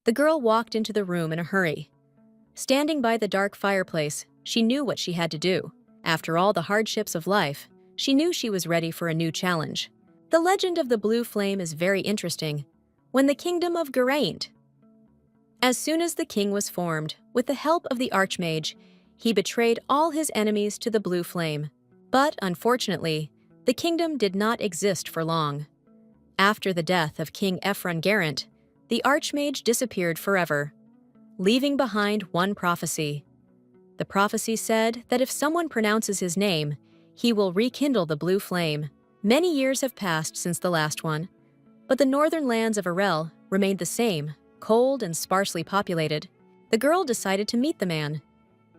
The girl walked into the room in a hurry. Standing by the dark fireplace, she knew what she had to do. After all the hardships of life, she knew she was ready for a new challenge. The legend of the blue flame is very interesting. When the kingdom of Geraint. As soon as the king was formed, with the help of the archmage, he betrayed all his enemies to the blue flame. But, unfortunately, the kingdom did not exist for long. After the death of King Ephron Geraint, the archmage disappeared forever, leaving behind one prophecy. The prophecy said that if someone pronounces his name, he will rekindle the blue flame. Many years have passed since the last one, but the northern lands of Arel remained the same, cold and sparsely populated. The girl decided to meet the man.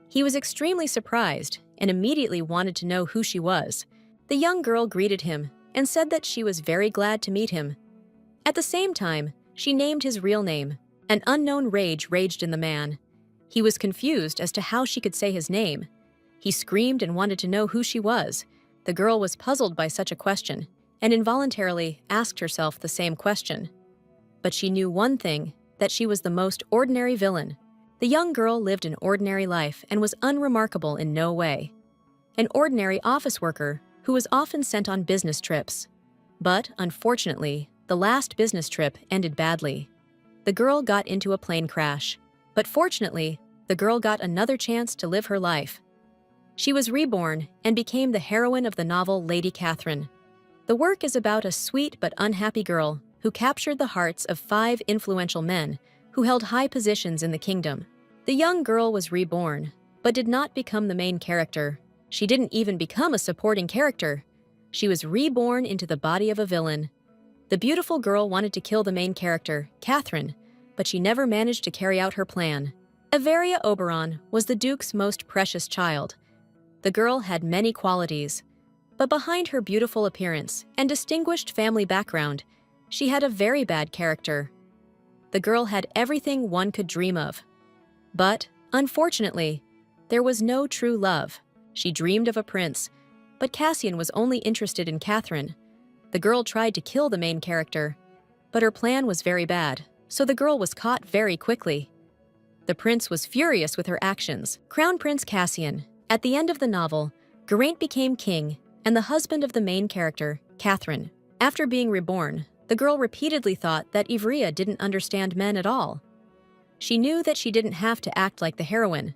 He was extremely surprised and immediately wanted to know who she was. The young girl greeted him and said that she was very glad to meet him. At the same time, she named his real name. An unknown rage raged in the man. He was confused as to how she could say his name. He screamed and wanted to know who she was. The girl was puzzled by such a question and involuntarily asked herself the same question. But she knew one thing, that she was the most ordinary villain. The young girl lived an ordinary life and was unremarkable in no way. An ordinary office worker who was often sent on business trips. But, unfortunately, the last business trip ended badly. The girl got into a plane crash. But fortunately, the girl got another chance to live her life. She was reborn and became the heroine of the novel Lady Catherine. The work is about a sweet but unhappy girl who captured the hearts of 5 influential men who held high positions in the kingdom. The young girl was reborn, but did not become the main character. She didn't even become a supporting character. She was reborn into the body of a villain. The beautiful girl wanted to kill the main character, Catherine, but she never managed to carry out her plan. Averia Oberon was the Duke's most precious child. The girl had many qualities, but behind her beautiful appearance and distinguished family background, she had a very bad character. The girl had everything one could dream of. But, unfortunately, there was no true love. She dreamed of a prince, but Cassian was only interested in Catherine. The girl tried to kill the main character, but her plan was very bad, so the girl was caught very quickly. The prince was furious with her actions. Crown Prince Cassian. At the end of the novel, Geraint became king and the husband of the main character, Catherine. After being reborn, the girl repeatedly thought that Ivrea didn't understand men at all. She knew that she didn't have to act like the heroine.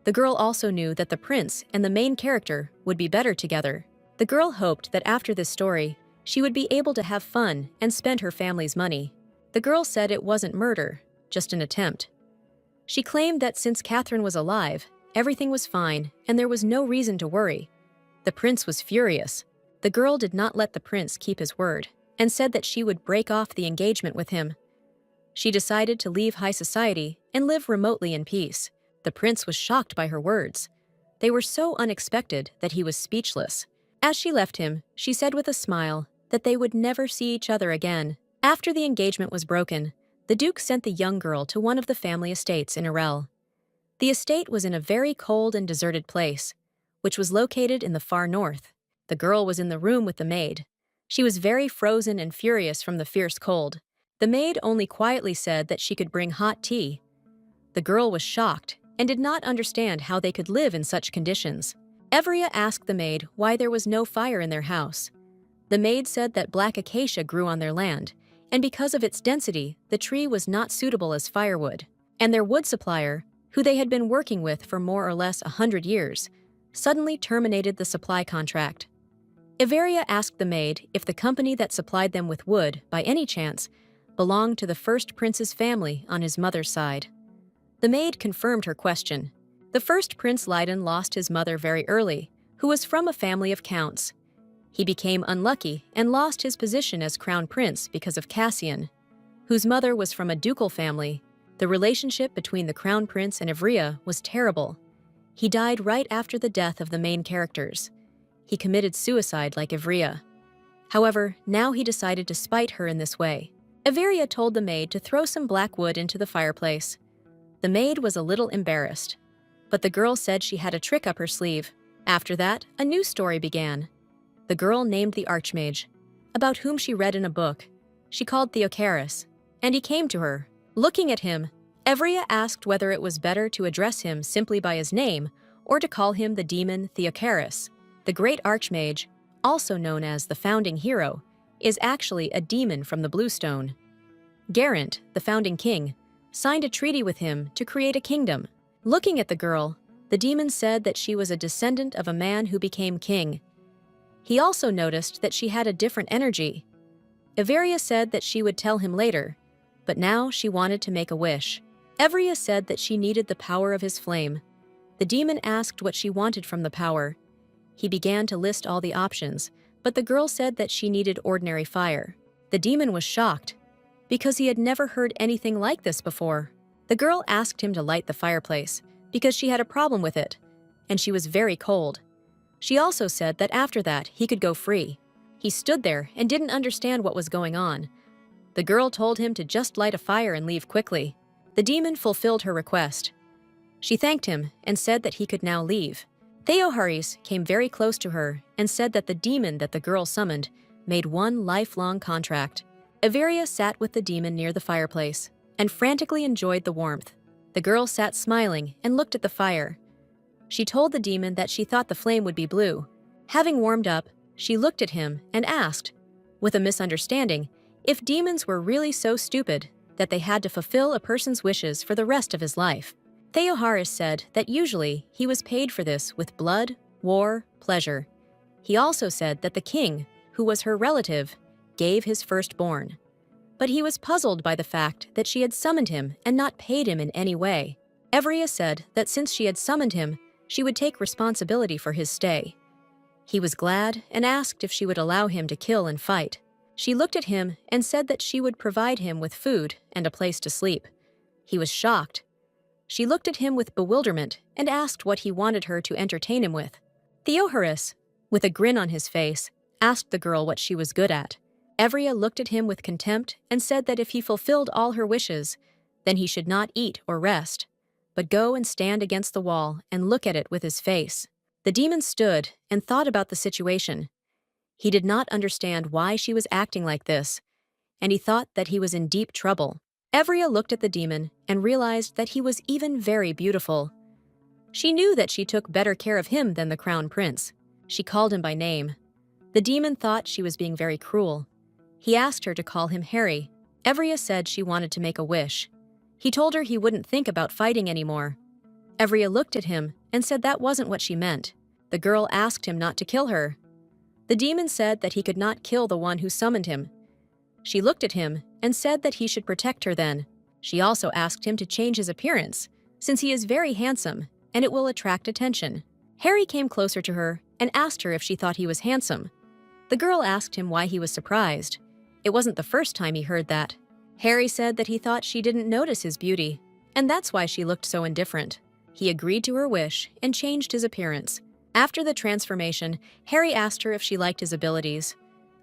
The girl also knew that the prince and the main character would be better together. The girl hoped that after this story, she would be able to have fun and spend her family's money. The girl said it wasn't murder, just an attempt. She claimed that since Catherine was alive, everything was fine and there was no reason to worry. The prince was furious. The girl did not let the prince keep his word and said that she would break off the engagement with him. She decided to leave high society and live remotely in peace. The prince was shocked by her words. They were so unexpected that he was speechless. As she left him, she said with a smile that they would never see each other again. After the engagement was broken, the Duke sent the young girl to one of the family estates in Arel. The estate was in a very cold and deserted place, which was located in the far north. The girl was in the room with the maid. She was very frozen and furious from the fierce cold. The maid only quietly said that she could bring hot tea. The girl was shocked and did not understand how they could live in such conditions. Evria asked the maid why there was no fire in their house. The maid said that black acacia grew on their land, and because of its density, the tree was not suitable as firewood. And their wood supplier, who they had been working with for more or less 100 years, suddenly terminated the supply contract. Everia asked the maid if the company that supplied them with wood, by any chance, belonged to the first prince's family on his mother's side. The maid confirmed her question. The first Prince Leiden lost his mother very early, who was from a family of counts. He became unlucky and lost his position as crown prince because of Cassian, whose mother was from a ducal family. The relationship between the crown prince and Ivrea was terrible. He died right after the death of the main characters. He committed suicide like Ivrea. However, now he decided to spite her in this way. Everia told the maid to throw some black wood into the fireplace. The maid was a little embarrassed, but the girl said she had a trick up her sleeve. After that, a new story began. The girl named the Archmage, about whom she read in a book. She called Theocharis, and he came to her. Looking at him, Evria asked whether it was better to address him simply by his name or to call him the demon Theocharis. The great archmage, also known as the founding hero, is actually a demon from the Bluestone. Garant, the founding king, signed a treaty with him to create a kingdom. Looking at the girl, the demon said that she was a descendant of a man who became king. He also noticed that she had a different energy. Everia said that she would tell him later, but now she wanted to make a wish. Evria said that she needed the power of his flame. The demon asked what she wanted from the power. He began to list all the options, but the girl said that she needed ordinary fire. The demon was shocked, because he had never heard anything like this before. The girl asked him to light the fireplace, because she had a problem with it, and she was very cold. She also said that after that, he could go free. He stood there and didn't understand what was going on. The girl told him to just light a fire and leave quickly. The demon fulfilled her request. She thanked him and said that he could now leave. Theocharis came very close to her and said that the demon that the girl summoned made one lifelong contract. Everia sat with the demon near the fireplace and frantically enjoyed the warmth. The girl sat smiling and looked at the fire. She told the demon that she thought the flame would be blue. Having warmed up, she looked at him and asked, with a misunderstanding, if demons were really so stupid that they had to fulfill a person's wishes for the rest of his life. Theocharis said that usually he was paid for this with blood, war, pleasure. He also said that the king, who was her relative, gave his firstborn. But he was puzzled by the fact that she had summoned him and not paid him in any way. Evria said that since she had summoned him, she would take responsibility for his stay. He was glad and asked if she would allow him to kill and fight. She looked at him and said that she would provide him with food and a place to sleep. He was shocked. She looked at him with bewilderment and asked what he wanted her to entertain him with. Theocharis, with a grin on his face, asked the girl what she was good at. Evria looked at him with contempt and said that if he fulfilled all her wishes, then he should not eat or rest, but go and stand against the wall and look at it with his face. The demon stood and thought about the situation. He did not understand why she was acting like this, and he thought that he was in deep trouble. Evria looked at the demon and realized that he was even very beautiful. She knew that she took better care of him than the crown prince. She called him by name. The demon thought she was being very cruel. He asked her to call him Harry. Evria said she wanted to make a wish. He told her he wouldn't think about fighting anymore. Evria looked at him and said that wasn't what she meant. The girl asked him not to kill her. The demon said that he could not kill the one who summoned him. She looked at him and said that he should protect her then. She also asked him to change his appearance, since he is very handsome and it will attract attention. Harry came closer to her and asked her if she thought he was handsome. The girl asked him why he was surprised. It wasn't the first time he heard that. Harry said that he thought she didn't notice his beauty, and that's why she looked so indifferent. He agreed to her wish and changed his appearance. After the transformation, Harry asked her if she liked his abilities.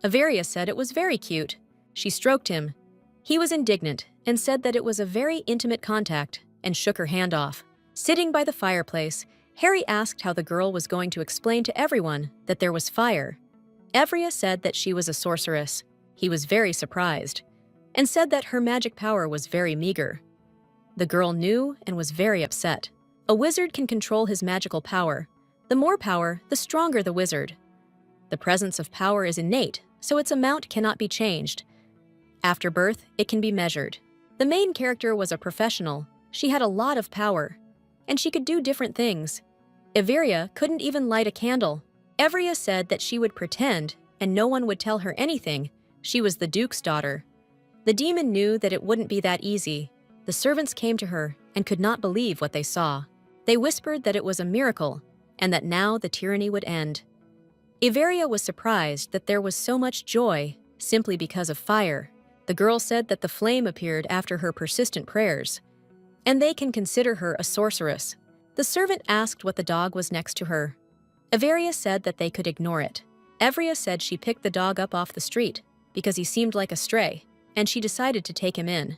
Everia said it was very cute. She stroked him. He was indignant and said that it was a very intimate contact and shook her hand off. Sitting by the fireplace, Harry asked how the girl was going to explain to everyone that there was fire. Evria said that she was a sorceress. He was very surprised and said that her magic power was very meager. The girl knew and was very upset. A wizard can control his magical power. The more power, the stronger the wizard. The presence of power is innate, so its amount cannot be changed. After birth, it can be measured. The main character was a professional. She had a lot of power, and she could do different things. Everia couldn't even light a candle. Evria said that she would pretend, and no one would tell her anything. She was the Duke's daughter. The demon knew that it wouldn't be that easy. The servants came to her and could not believe what they saw. They whispered that it was a miracle, and that now the tyranny would end. Everia was surprised that there was so much joy simply because of fire. The girl said that the flame appeared after her persistent prayers, and they can consider her a sorceress. The servant asked what the dog was next to her. Everia said that they could ignore it. Evria said she picked the dog up off the street because he seemed like a stray, and she decided to take him in.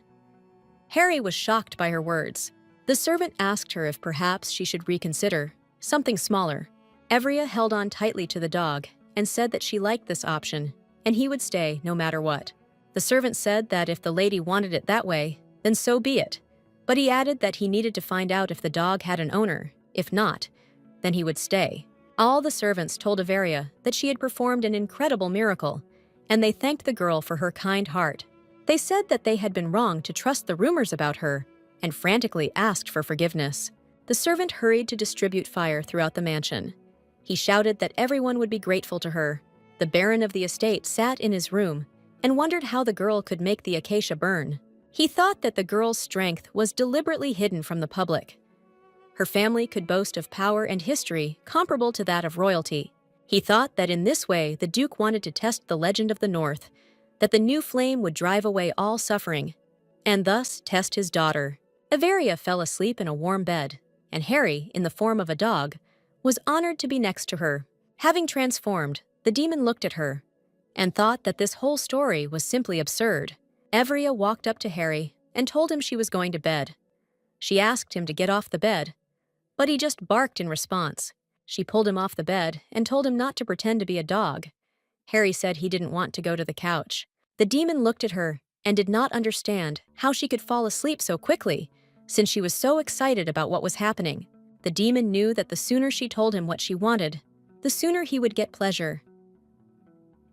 Harry was shocked by her words. The servant asked her if perhaps she should reconsider something smaller. Evria held on tightly to the dog and said that she liked this option, and he would stay no matter what. The servant said that if the lady wanted it that way, then so be it. But he added that he needed to find out if the dog had an owner. If not, then he would stay. All the servants told Averia that she had performed an incredible miracle, and they thanked the girl for her kind heart. They said that they had been wrong to trust the rumors about her, and frantically asked for forgiveness. The servant hurried to distribute fire throughout the mansion. He shouted that everyone would be grateful to her. The baron of the estate sat in his room and wondered how the girl could make the acacia burn. He thought that the girl's strength was deliberately hidden from the public. Her family could boast of power and history comparable to that of royalty. He thought that in this way the Duke wanted to test the legend of the North, that the new flame would drive away all suffering, and thus test his daughter. Averia fell asleep in a warm bed, and Harry, in the form of a dog, was honored to be next to her. Having transformed, the demon looked at her and thought that this whole story was simply absurd. Averia walked up to Harry and told him she was going to bed. She asked him to get off the bed, but he just barked in response. She pulled him off the bed and told him not to pretend to be a dog. Harry said he didn't want to go to the couch. The demon looked at her and did not understand how she could fall asleep so quickly, since she was so excited about what was happening. The demon knew that the sooner she told him what she wanted, the sooner he would get pleasure.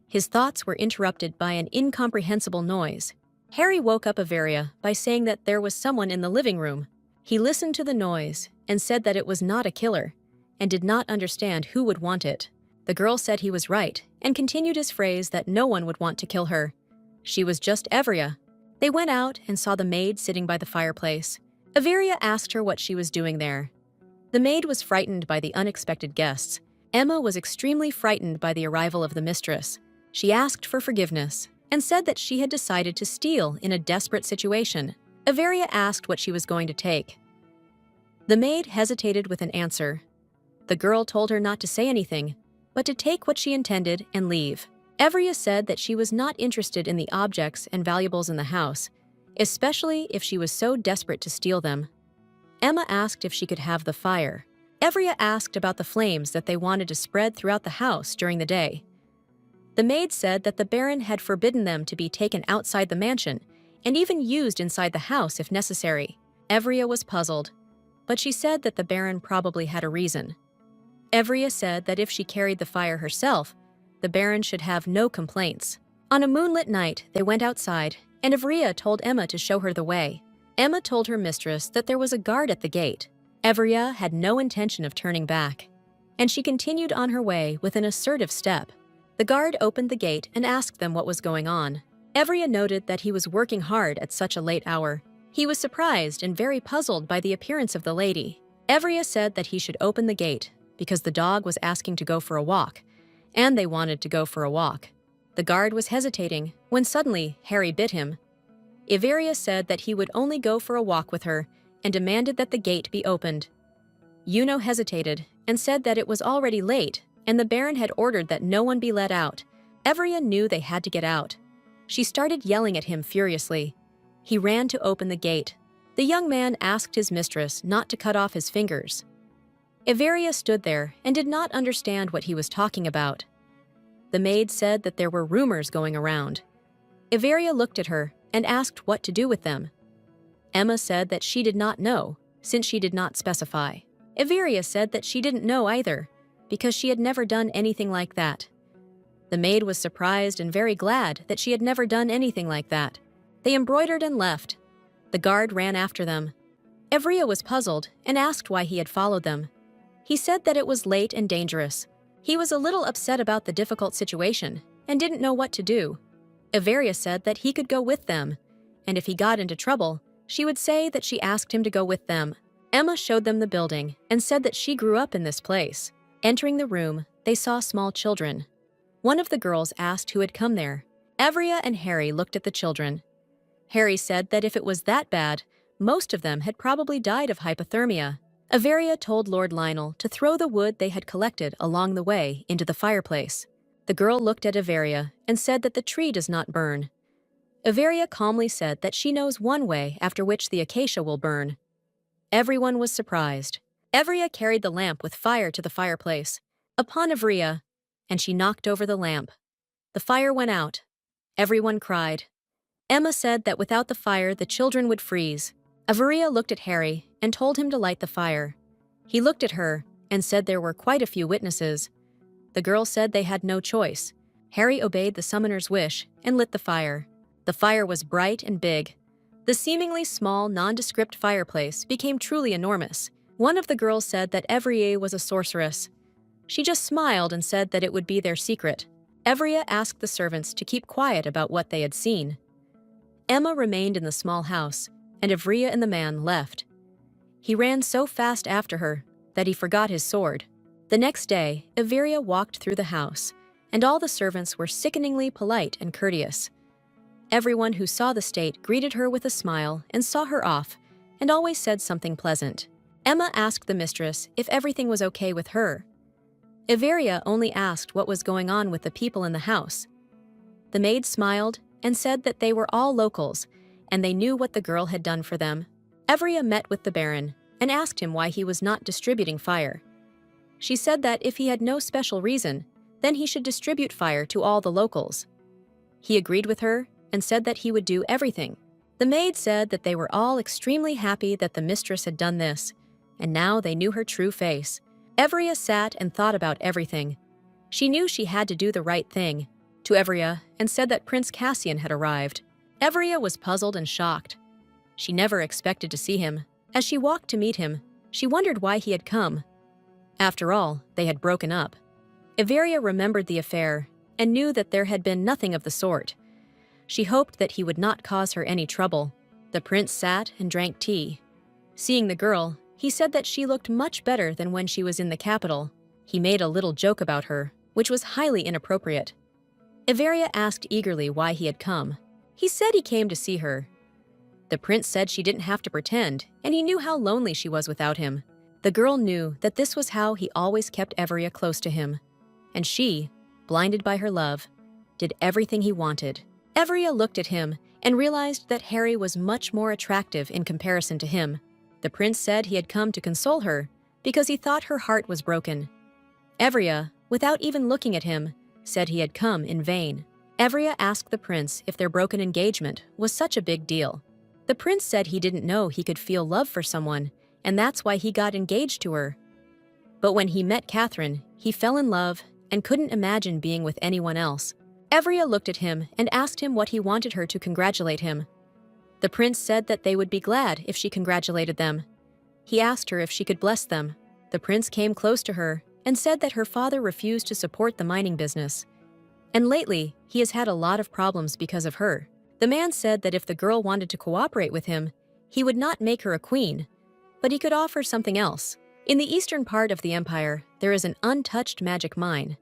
His thoughts were interrupted by an incomprehensible noise. Harry woke up Averia by saying that there was someone in the living room. He listened to the noise and said that it was not a killer, and did not understand who would want it. The girl said he was right, and continued his phrase that no one would want to kill her. She was just Averia. They went out and saw the maid sitting by the fireplace. Averia asked her what she was doing there. The maid was frightened by the unexpected guests. Emma was extremely frightened by the arrival of the mistress. She asked for forgiveness, and said that she had decided to steal in a desperate situation. Averia asked what she was going to take. The maid hesitated with an answer. The girl told her not to say anything, but to take what she intended and leave. Averia said that she was not interested in the objects and valuables in the house, especially if she was so desperate to steal them. Emma asked if she could have the fire. Averia asked about the flames that they wanted to spread throughout the house during the day. The maid said that the baron had forbidden them to be taken outside the mansion, and even used inside the house if necessary. Averia was puzzled, but she said that the baron probably had a reason. Averia said that if she carried the fire herself, the baron should have no complaints. On a moonlit night, they went outside, and Averia told Emma to show her the way. Emma told her mistress that there was a guard at the gate. Averia had no intention of turning back, and she continued on her way with an assertive step. The guard opened the gate and asked them what was going on. Averia noted that he was working hard at such a late hour. He was surprised and very puzzled by the appearance of the lady. Averia said that he should open the gate because the dog was asking to go for a walk, and they wanted to go for a walk. The guard was hesitating when suddenly Harry bit him. Averia said that he would only go for a walk with her and demanded that the gate be opened. Yuno hesitated and said that it was already late and the baron had ordered that no one be let out. Averia knew they had to get out. She started yelling at him furiously. He ran to open the gate. The young man asked his mistress not to cut off his fingers. Averia stood there and did not understand what he was talking about. The maid said that there were rumors going around. Averia looked at her and asked what to do with them. Emma said that she did not know, since she did not specify. Averia said that she didn't know either, because she had never done anything like that. The maid was surprised and very glad that she had never done anything like that. They embroidered and left. The guard ran after them. Averia was puzzled and asked why he had followed them. He said that it was late and dangerous. He was a little upset about the difficult situation and didn't know what to do. Averia said that he could go with them, and if he got into trouble, she would say that she asked him to go with them. Emma showed them the building and said that she grew up in this place. Entering the room, they saw small children. One of the girls asked who had come there. Averia and Harry looked at the children. Harry said that if it was that bad, most of them had probably died of hypothermia. Averia told Lord Lionel to throw the wood they had collected along the way into the fireplace. The girl looked at Averia and said that the tree does not burn. Averia calmly said that she knows one way after which the acacia will burn. Everyone was surprised. Averia carried the lamp with fire to the fireplace. Upon Averia, and she knocked over the lamp. The fire went out. Everyone cried. Emma said that without the fire the children would freeze. Averia looked at Harry and told him to light the fire. He looked at her and said there were quite a few witnesses. The girl said they had no choice. Harry obeyed the summoner's wish and lit the fire. The fire was bright and big. The seemingly small, nondescript fireplace became truly enormous. One of the girls said that Evria was a sorceress. She just smiled and said that it would be their secret. Evria asked the servants to keep quiet about what they had seen. Emma remained in the small house, and Evria and the man left. He ran so fast after her that he forgot his sword. The next day, Evria walked through the house, and all the servants were sickeningly polite and courteous. Everyone who saw the state greeted her with a smile and saw her off, and always said something pleasant. Emma asked the mistress if everything was okay with her. Everia only asked what was going on with the people in the house. The maid smiled and said that they were all locals, and they knew what the girl had done for them. Evria met with the Baron and asked him why he was not distributing fire. She said that if he had no special reason, then he should distribute fire to all the locals. He agreed with her and said that he would do everything. The maid said that they were all extremely happy that the mistress had done this, and now they knew her true face. Evria sat and thought about everything. She knew she had to do the right thing to Evria and said that Prince Cassian had arrived. Evria was puzzled and shocked. She never expected to see him. As she walked to meet him, she wondered why he had come. After all, they had broken up. Everia remembered the affair and knew that there had been nothing of the sort. She hoped that he would not cause her any trouble. The prince sat and drank tea. Seeing the girl, he said that she looked much better than when she was in the capital. He made a little joke about her, which was highly inappropriate. Everia asked eagerly why he had come. He said he came to see her. The prince said she didn't have to pretend, and he knew how lonely she was without him. The girl knew that this was how he always kept Everia close to him. And she, blinded by her love, did everything he wanted. Everia looked at him and realized that Harry was much more attractive in comparison to him. The prince said he had come to console her because he thought her heart was broken. Everia, without even looking at him, said he had come in vain. Everia asked the prince if their broken engagement was such a big deal. The prince said he didn't know he could feel love for someone, and that's why he got engaged to her. But when he met Catherine, he fell in love and couldn't imagine being with anyone else. Everia looked at him and asked him what he wanted her to congratulate him. The prince said that they would be glad if she congratulated them. He asked her if she could bless them. The prince came close to her and said that her father refused to support the mining business. And lately, he has had a lot of problems because of her. The man said that if the girl wanted to cooperate with him, he would not make her a queen, but he could offer something else. In the eastern part of the empire, there is an untouched magic mine.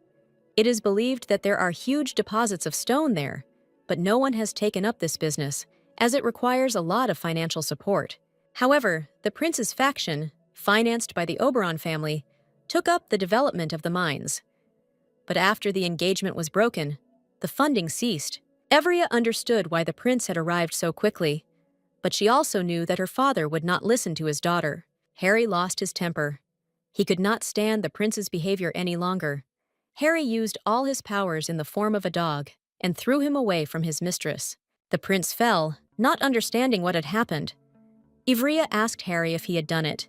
It is believed that there are huge deposits of stone there, but no one has taken up this business, as it requires a lot of financial support. However, the prince's faction, financed by the Oberon family, took up the development of the mines. But after the engagement was broken, the funding ceased. Everia understood why the prince had arrived so quickly, but she also knew that her father would not listen to his daughter. Harry lost his temper. He could not stand the prince's behavior any longer. Harry used all his powers in the form of a dog and threw him away from his mistress. The prince fell, not understanding what had happened. Evria asked Harry if he had done it.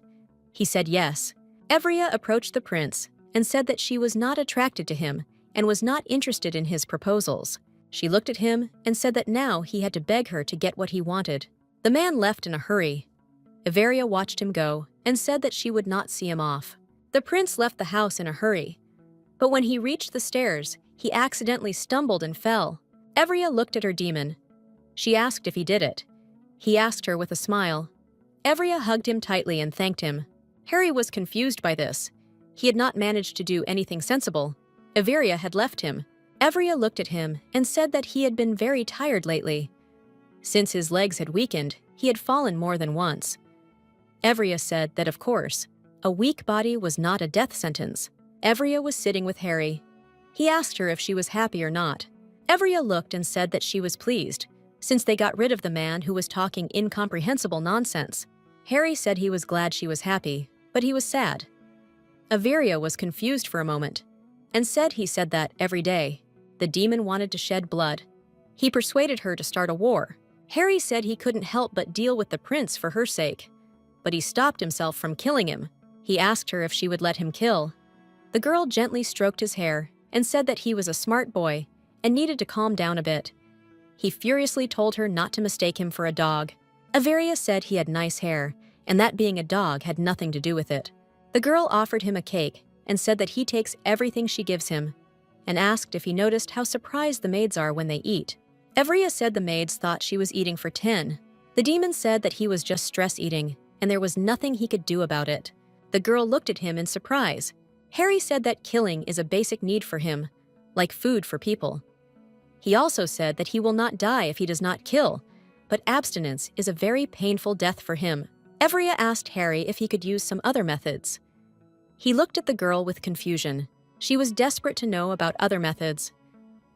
He said yes. Evria approached the prince and said that she was not attracted to him and was not interested in his proposals. She looked at him and said that now he had to beg her to get what he wanted. The man left in a hurry. Everia watched him go and said that she would not see him off. The prince left the house in a hurry, but when he reached the stairs, he accidentally stumbled and fell. Evria looked at her demon. She asked if he did it. He asked her with a smile. Evria hugged him tightly and thanked him. Harry was confused by this. He had not managed to do anything sensible. Everia had left him. Evria looked at him and said that he had been very tired lately. Since his legs had weakened, he had fallen more than once. Evria said that, of course, a weak body was not a death sentence. Evria was sitting with Harry. He asked her if she was happy or not. Evria looked and said that she was pleased, since they got rid of the man who was talking incomprehensible nonsense. Harry said he was glad she was happy, but he was sad. Everia was confused for a moment, and said he said that every day. The demon wanted to shed blood. He persuaded her to start a war. Harry said he couldn't help but deal with the prince for her sake, but he stopped himself from killing him. He asked her if she would let him kill. The girl gently stroked his hair and said that he was a smart boy and needed to calm down a bit. He furiously told her not to mistake him for a dog. Averia said he had nice hair, and that being a dog had nothing to do with it. The girl offered him a cake and said that he takes everything she gives him, and asked if he noticed how surprised the maids are when they eat. Averia said the maids thought she was eating for 10. The demon said that he was just stress eating, and there was nothing he could do about it. The girl looked at him in surprise. Harry said that killing is a basic need for him, like food for people. He also said that he will not die if he does not kill, but abstinence is a very painful death for him. Averia asked Harry if he could use some other methods. He looked at the girl with confusion. She was desperate to know about other methods.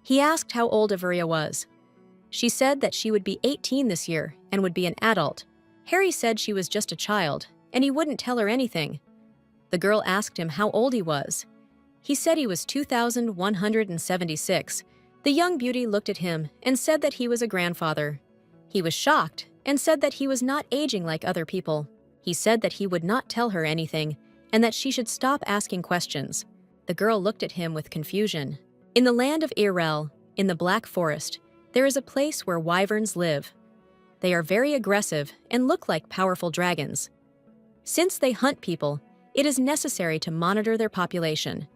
He asked how old Averia was. She said that she would be 18 this year and would be an adult. Harry said she was just a child, and he wouldn't tell her anything. The girl asked him how old he was. He said he was 2,176. The young beauty looked at him and said that he was a grandfather. He was shocked and said that he was not aging like other people. He said that he would not tell her anything and that she should stop asking questions. The girl looked at him with confusion. In the land of Irel, in the Black Forest, there is a place where wyverns live. They are very aggressive and look like powerful dragons. Since they hunt people, it is necessary to monitor their population.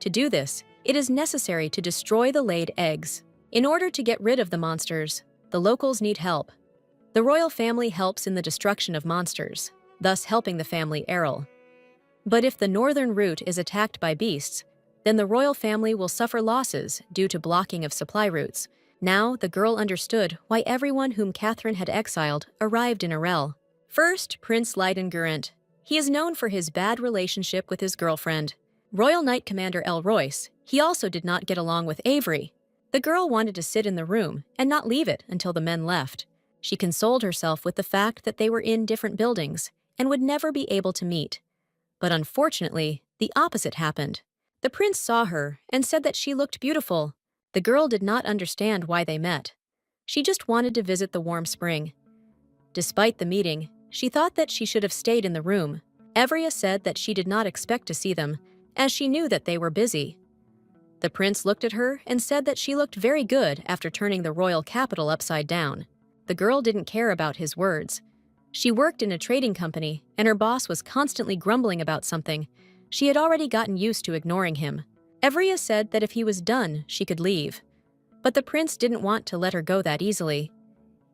To do this, it is necessary to destroy the laid eggs. In order to get rid of the monsters, the locals need help. The royal family helps in the destruction of monsters, thus helping the family Errol. But if the northern route is attacked by beasts, then the royal family will suffer losses due to blocking of supply routes. Now the girl understood why everyone whom Catherine had exiled arrived in Irel. First, Prince Leiden-Gurent. He is known for his bad relationship with his girlfriend, Royal Knight Commander El Royce. He also did not get along with Avery. The girl wanted to sit in the room and not leave it until the men left. She consoled herself with the fact that they were in different buildings and would never be able to meet. But unfortunately, the opposite happened. The prince saw her and said that she looked beautiful. The girl did not understand why they met. She just wanted to visit the warm spring. Despite the meeting, she thought that she should have stayed in the room. Averia said that she did not expect to see them, as she knew that they were busy. The prince looked at her and said that she looked very good after turning the royal capital upside down. The girl didn't care about his words. She worked in a trading company, and her boss was constantly grumbling about something. She had already gotten used to ignoring him. Averia said that if he was done, she could leave. But the prince didn't want to let her go that easily.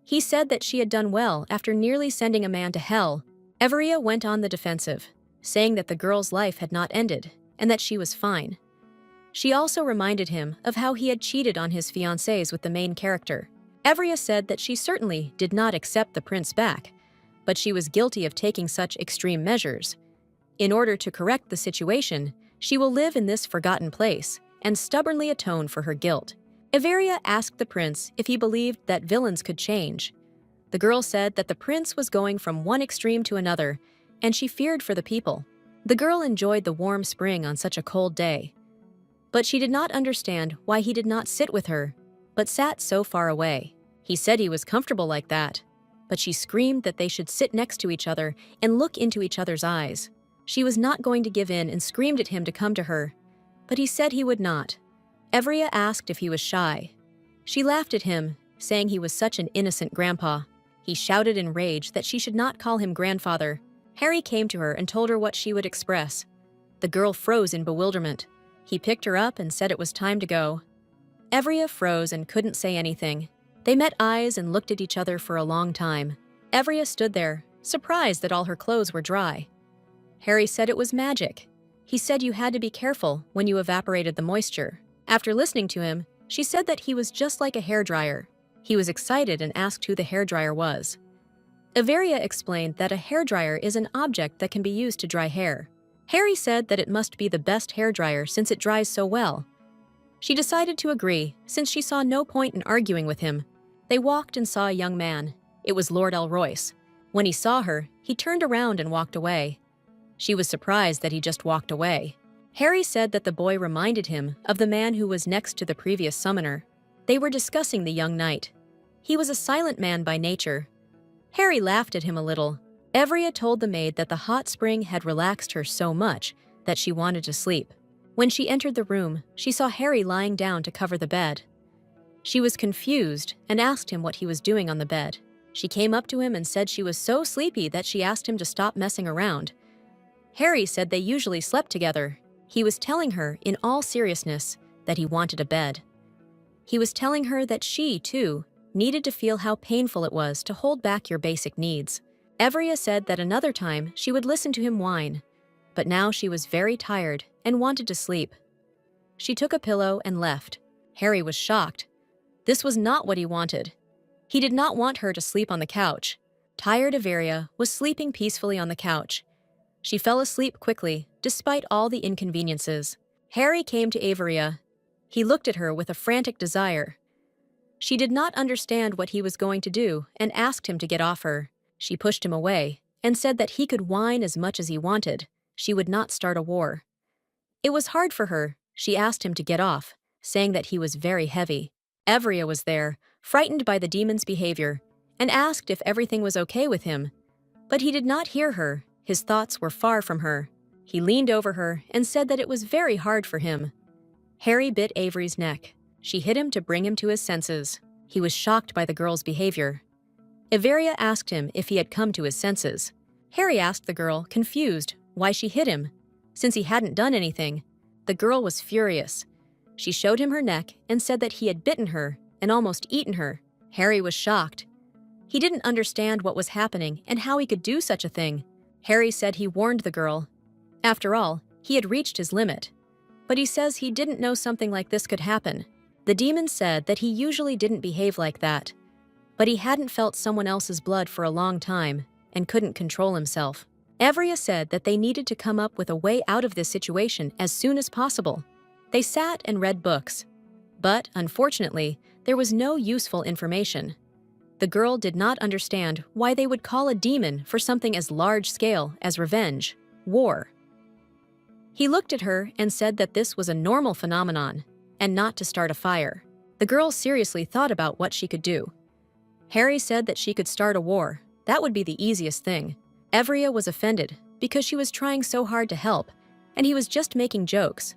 He said that she had done well after nearly sending a man to hell. Averia went on the defensive, saying that the girl's life had not ended and that she was fine. She also reminded him of how he had cheated on his fiancés with the main character. Averia said that she certainly did not accept the prince back, but she was guilty of taking such extreme measures. In order to correct the situation, she will live in this forgotten place and stubbornly atone for her guilt. Averia asked the prince if he believed that villains could change. The girl said that the prince was going from one extreme to another, and she feared for the people. The girl enjoyed the warm spring on such a cold day. But she did not understand why he did not sit with her, but sat so far away. He said he was comfortable like that, but she screamed that they should sit next to each other and look into each other's eyes. She was not going to give in and screamed at him to come to her, but he said he would not. Averia asked if he was shy. She laughed at him, saying he was such an innocent grandpa. He shouted in rage that she should not call him grandfather. Harry came to her and told her what she would express. The girl froze in bewilderment. He picked her up and said it was time to go. Averia froze and couldn't say anything. They met eyes and looked at each other for a long time. Averia stood there, surprised that all her clothes were dry. Harry said it was magic. He said you had to be careful when you evaporated the moisture. After listening to him, she said that he was just like a hairdryer. He was excited and asked who the hairdryer was. Averia explained that a hairdryer is an object that can be used to dry hair. Harry said that it must be the best hairdryer since it dries so well. She decided to agree, since she saw no point in arguing with him. They walked and saw a young man. It was Lord El Royce. When he saw her, he turned around and walked away. She was surprised that he just walked away. Harry said that the boy reminded him of the man who was next to the previous summoner. They were discussing the young knight. He was a silent man by nature. Harry laughed at him a little. Evria told the maid that the hot spring had relaxed her so much that she wanted to sleep. When she entered the room, she saw Harry lying down to cover the bed. She was confused and asked him what he was doing on the bed. She came up to him and said she was so sleepy that she asked him to stop messing around. Harry said they usually slept together. He was telling her, in all seriousness, that he wanted a bed. He was telling her that she, too, needed to feel how painful it was to hold back your basic needs. Evria said that another time she would listen to him whine, but now she was very tired and wanted to sleep. She took a pillow and left. Harry was shocked. This was not what he wanted. He did not want her to sleep on the couch. Tired Evria was sleeping peacefully on the couch. She fell asleep quickly, despite all the inconveniences. Harry came to Evria. He looked at her with a frantic desire. She did not understand what he was going to do and asked him to get off her. She pushed him away and said that he could whine as much as he wanted. She would not start a war. It was hard for her. She asked him to get off, saying that he was very heavy. Evria was there, frightened by the demon's behavior, and asked if everything was okay with him. But he did not hear her. His thoughts were far from her. He leaned over her and said that it was very hard for him. Harry bit Avery's neck. She hit him to bring him to his senses. He was shocked by the girl's behavior. Evria asked him if he had come to his senses. Harry asked the girl, confused, why she hit him, since he hadn't done anything. The girl was furious. She showed him her neck and said that he had bitten her and almost eaten her. Harry was shocked. He didn't understand what was happening and how he could do such a thing. Harry said he warned the girl. After all, he had reached his limit. But he says he didn't know something like this could happen. The demon said that he usually didn't behave like that, but he hadn't felt someone else's blood for a long time and couldn't control himself. Evria said that they needed to come up with a way out of this situation as soon as possible. They sat and read books, but unfortunately, there was no useful information. The girl did not understand why they would call a demon for something as large-scale as revenge, war. He looked at her and said that this was a normal phenomenon and not to start a fire. The girl seriously thought about what she could do. Harry said that she could start a war. That would be the easiest thing. Evria was offended because she was trying so hard to help, and he was just making jokes.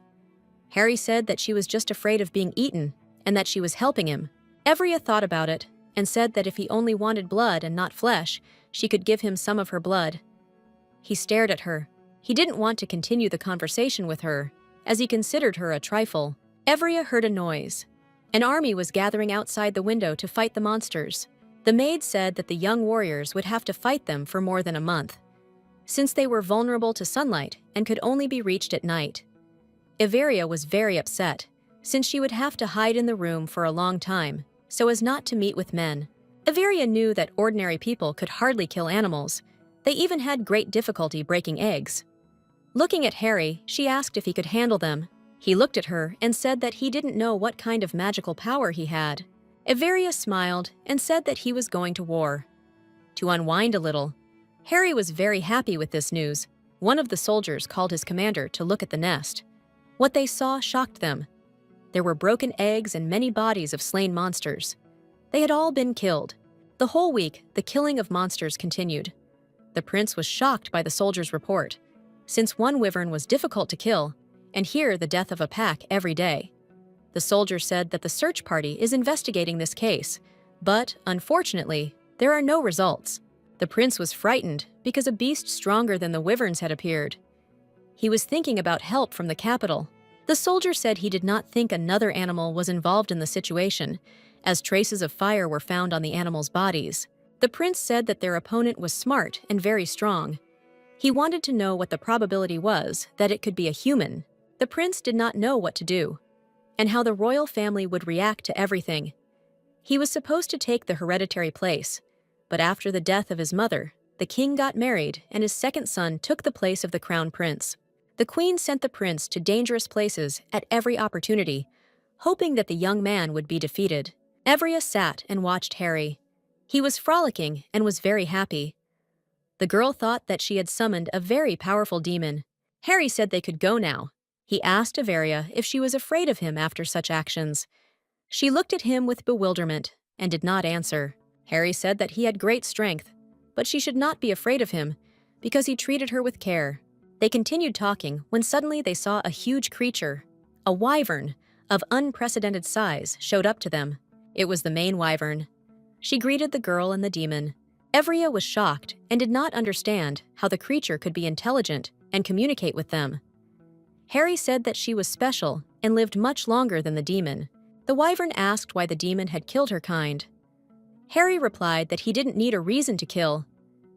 Harry said that she was just afraid of being eaten and that she was helping him. Evria thought about it and said that if he only wanted blood and not flesh, she could give him some of her blood. He stared at her. He didn't want to continue the conversation with her, as he considered her a trifle. Evria heard a noise. An army was gathering outside the window to fight the monsters. The maid said that the young warriors would have to fight them for more than a month, since they were vulnerable to sunlight and could only be reached at night. Evria was very upset, since she would have to hide in the room for a long time, so as not to meet with men. Evria knew that ordinary people could hardly kill animals. They even had great difficulty breaking eggs. Looking at Harry, she asked if he could handle them. He looked at her and said that he didn't know what kind of magical power he had. Evria smiled and said that he was going to war. To unwind a little, Harry was very happy with this news. One of the soldiers called his commander to look at the nest. What they saw shocked them. There were broken eggs and many bodies of slain monsters. They had all been killed. The whole week, the killing of monsters continued. The prince was shocked by the soldier's report, since one wyvern was difficult to kill, and here the death of a pack every day. The soldier said that the search party is investigating this case, but, unfortunately, there are no results. The prince was frightened because a beast stronger than the wyverns had appeared. He was thinking about help from the capital. The soldier said he did not think another animal was involved in the situation, as traces of fire were found on the animals' bodies. The prince said that their opponent was smart and very strong. He wanted to know what the probability was that it could be a human. The prince did not know what to do, and how the royal family would react to everything. He was supposed to take the hereditary place, but after the death of his mother, the king got married and his second son took the place of the crown prince. The queen sent the prince to dangerous places at every opportunity, hoping that the young man would be defeated. Evria sat and watched Harry. He was frolicking and was very happy. The girl thought that she had summoned a very powerful demon. Harry said they could go now. He asked Evria if she was afraid of him after such actions. She looked at him with bewilderment. and did not answer. Harry said that he had great strength, but she should not be afraid of him because he treated her with care. They continued talking when suddenly they saw a huge creature, a wyvern of unprecedented size, showed up to them. It was the main wyvern. She greeted the girl and the demon. Evria was shocked and did not understand how the creature could be intelligent and communicate with them. Harry said that she was special and lived much longer than the demon. The wyvern asked why the demon had killed her kind. Harry replied that he didn't need a reason to kill,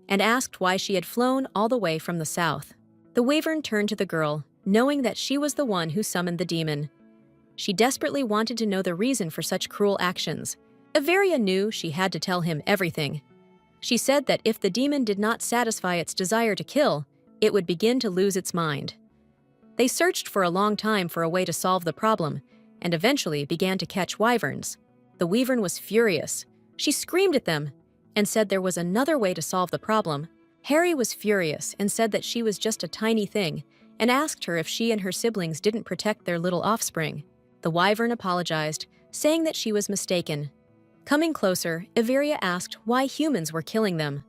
and asked why she had flown all the way from the south. The wyvern turned to the girl, knowing that she was the one who summoned the demon. She desperately wanted to know the reason for such cruel actions. Averia knew she had to tell him everything. She said that if the demon did not satisfy its desire to kill, it would begin to lose its mind. They searched for a long time for a way to solve the problem, and eventually began to catch wyverns. The wyvern was furious. She screamed at them and said there was another way to solve the problem. Harry was furious and said that she was just a tiny thing and asked her if she and her siblings didn't protect their little offspring. The wyvern apologized, saying that she was mistaken. Coming closer, Averia asked why humans were killing them.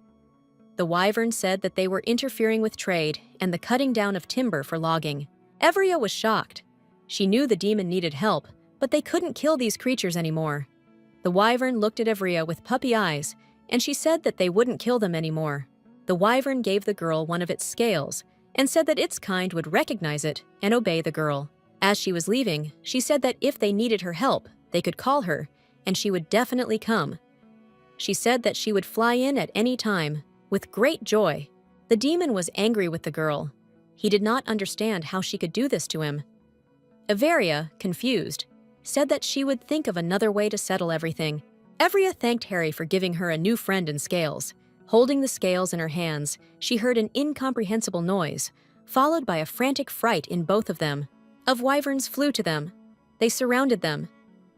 The wyvern said that they were interfering with trade and the cutting down of timber for logging. Averia was shocked. She knew the demon needed help, but they couldn't kill these creatures anymore. The wyvern looked at Averia with puppy eyes, and she said that they wouldn't kill them anymore. The wyvern gave the girl one of its scales and said that its kind would recognize it and obey the girl. As she was leaving, she said that if they needed her help, they could call her, and she would definitely come. She said that she would fly in at any time, with great joy. The demon was angry with the girl. He did not understand how she could do this to him. Averia, confused, said that she would think of another way to settle everything. Averia thanked Harry for giving her a new friend in scales. Holding the scales in her hands, she heard an incomprehensible noise, followed by a frantic fright in both of them. Wyverns flew to them. They surrounded them.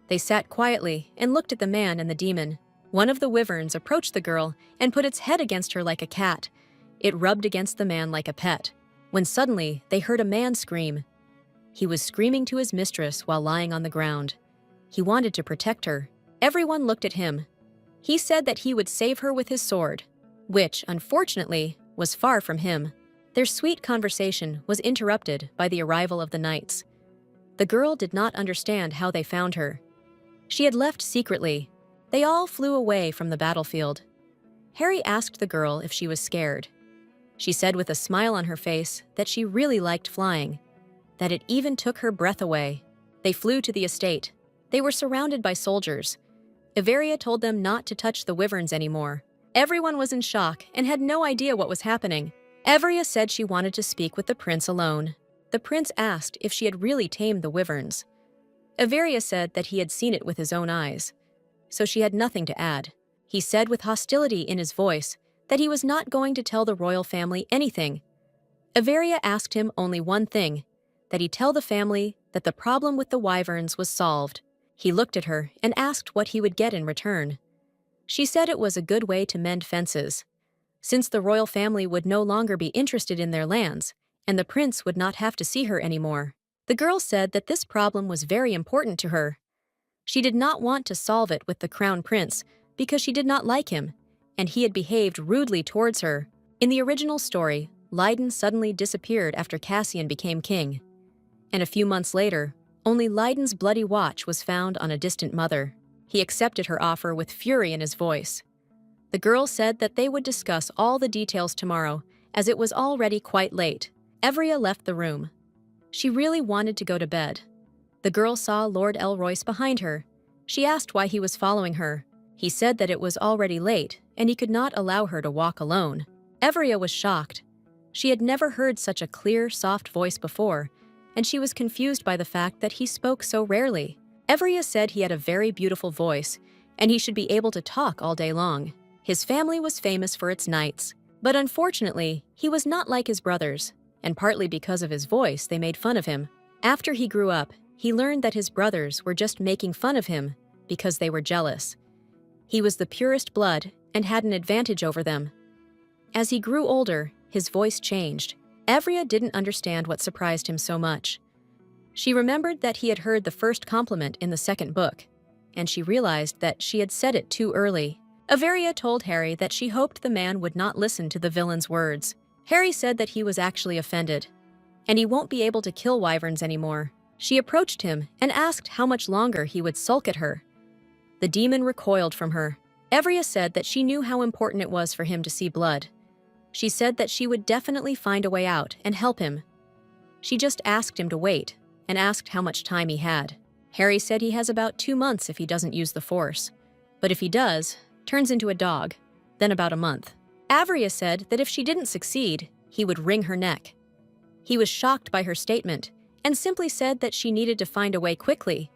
They sat quietly and looked at the man and the demon. One of the wyverns approached the girl and put its head against her like a cat. It rubbed against the man like a pet. When suddenly they heard a man scream. He was screaming to his mistress while lying on the ground. He wanted to protect her. Everyone looked at him. He said that he would save her with his sword, which, unfortunately, was far from him. Their sweet conversation was interrupted by the arrival of the knights. The girl did not understand how they found her. She had left secretly. They all flew away from the battlefield. Harry asked the girl if she was scared. She said with a smile on her face that she really liked flying, that it even took her breath away. They flew to the estate. They were surrounded by soldiers. Averia told them not to touch the wyverns anymore. Everyone was in shock and had no idea what was happening. Averia said she wanted to speak with the prince alone. The prince asked if she had really tamed the wyverns. Averia said that he had seen it with his own eyes, so she had nothing to add. He said with hostility in his voice that he was not going to tell the royal family anything. Averia asked him only one thing, that he tell the family that the problem with the wyverns was solved. He looked at her and asked what he would get in return. She said it was a good way to mend fences, since the royal family would no longer be interested in their lands, and the prince would not have to see her anymore. The girl said that this problem was very important to her. She did not want to solve it with the crown prince because she did not like him, and he had behaved rudely towards her. In the original story, Leiden suddenly disappeared after Cassian became king. And a few months later, only Leiden's bloody watch was found on a distant mother. He accepted her offer with fury in his voice. The girl said that they would discuss all the details tomorrow, as it was already quite late. Averia left the room. She really wanted to go to bed. The girl saw Lord Elroyce behind her. She asked why he was following her. He said that it was already late, and he could not allow her to walk alone. Averia was shocked. She had never heard such a clear, soft voice before, and she was confused by the fact that he spoke so rarely. Averia said he had a very beautiful voice, and he should be able to talk all day long. His family was famous for its knights, but unfortunately, he was not like his brothers, and partly because of his voice, they made fun of him. After he grew up, he learned that his brothers were just making fun of him because they were jealous. He was the purest blood and had an advantage over them. As he grew older, his voice changed. Averia didn't understand what surprised him so much. She remembered that he had heard the first compliment in the second book. and she realized that she had said it too early. Averia told Harry that she hoped the man would not listen to the villain's words. Harry said that he was actually offended, and he won't be able to kill wyverns anymore. She approached him and asked how much longer he would sulk at her. The demon recoiled from her. Averia said that she knew how important it was for him to see blood. She said that she would definitely find a way out and help him. She just asked him to wait and asked how much time he had. Harry said he has about 2 months if he doesn't use the Force, but if he does, turns into a dog, then about a month. Averia said that if she didn't succeed, he would wring her neck. He was shocked by her statement and simply said that she needed to find a way quickly.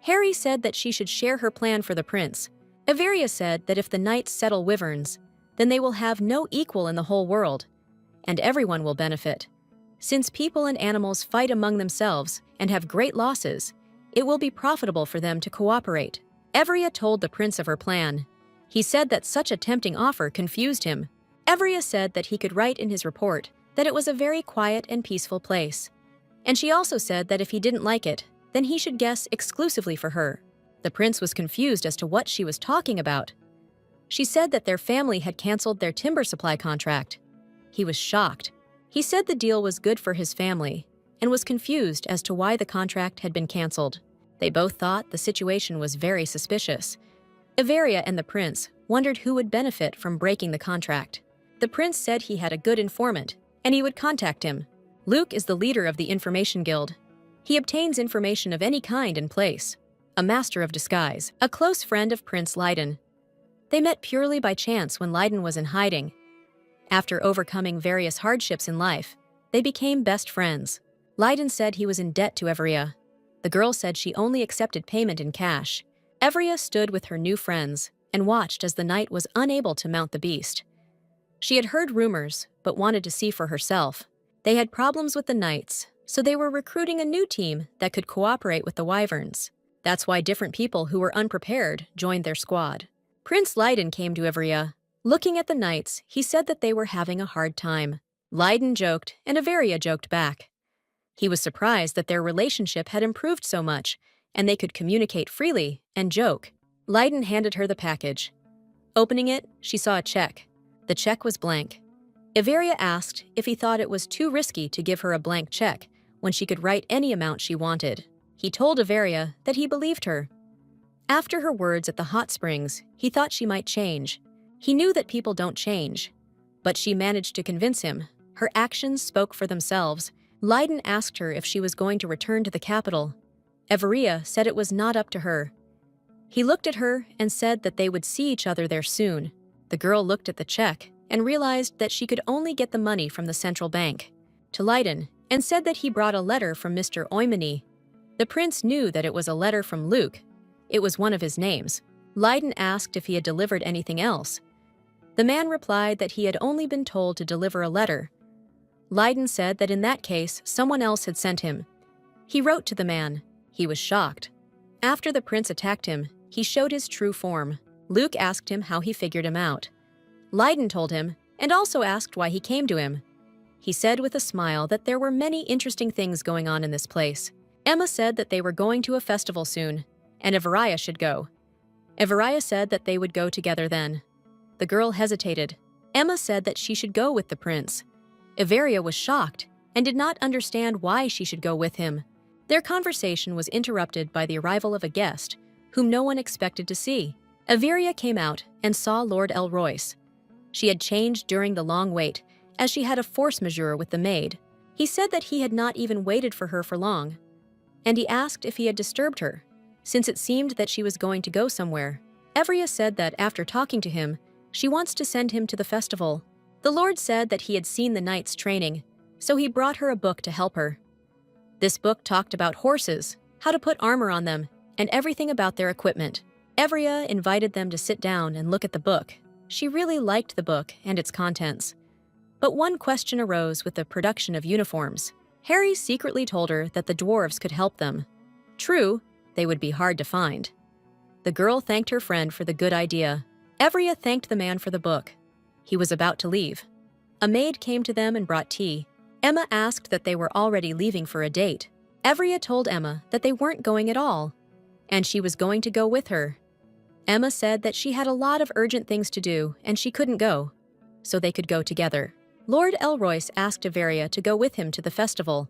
Harry said that she should share her plan for the prince. Averia said that if the knights settle wyverns, then they will have no equal in the whole world, and everyone will benefit. Since people and animals fight among themselves and have great losses, it will be profitable for them to cooperate. Averia told the prince of her plan. He said that such a tempting offer confused him. Averia said that he could write in his report that it was a very quiet and peaceful place. And she also said that if he didn't like it, then he should guess exclusively for her. The prince was confused as to what she was talking about. She said that their family had canceled their timber supply contract. He was shocked. He said the deal was good for his family and was confused as to why the contract had been canceled. They both thought the situation was very suspicious. Averia and the prince wondered who would benefit from breaking the contract. The prince said he had a good informant and he would contact him. Luke is the leader of the Information Guild. He obtains information of any kind and place. A master of disguise, a close friend of Prince Leiden. They met purely by chance when Leiden was in hiding. After overcoming various hardships in life, they became best friends. Leiden said he was in debt to Averia. The girl said she only accepted payment in cash. Averia stood with her new friends and watched as the knight was unable to mount the beast. She had heard rumors, but wanted to see for herself. They had problems with the knights, so they were recruiting a new team that could cooperate with the wyverns. That's why different people who were unprepared joined their squad. Prince Leiden came to Averia. Looking at the knights, he said that they were having a hard time. Leiden joked, and Averia joked back. He was surprised that their relationship had improved so much, and they could communicate freely and joke. Leiden handed her the package. Opening it, she saw a check. The check was blank. Averia asked if he thought it was too risky to give her a blank check when she could write any amount she wanted. He told Averia that he believed her. After her words at the hot springs, he thought she might change. He knew that people don't change, but she managed to convince him. Her actions spoke for themselves. Leiden asked her if she was going to return to the capital. Averia said it was not up to her. He looked at her and said that they would see each other there soon. The girl looked at the check and realized that she could only get the money from the central bank. To Leiden, and said that he brought a letter from Mr. Oymini. The prince knew that it was a letter from Luke. It was one of his names. Leiden asked if he had delivered anything else. The man replied that he had only been told to deliver a letter. Leiden said that in that case, someone else had sent him. He wrote to the man. He was shocked. After the prince attacked him, he showed his true form. Luke asked him how he figured him out. Leiden told him, and also asked why he came to him. He said with a smile that there were many interesting things going on in this place. Emma said that they were going to a festival soon, and Averia should go. Averia said that they would go together then. The girl hesitated. Emma said that she should go with the prince. Averia was shocked and did not understand why she should go with him. Their conversation was interrupted by the arrival of a guest, whom no one expected to see. Averia came out and saw Lord Elroyce. She had changed during the long wait, as she had a force majeure with the maid. He said that he had not even waited for her for long, and he asked if he had disturbed her, since it seemed that she was going to go somewhere. Averia said that after talking to him, she wants to send him to the festival. The Lord said that he had seen the knights training, so he brought her a book to help her. This book talked about horses, how to put armor on them, and everything about their equipment. Averia invited them to sit down and look at the book. She really liked the book and its contents. But one question arose with the production of uniforms. Harry secretly told her that the dwarves could help them. True, they would be hard to find. The girl thanked her friend for the good idea. Averia thanked the man for the book. He was about to leave. A maid came to them and brought tea. Emma asked that they were already leaving for a date. Averia told Emma that they weren't going at all. and she was going to go with her. Emma said that she had a lot of urgent things to do and she couldn't go, so they could go together. Lord Elroyce asked Averia to go with him to the festival.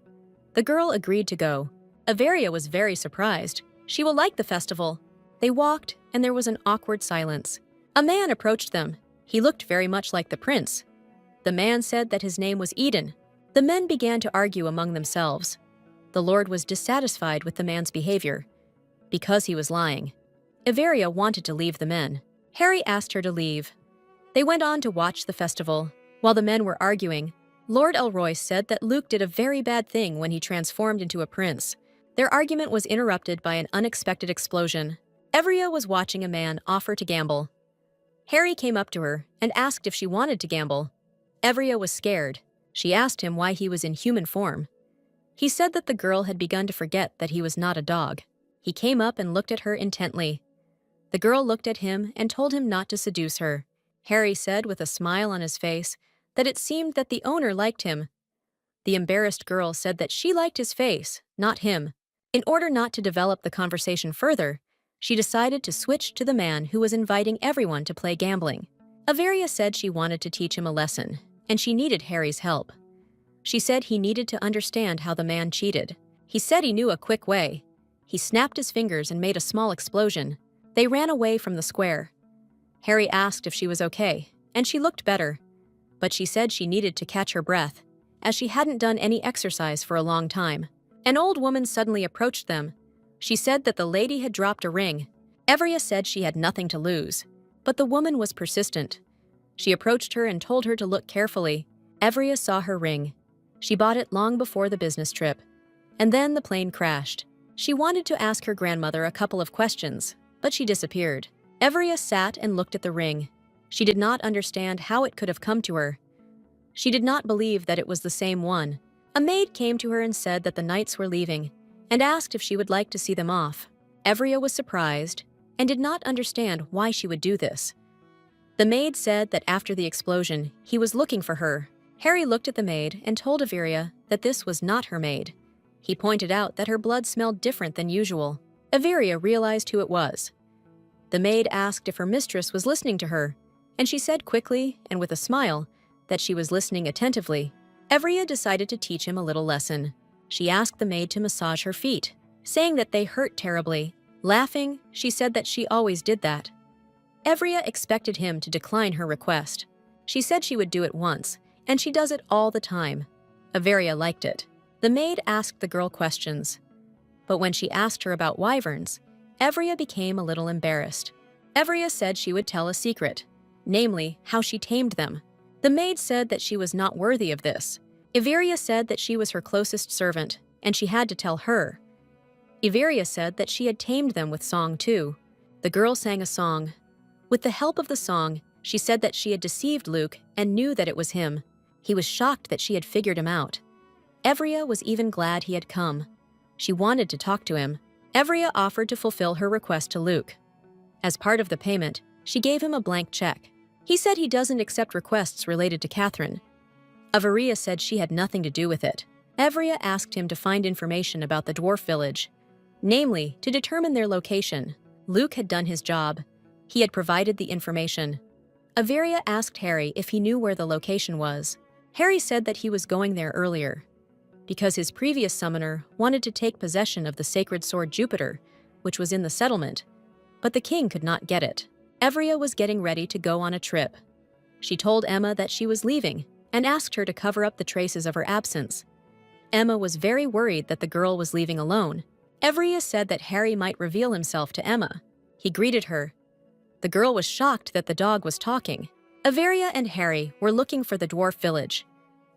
The girl agreed to go. Averia was very surprised. She will like the festival. They walked, and there was an awkward silence. A man approached them. He looked very much like the prince. The man said that his name was Eden. The men began to argue among themselves. The lord was dissatisfied with the man's behavior, because he was lying. Averia wanted to leave the men. Harry asked her to leave. They went on to watch the festival. While the men were arguing, Lord Elroyce said that Luke did a very bad thing when he transformed into a prince. Their argument was interrupted by an unexpected explosion. Averia was watching a man offer to gamble. Harry came up to her and asked if she wanted to gamble. Averia was scared. She asked him why he was in human form. He said that the girl had begun to forget that he was not a dog. He came up and looked at her intently. The girl looked at him and told him not to seduce her. Harry said with a smile on his face that it seemed that the owner liked him. The embarrassed girl said that she liked his face, not him. In order not to develop the conversation further, she decided to switch to the man who was inviting everyone to play gambling. Averia said she wanted to teach him a lesson, and she needed Harry's help. She said he needed to understand how the man cheated. He said he knew a quick way. He snapped his fingers and made a small explosion. They ran away from the square. Harry asked if she was okay, and she looked better. But she said she needed to catch her breath, as she hadn't done any exercise for a long time. An old woman suddenly approached them. She said that the lady had dropped a ring. Averia said she had nothing to lose, but the woman was persistent. She approached her and told her to look carefully. Averia saw her ring. She bought it long before the business trip. And then the plane crashed. She wanted to ask her grandmother a couple of questions, but she disappeared. Averia sat and looked at the ring. She did not understand how it could have come to her. She did not believe that it was the same one. A maid came to her and said that the knights were leaving, and asked if she would like to see them off. Averia was surprised and did not understand why she would do this. The maid said that after the explosion, he was looking for her. Harry looked at the maid and told Averia that this was not her maid. He pointed out that her blood smelled different than usual. Averia realized who it was. The maid asked if her mistress was listening to her, and she said quickly and with a smile that she was listening attentively. Averia decided to teach him a little lesson. She asked the maid to massage her feet, saying that they hurt terribly. Laughing, she said that she always did that. Averia expected him to decline her request. She said she would do it once, and she does it all the time. Averia liked it. The maid asked the girl questions. But when she asked her about wyverns, Averia became a little embarrassed. Averia said she would tell a secret, namely, how she tamed them. The maid said that she was not worthy of this. Averia said that she was her closest servant, and she had to tell her. Averia said that she had tamed them with song too. The girl sang a song. With the help of the song, she said that she had deceived Luke and knew that it was him. He was shocked that she had figured him out. Averia was even glad he had come. She wanted to talk to him. Averia offered to fulfill her request to Luke. As part of the payment, she gave him a blank check. He said he doesn't accept requests related to Catherine. Averia said she had nothing to do with it. Averia asked him to find information about the dwarf village, namely, to determine their location. Luke had done his job. He had provided the information. Averia asked Harry if he knew where the location was. Harry said that he was going there earlier, because his previous summoner wanted to take possession of the sacred sword Jupiter, which was in the settlement, but the king could not get it. Averia was getting ready to go on a trip. She told Emma that she was leaving and asked her to cover up the traces of her absence. Emma was very worried that the girl was leaving alone. Averia said that Harry might reveal himself to Emma. He greeted her. The girl was shocked that the dog was talking. Averia and Harry were looking for the dwarf village.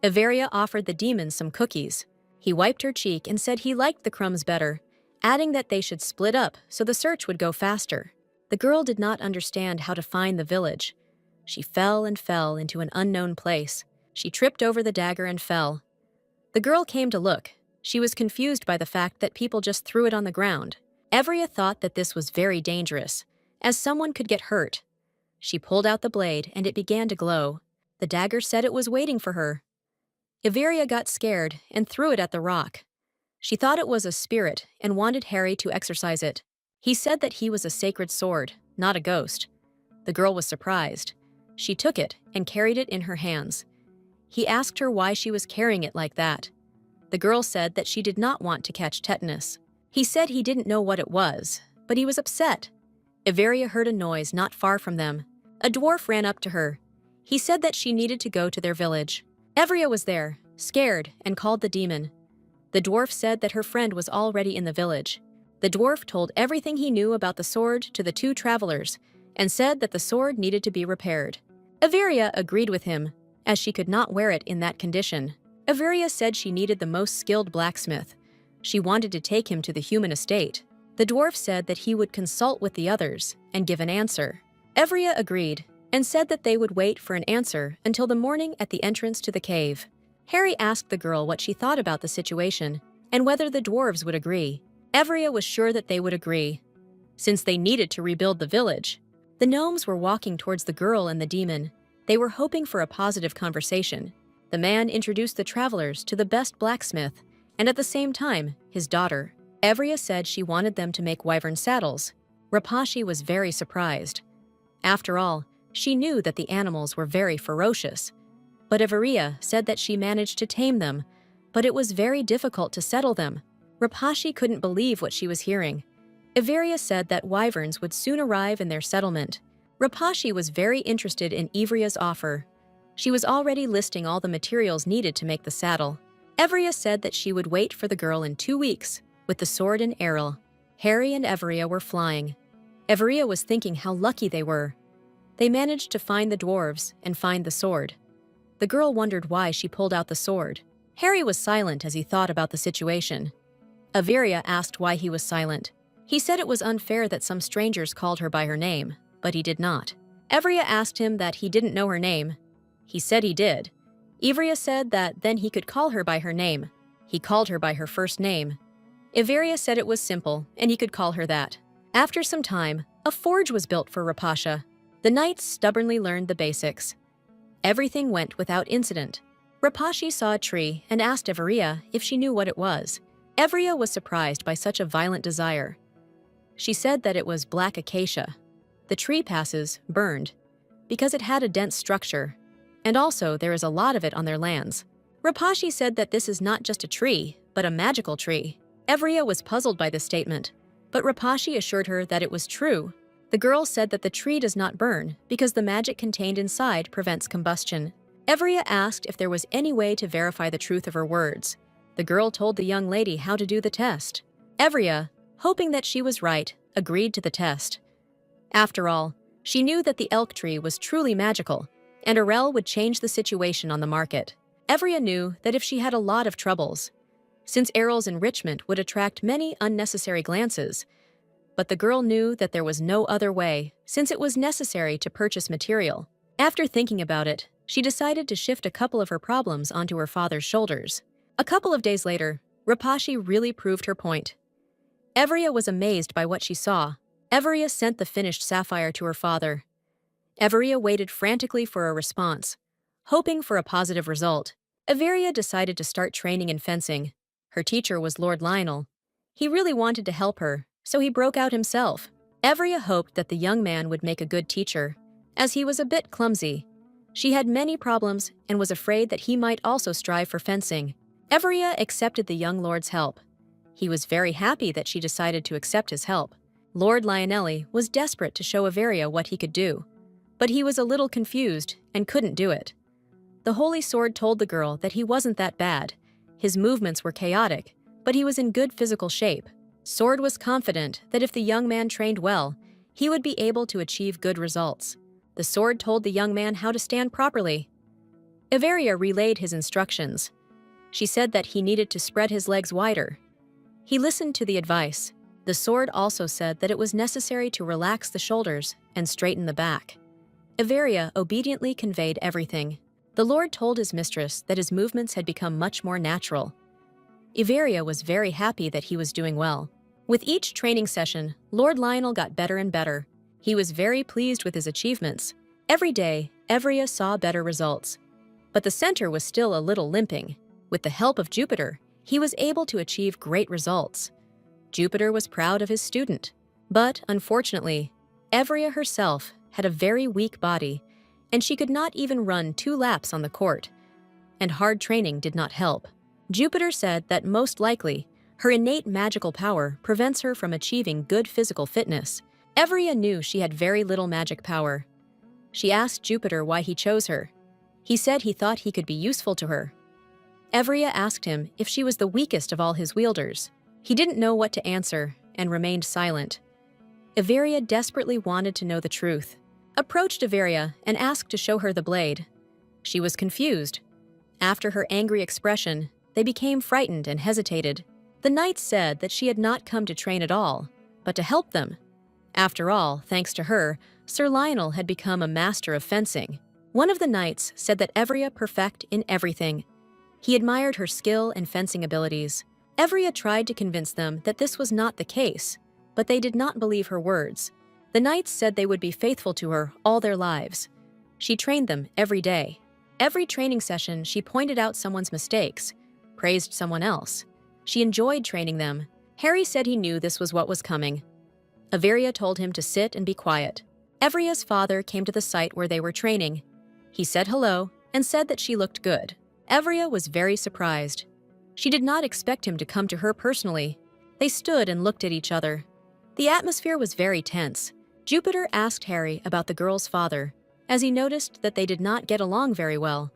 Averia offered the demon some cookies. He wiped her cheek and said he liked the crumbs better, adding that they should split up so the search would go faster. The girl did not understand how to find the village. She fell and fell into an unknown place. She tripped over the dagger and fell. The girl came to look. She was confused by the fact that people just threw it on the ground. Averia thought that this was very dangerous, as someone could get hurt. She pulled out the blade and it began to glow. The dagger said it was waiting for her. Averia got scared and threw it at the rock. She thought it was a spirit and wanted Harry to exorcise it. He said that he was a sacred sword, not a ghost. The girl was surprised. She took it and carried it in her hands. He asked her why she was carrying it like that. The girl said that she did not want to catch tetanus. He said he didn't know what it was, but he was upset. Everia heard a noise not far from them. A dwarf ran up to her. He said that she needed to go to their village. Everia was there, scared, and called the demon. The dwarf said that her friend was already in the village. The dwarf told everything he knew about the sword to the two travelers and said that the sword needed to be repaired. Everia agreed with him, as she could not wear it in that condition. Everia said she needed the most skilled blacksmith. She wanted to take him to the human estate. The dwarf said that he would consult with the others and give an answer. Everia agreed and said that they would wait for an answer until the morning at the entrance to the cave. Harry asked the girl what she thought about the situation and whether the dwarves would agree. Everia was sure that they would agree, since they needed to rebuild the village. The gnomes were walking towards the girl and the demon. They were hoping for a positive conversation. The man introduced the travelers to the best blacksmith, and at the same time, his daughter. Everia said she wanted them to make wyvern saddles. Rapashi was very surprised. After all, she knew that the animals were very ferocious. But Everia said that she managed to tame them, but it was very difficult to settle them. Rapashi couldn't believe what she was hearing. Everia said that wyverns would soon arrive in their settlement. Rapashi was very interested in Ivria's offer. She was already listing all the materials needed to make the saddle. Everia said that she would wait for the girl in 2 weeks, with the sword and arrow. Harry and Everia were flying. Everia was thinking how lucky they were. They managed to find the dwarves and find the sword. The girl wondered why she pulled out the sword. Harry was silent as he thought about the situation. Everia asked why he was silent. He said it was unfair that some strangers called her by her name, but he did not. Everia asked him that he didn't know her name. He said he did. Everia said that then he could call her by her name. He called her by her first name. Everia said it was simple, and he could call her that. After some time, a forge was built for Rapasha. The knights stubbornly learned the basics. Everything went without incident. Rapashi saw a tree and asked Everia if she knew what it was. Everia was surprised by such a violent desire. She said that it was black acacia. The tree passes burned because it had a dense structure, and also there is a lot of it on their lands. Rapashi said that this is not just a tree, but a magical tree. Everia was puzzled by this statement, but Rapashi assured her that it was true. The girl said that the tree does not burn because the magic contained inside prevents combustion. Everia asked if there was any way to verify the truth of her words. The girl told the young lady how to do the test. Everia, hoping that she was right, agreed to the test. After all, she knew that the elk tree was truly magical, and Arel would change the situation on the market. Everia knew that if she had a lot of troubles, since Errol's enrichment would attract many unnecessary glances, but the girl knew that there was no other way, since it was necessary to purchase material. After thinking about it, she decided to shift a couple of her problems onto her father's shoulders. A couple of days later, Rapashi really proved her point. Everia was amazed by what she saw. Everia sent the finished sapphire to her father. Everia waited frantically for a response, hoping for a positive result. Everia decided to start training in fencing. Her teacher was Lord Lionel. He really wanted to help her, so he broke out himself. Everia hoped that the young man would make a good teacher, as he was a bit clumsy. She had many problems and was afraid that he might also strive for fencing. Everia accepted the young lord's help. He was very happy that she decided to accept his help. Lord Lionelli was desperate to show Everia what he could do, but he was a little confused and couldn't do it. The Holy Sword told the girl that he wasn't that bad. His movements were chaotic, but he was in good physical shape. Sword was confident that if the young man trained well, he would be able to achieve good results. The sword told the young man how to stand properly. Everia relayed his instructions. She said that he needed to spread his legs wider. He listened to the advice. The sword also said that it was necessary to relax the shoulders and straighten the back. Everia obediently conveyed everything. The Lord told his mistress that his movements had become much more natural. Everia was very happy that he was doing well. With each training session, Lord Lionel got better and better. He was very pleased with his achievements. Every day, Everia saw better results. But the center was still a little limping. With the help of Jupiter, he was able to achieve great results. Jupiter was proud of his student. But, unfortunately, Evria herself had a very weak body, and she could not even run 2 laps on the court, and hard training did not help. Jupiter said that most likely, her innate magical power prevents her from achieving good physical fitness. Evria knew she had very little magic power. She asked Jupiter why he chose her. He said he thought he could be useful to her. Evria asked him if she was the weakest of all his wielders. He didn't know what to answer and remained silent. Everia desperately wanted to know the truth, approached Everia and asked to show her the blade. She was confused. After her angry expression, they became frightened and hesitated. The knights said that she had not come to train at all, but to help them. After all, thanks to her, Sir Lionel had become a master of fencing. One of the knights said that Evria perfect in everything. He admired her skill and fencing abilities. Evria tried to convince them that this was not the case, but they did not believe her words. The knights said they would be faithful to her all their lives. She trained them every day. Every training session, she pointed out someone's mistakes, praised someone else. She enjoyed training them. Harry said he knew this was what was coming. Everia told him to sit and be quiet. Evria's father came to the site where they were training. He said hello and said that she looked good. Evria was very surprised. She did not expect him to come to her personally. They stood and looked at each other. The atmosphere was very tense. Jupiter asked Harry about the girl's father, as he noticed that they did not get along very well.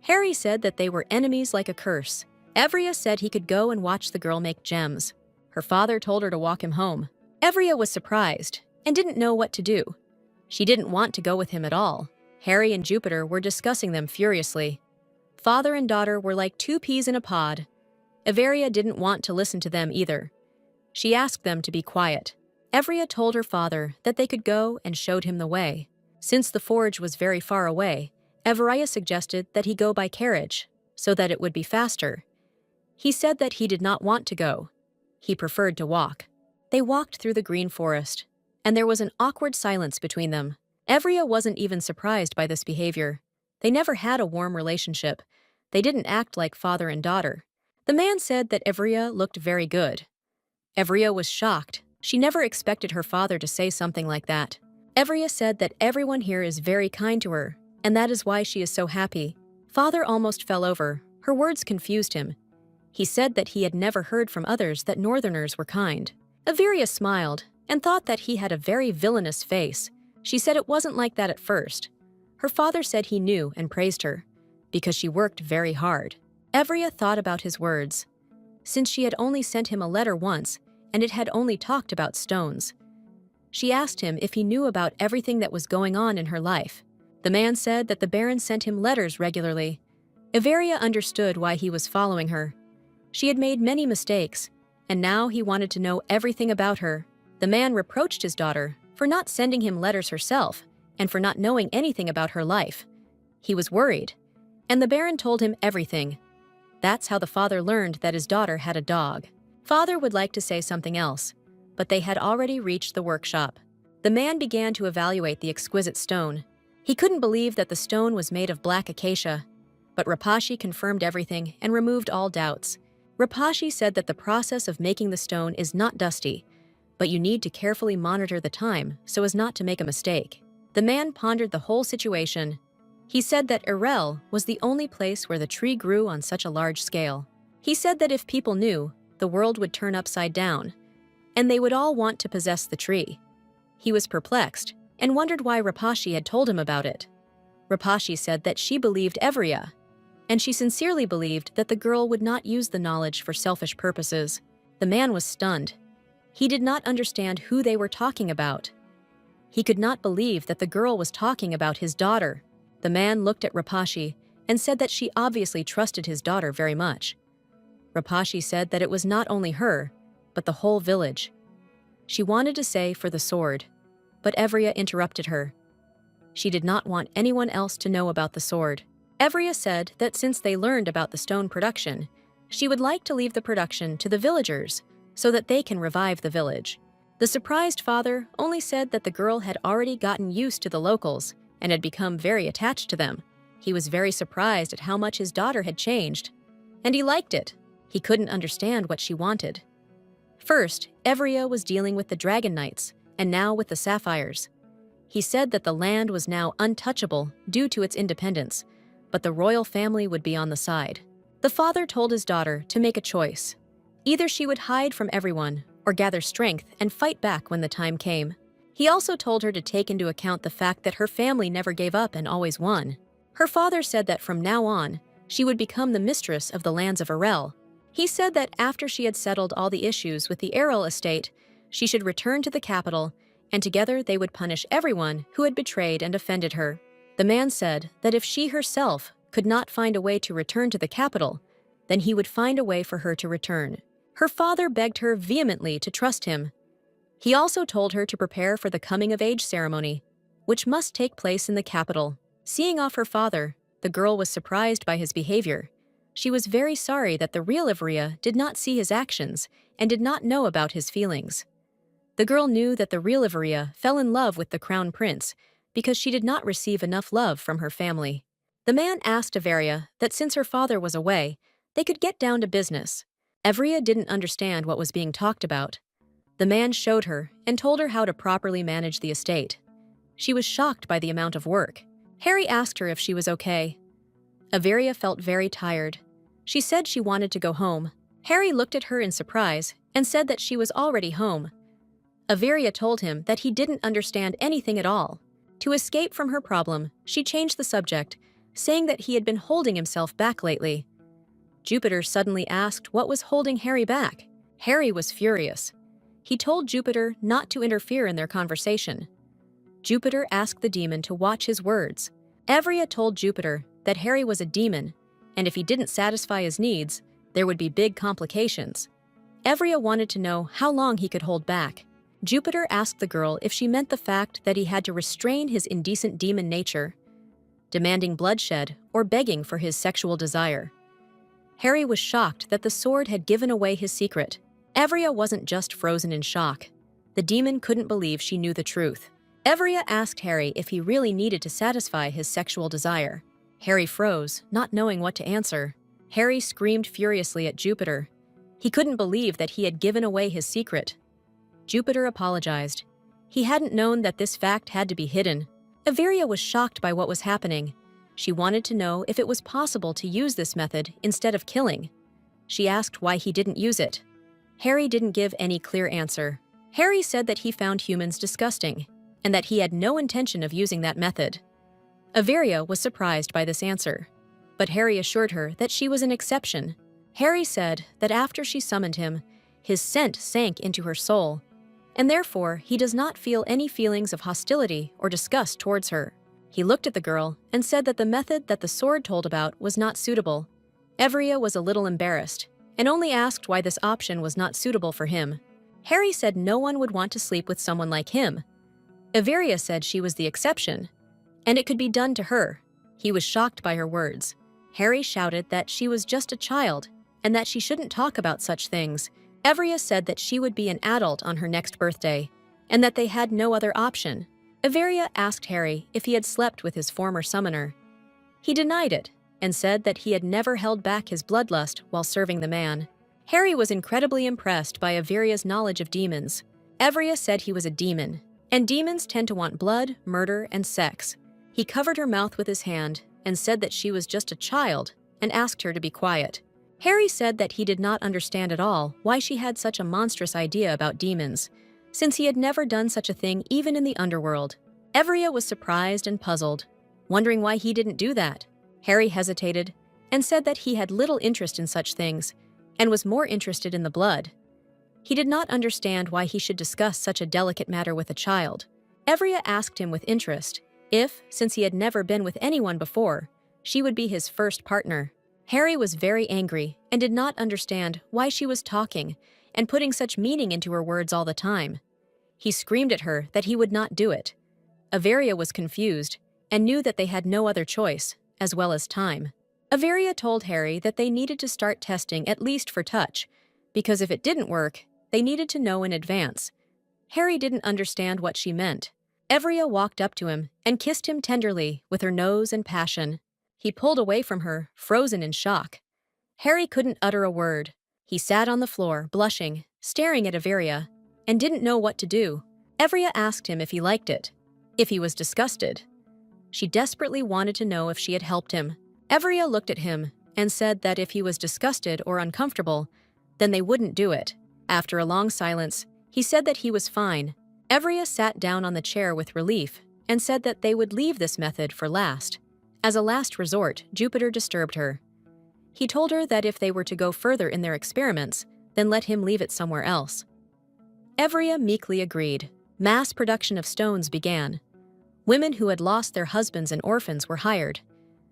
Harry said that they were enemies like a curse. Evria said he could go and watch the girl make gems. Her father told her to walk him home. Evria was surprised and didn't know what to do. She didn't want to go with him at all. Harry and Jupiter were discussing them furiously. Father and daughter were like 2 peas in a pod. Everia didn't want to listen to them either. She asked them to be quiet. Evria told her father that they could go and showed him the way. Since the forge was very far away, Everia suggested that he go by carriage, so that it would be faster. He said that he did not want to go. He preferred to walk. They walked through the green forest, and there was an awkward silence between them. Evria wasn't even surprised by this behavior. They never had a warm relationship. They didn't act like father and daughter. The man said that Evria looked very good. Evria was shocked. She never expected her father to say something like that. Evria said that everyone here is very kind to her, and that is why she is so happy. Father almost fell over. Her words confused him. He said that he had never heard from others that Northerners were kind. Everia smiled and thought that he had a very villainous face. She said it wasn't like that at first. Her father said he knew and praised her, because she worked very hard. Evria thought about his words. Since she had only sent him a letter once, and it had only talked about stones. She asked him if he knew about everything that was going on in her life. The man said that the Baron sent him letters regularly. Everia understood why he was following her. She had made many mistakes, and now he wanted to know everything about her. The man reproached his daughter for not sending him letters herself and for not knowing anything about her life. He was worried, and the Baron told him everything. That's how the father learned that his daughter had a dog. Father would like to say something else, but they had already reached the workshop. The man began to evaluate the exquisite stone. He couldn't believe that the stone was made of black acacia, but Rapashi confirmed everything and removed all doubts. Rapashi said that the process of making the stone is not dusty, but you need to carefully monitor the time so as not to make a mistake. The man pondered the whole situation. He said that Irel was the only place where the tree grew on such a large scale. He said that if people knew, the world would turn upside down, and they would all want to possess the tree. He was perplexed and wondered why Rapashi had told him about it. Rapashi said that she believed Evria, and she sincerely believed that the girl would not use the knowledge for selfish purposes. The man was stunned. He did not understand who they were talking about. He could not believe that the girl was talking about his daughter. The man looked at Rapashi and said that she obviously trusted his daughter very much. Rapashi said that it was not only her, but the whole village. She wanted to say for the sword, but Evria interrupted her. She did not want anyone else to know about the sword. Evria said that since they learned about the stone production, she would like to leave the production to the villagers so that they can revive the village. The surprised father only said that the girl had already gotten used to the locals and had become very attached to them. He was very surprised at how much his daughter had changed, and he liked it. He couldn't understand what she wanted. First, Evria was dealing with the Dragon Knights, and now with the Sapphires. He said that the land was now untouchable due to its independence, but the royal family would be on the side. The father told his daughter to make a choice. Either she would hide from everyone or gather strength and fight back when the time came. He also told her to take into account the fact that her family never gave up and always won. Her father said that from now on, she would become the mistress of the lands of Arel. He said that after she had settled all the issues with the Arel estate, she should return to the capital, and together they would punish everyone who had betrayed and offended her. The man said that if she herself could not find a way to return to the capital, then he would find a way for her to return. Her father begged her vehemently to trust him. He also told her to prepare for the coming-of-age ceremony, which must take place in the capital. Seeing off her father, the girl was surprised by his behavior. She was very sorry that the real Evria did not see his actions and did not know about his feelings. The girl knew that the real Evria fell in love with the crown prince because she did not receive enough love from her family. The man asked Evria that since her father was away, they could get down to business. Evria didn't understand what was being talked about. The man showed her and told her how to properly manage the estate. She was shocked by the amount of work. Harry asked her if she was okay. Evria felt very tired. She said she wanted to go home. Harry looked at her in surprise and said that she was already home. Evria told him that he didn't understand anything at all. To escape from her problem, she changed the subject, saying that he had been holding himself back lately. Jupiter suddenly asked what was holding Harry back. Harry was furious. He told Jupiter not to interfere in their conversation. Jupiter asked the demon to watch his words. Evria told Jupiter that Harry was a demon, and if he didn't satisfy his needs, there would be big complications. Evria wanted to know how long he could hold back. Jupiter asked the girl if she meant the fact that he had to restrain his indecent demon nature, demanding bloodshed or begging for his sexual desire. Harry was shocked that the sword had given away his secret. Evria wasn't just frozen in shock. The demon couldn't believe she knew the truth. Evria asked Harry if he really needed to satisfy his sexual desire. Harry froze, not knowing what to answer. Harry screamed furiously at Jupiter. He couldn't believe that he had given away his secret. Jupiter apologized. He hadn't known that this fact had to be hidden. Evria was shocked by what was happening. She wanted to know if it was possible to use this method instead of killing. She asked why he didn't use it. Harry didn't give any clear answer. Harry said that he found humans disgusting, and that he had no intention of using that method. Evria was surprised by this answer, but Harry assured her that she was an exception. Harry said that after she summoned him, his scent sank into her soul, and therefore he does not feel any feelings of hostility or disgust towards her. He looked at the girl and said that the method that the sword told about was not suitable. Evria was a little embarrassed, and only asked why this option was not suitable for him. Harry said no one would want to sleep with someone like him. Evria said she was the exception, and it could be done to her. He was shocked by her words. Harry shouted that she was just a child, and that she shouldn't talk about such things. Evria said that she would be an adult on her next birthday, and that they had no other option. Evria asked Harry if he had slept with his former summoner. He denied it, and said that he had never held back his bloodlust while serving the man. Harry was incredibly impressed by Evria's knowledge of demons. Evria said he was a demon, and demons tend to want blood, murder, and sex. He covered her mouth with his hand and said that she was just a child and asked her to be quiet. Harry said that he did not understand at all why she had such a monstrous idea about demons, since he had never done such a thing even in the underworld. Evria was surprised and puzzled, wondering why he didn't do that. Harry hesitated and said that he had little interest in such things and was more interested in the blood. He did not understand why he should discuss such a delicate matter with a child. Evria asked him with interest if, since he had never been with anyone before, she would be his first partner. Harry was very angry and did not understand why she was talking and putting such meaning into her words all the time. He screamed at her that he would not do it. Evria was confused and knew that they had no other choice, as well as time. Evria told Harry that they needed to start testing at least for touch, because if it didn't work, they needed to know in advance. Harry didn't understand what she meant. Evria walked up to him and kissed him tenderly with her nose and passion. He pulled away from her, frozen in shock. Harry couldn't utter a word. He sat on the floor, blushing, staring at Averia, and didn't know what to do. Averia asked him if he liked it, if he was disgusted. She desperately wanted to know if she had helped him. Averia looked at him and said that if he was disgusted or uncomfortable, then they wouldn't do it. After a long silence, he said that he was fine. Averia sat down on the chair with relief and said that they would leave this method for last. As a last resort, Jupiter disturbed her. He told her that if they were to go further in their experiments, then let him leave it somewhere else. Averia meekly agreed. Mass production of stones began. Women who had lost their husbands and orphans were hired.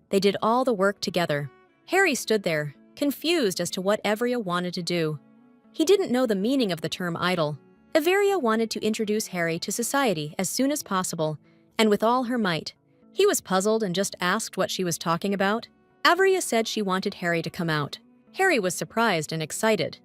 They did all the work together. Harry stood there, confused as to what Averia wanted to do. He didn't know the meaning of the term idol. Averia wanted to introduce Harry to society as soon as possible, and with all her might. He was puzzled and just asked what she was talking about. Averia said she wanted Harry to come out. Harry was surprised and excited.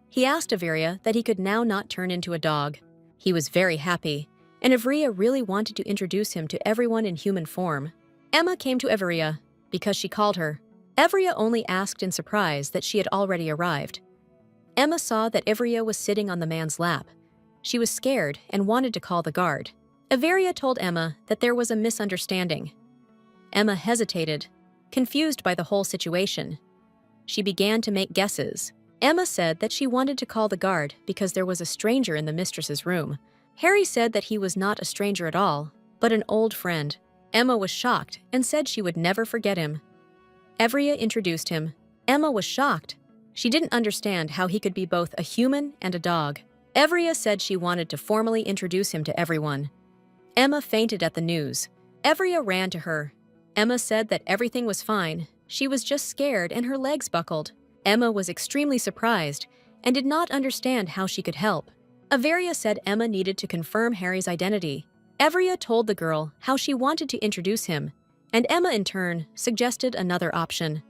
He asked Averia that he could now not turn into a dog. He was very happy, and Averia really wanted to introduce him to everyone in human form. Emma came to Averia because she called her. Averia only asked in surprise that she had already arrived. Emma saw that Averia was sitting on the man's lap. She was scared and wanted to call the guard. Averia told Emma that there was a misunderstanding. Emma hesitated, confused by the whole situation. She began to make guesses. Emma said that she wanted to call the guard because there was a stranger in the mistress's room. Harry said that he was not a stranger at all, but an old friend. Emma was shocked and said she would never forget him. Averia introduced him. Emma was shocked. She didn't understand how he could be both a human and a dog. Averia said she wanted to formally introduce him to everyone. Emma fainted at the news. Averia ran to her. Emma said that everything was fine. She was just scared and her legs buckled. Emma was extremely surprised and did not understand how she could help. Averia said Emma needed to confirm Harry's identity. Averia told the girl how she wanted to introduce him, and Emma in turn suggested another option.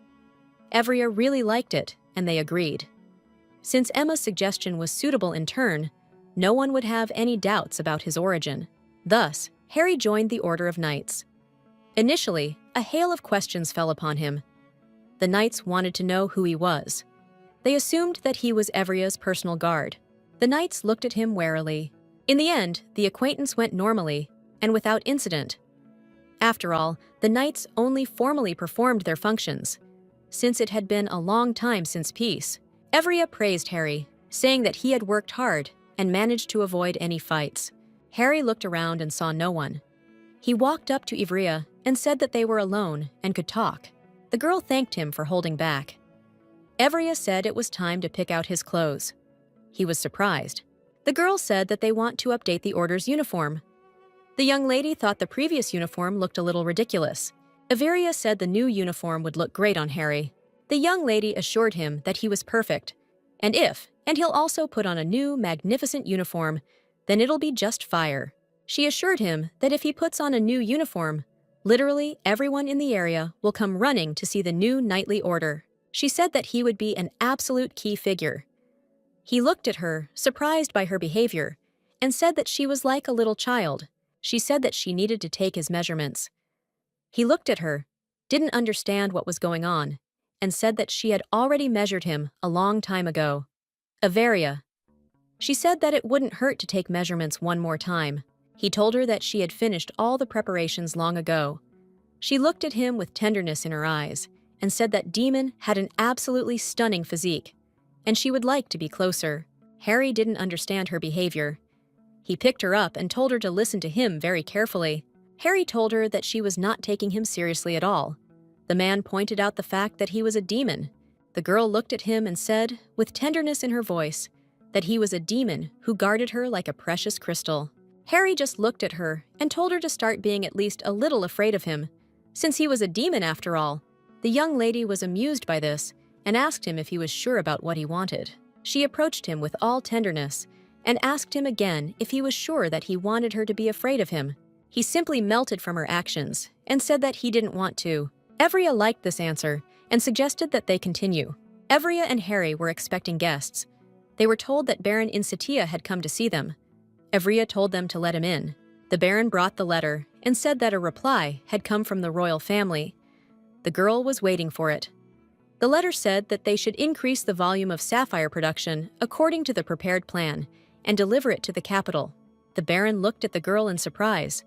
Averia really liked it, and they agreed. Since Emma's suggestion was suitable in turn, no one would have any doubts about his origin. Thus, Harry joined the Order of Knights. Initially, a hail of questions fell upon him. The knights wanted to know who he was. They assumed that he was Averia's personal guard. The knights looked at him warily. In the end, the acquaintance went normally and without incident. After all, the knights only formally performed their functions, since it had been a long time since peace. Averia praised Harry, saying that he had worked hard and managed to avoid any fights. Harry looked around and saw no one. He walked up to Averia and said that they were alone and could talk. The girl thanked him for holding back. Averia said it was time to pick out his clothes. He was surprised. The girl said that they want to update the order's uniform. The young lady thought the previous uniform looked a little ridiculous. Averia said the new uniform would look great on Harry. The young lady assured him that he was perfect, and he'll also put on a new, magnificent uniform, then it'll be just fire. She assured him that if he puts on a new uniform, literally everyone in the area will come running to see the new knightly order. She said that he would be an absolute key figure. He looked at her, surprised by her behavior, and said that she was like a little child. She said that she needed to take his measurements. He looked at her, didn't understand what was going on, and said that she had already measured him a long time ago. Averia. She said that it wouldn't hurt to take measurements one more time. He told her that she had finished all the preparations long ago. She looked at him with tenderness in her eyes and said that Demon had an absolutely stunning physique, and she would like to be closer. Harry didn't understand her behavior. He picked her up and told her to listen to him very carefully. Harry told her that she was not taking him seriously at all. The man pointed out the fact that he was a demon. The girl looked at him and said, with tenderness in her voice, that he was a demon who guarded her like a precious crystal. Harry just looked at her and told her to start being at least a little afraid of him, since he was a demon after all. The young lady was amused by this and asked him if he was sure about what he wanted. She approached him with all tenderness and asked him again if he was sure that he wanted her to be afraid of him. He simply melted from her actions and said that he didn't want to. Averia liked this answer and suggested that they continue. Averia and Harry were expecting guests. They were told that Baron Insatia had come to see them. Averia told them to let him in. The Baron brought the letter and said that a reply had come from the royal family. The girl was waiting for it. The The letter said that they should increase the volume of sapphire production according to the prepared plan and deliver it to the capital. The Baron looked at the girl in surprise.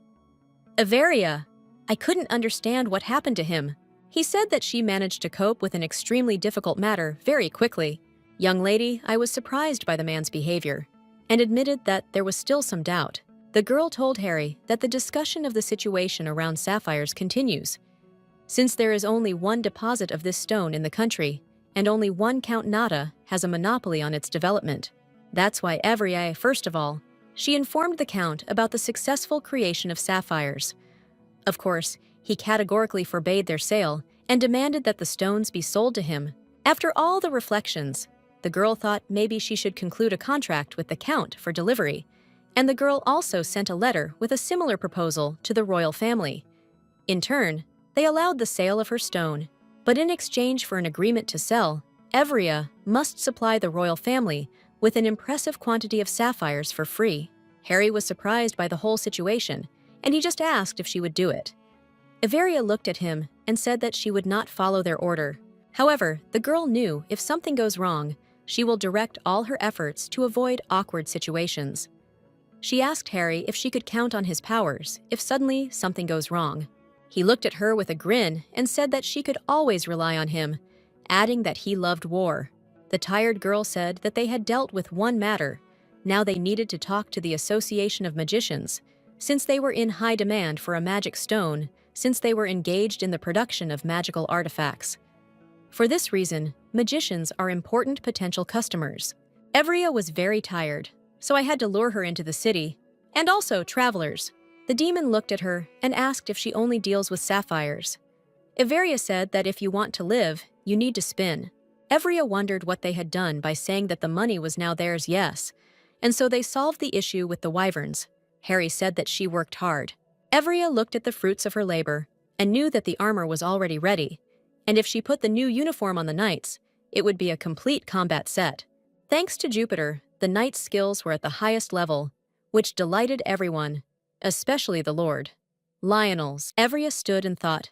Averia! I couldn't understand what happened to him. He said that she managed to cope with an extremely difficult matter very quickly. Young lady, I was surprised by the man's behavior, and admitted that there was still some doubt. The girl told Harry that the discussion of the situation around sapphires continues. Since there is only one deposit of this stone in the country, and only one Count Nada has a monopoly on its development. That's why first of all, she informed the Count about the successful creation of sapphires. Of course, he categorically forbade their sale and demanded that the stones be sold to him. After all the reflections, the girl thought maybe she should conclude a contract with the Count for delivery, and the girl also sent a letter with a similar proposal to the royal family. In turn, they allowed the sale of her stone, but in exchange for an agreement to sell, Averia must supply the royal family with an impressive quantity of sapphires for free. Harry was surprised by the whole situation, and he just asked if she would do it. Averia looked at him and said that she would not follow their order. However, the girl knew if something goes wrong, she will direct all her efforts to avoid awkward situations. She asked Harry if she could count on his powers if suddenly something goes wrong. He looked at her with a grin and said that she could always rely on him, adding that he loved war. The tired girl said that they had dealt with one matter. Now they needed to talk to the Association of Magicians, since they were in high demand for a magic stone, since they were engaged in the production of magical artifacts. For this reason, magicians are important potential customers. Averia was very tired, so I had to lure her into the city, and also travelers. The demon looked at her and asked if she only deals with sapphires. Averia said that if you want to live, you need to spin. Averia wondered what they had done by saying that the money was now theirs, yes, and so they solved the issue with the wyverns. Harry said that she worked hard. Averia looked at the fruits of her labor and knew that the armor was already ready, and if she put the new uniform on the knights, it would be a complete combat set. Thanks to Jupiter, the knights' skills were at the highest level, which delighted everyone, especially the Lord. Lionels. Averia stood and thought,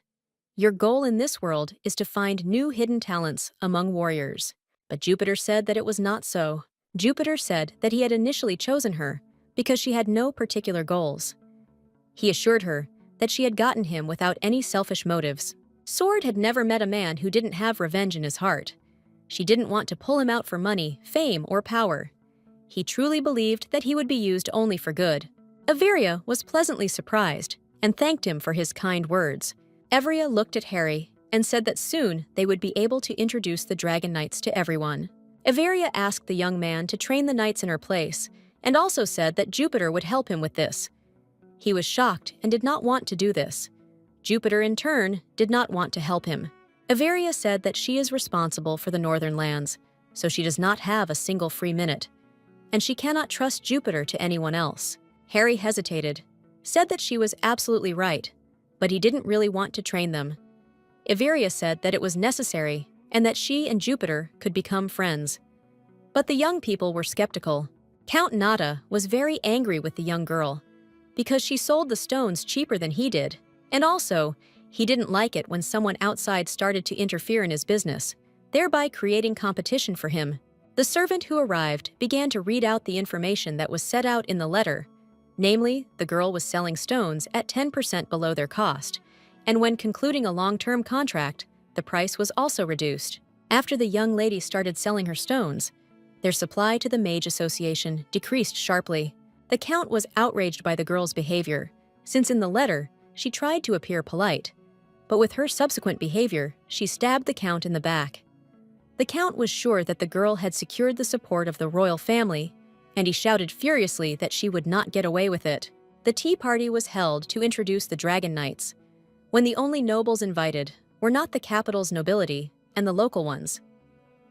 your goal in this world is to find new hidden talents among warriors. But Jupiter said that it was not so. Jupiter said that he had initially chosen her because she had no particular goals. He assured her that she had gotten him without any selfish motives. Sword had never met a man who didn't have revenge in his heart. She didn't want to pull him out for money, fame, or power. He truly believed that he would be used only for good. Averia was pleasantly surprised and thanked him for his kind words. Averia looked at Harry and said that soon they would be able to introduce the Dragon Knights to everyone. Averia asked the young man to train the knights in her place and also said that Jupiter would help him with this. He was shocked and did not want to do this. Jupiter, in turn, did not want to help him. Averia said that she is responsible for the northern lands, so she does not have a single free minute, and she cannot trust Jupiter to anyone else. Harry hesitated, said that she was absolutely right, but he didn't really want to train them. Averia said that it was necessary and that she and Jupiter could become friends. But the young people were skeptical. Count Nada was very angry with the young girl because she sold the stones cheaper than he did, and also, he didn't like it when someone outside started to interfere in his business, thereby creating competition for him. The servant who arrived began to read out the information that was set out in the letter. Namely, the girl was selling stones at 10% below their cost, and when concluding a long-term contract, the price was also reduced. After the young lady started selling her stones, their supply to the Mage Association decreased sharply. The Count was outraged by the girl's behavior, since in the letter, she tried to appear polite, but with her subsequent behavior, she stabbed the Count in the back. The Count was sure that the girl had secured the support of the royal family, and he shouted furiously that she would not get away with it. The tea party was held to introduce the Dragon Knights, when the only nobles invited were not the capital's nobility and the local ones.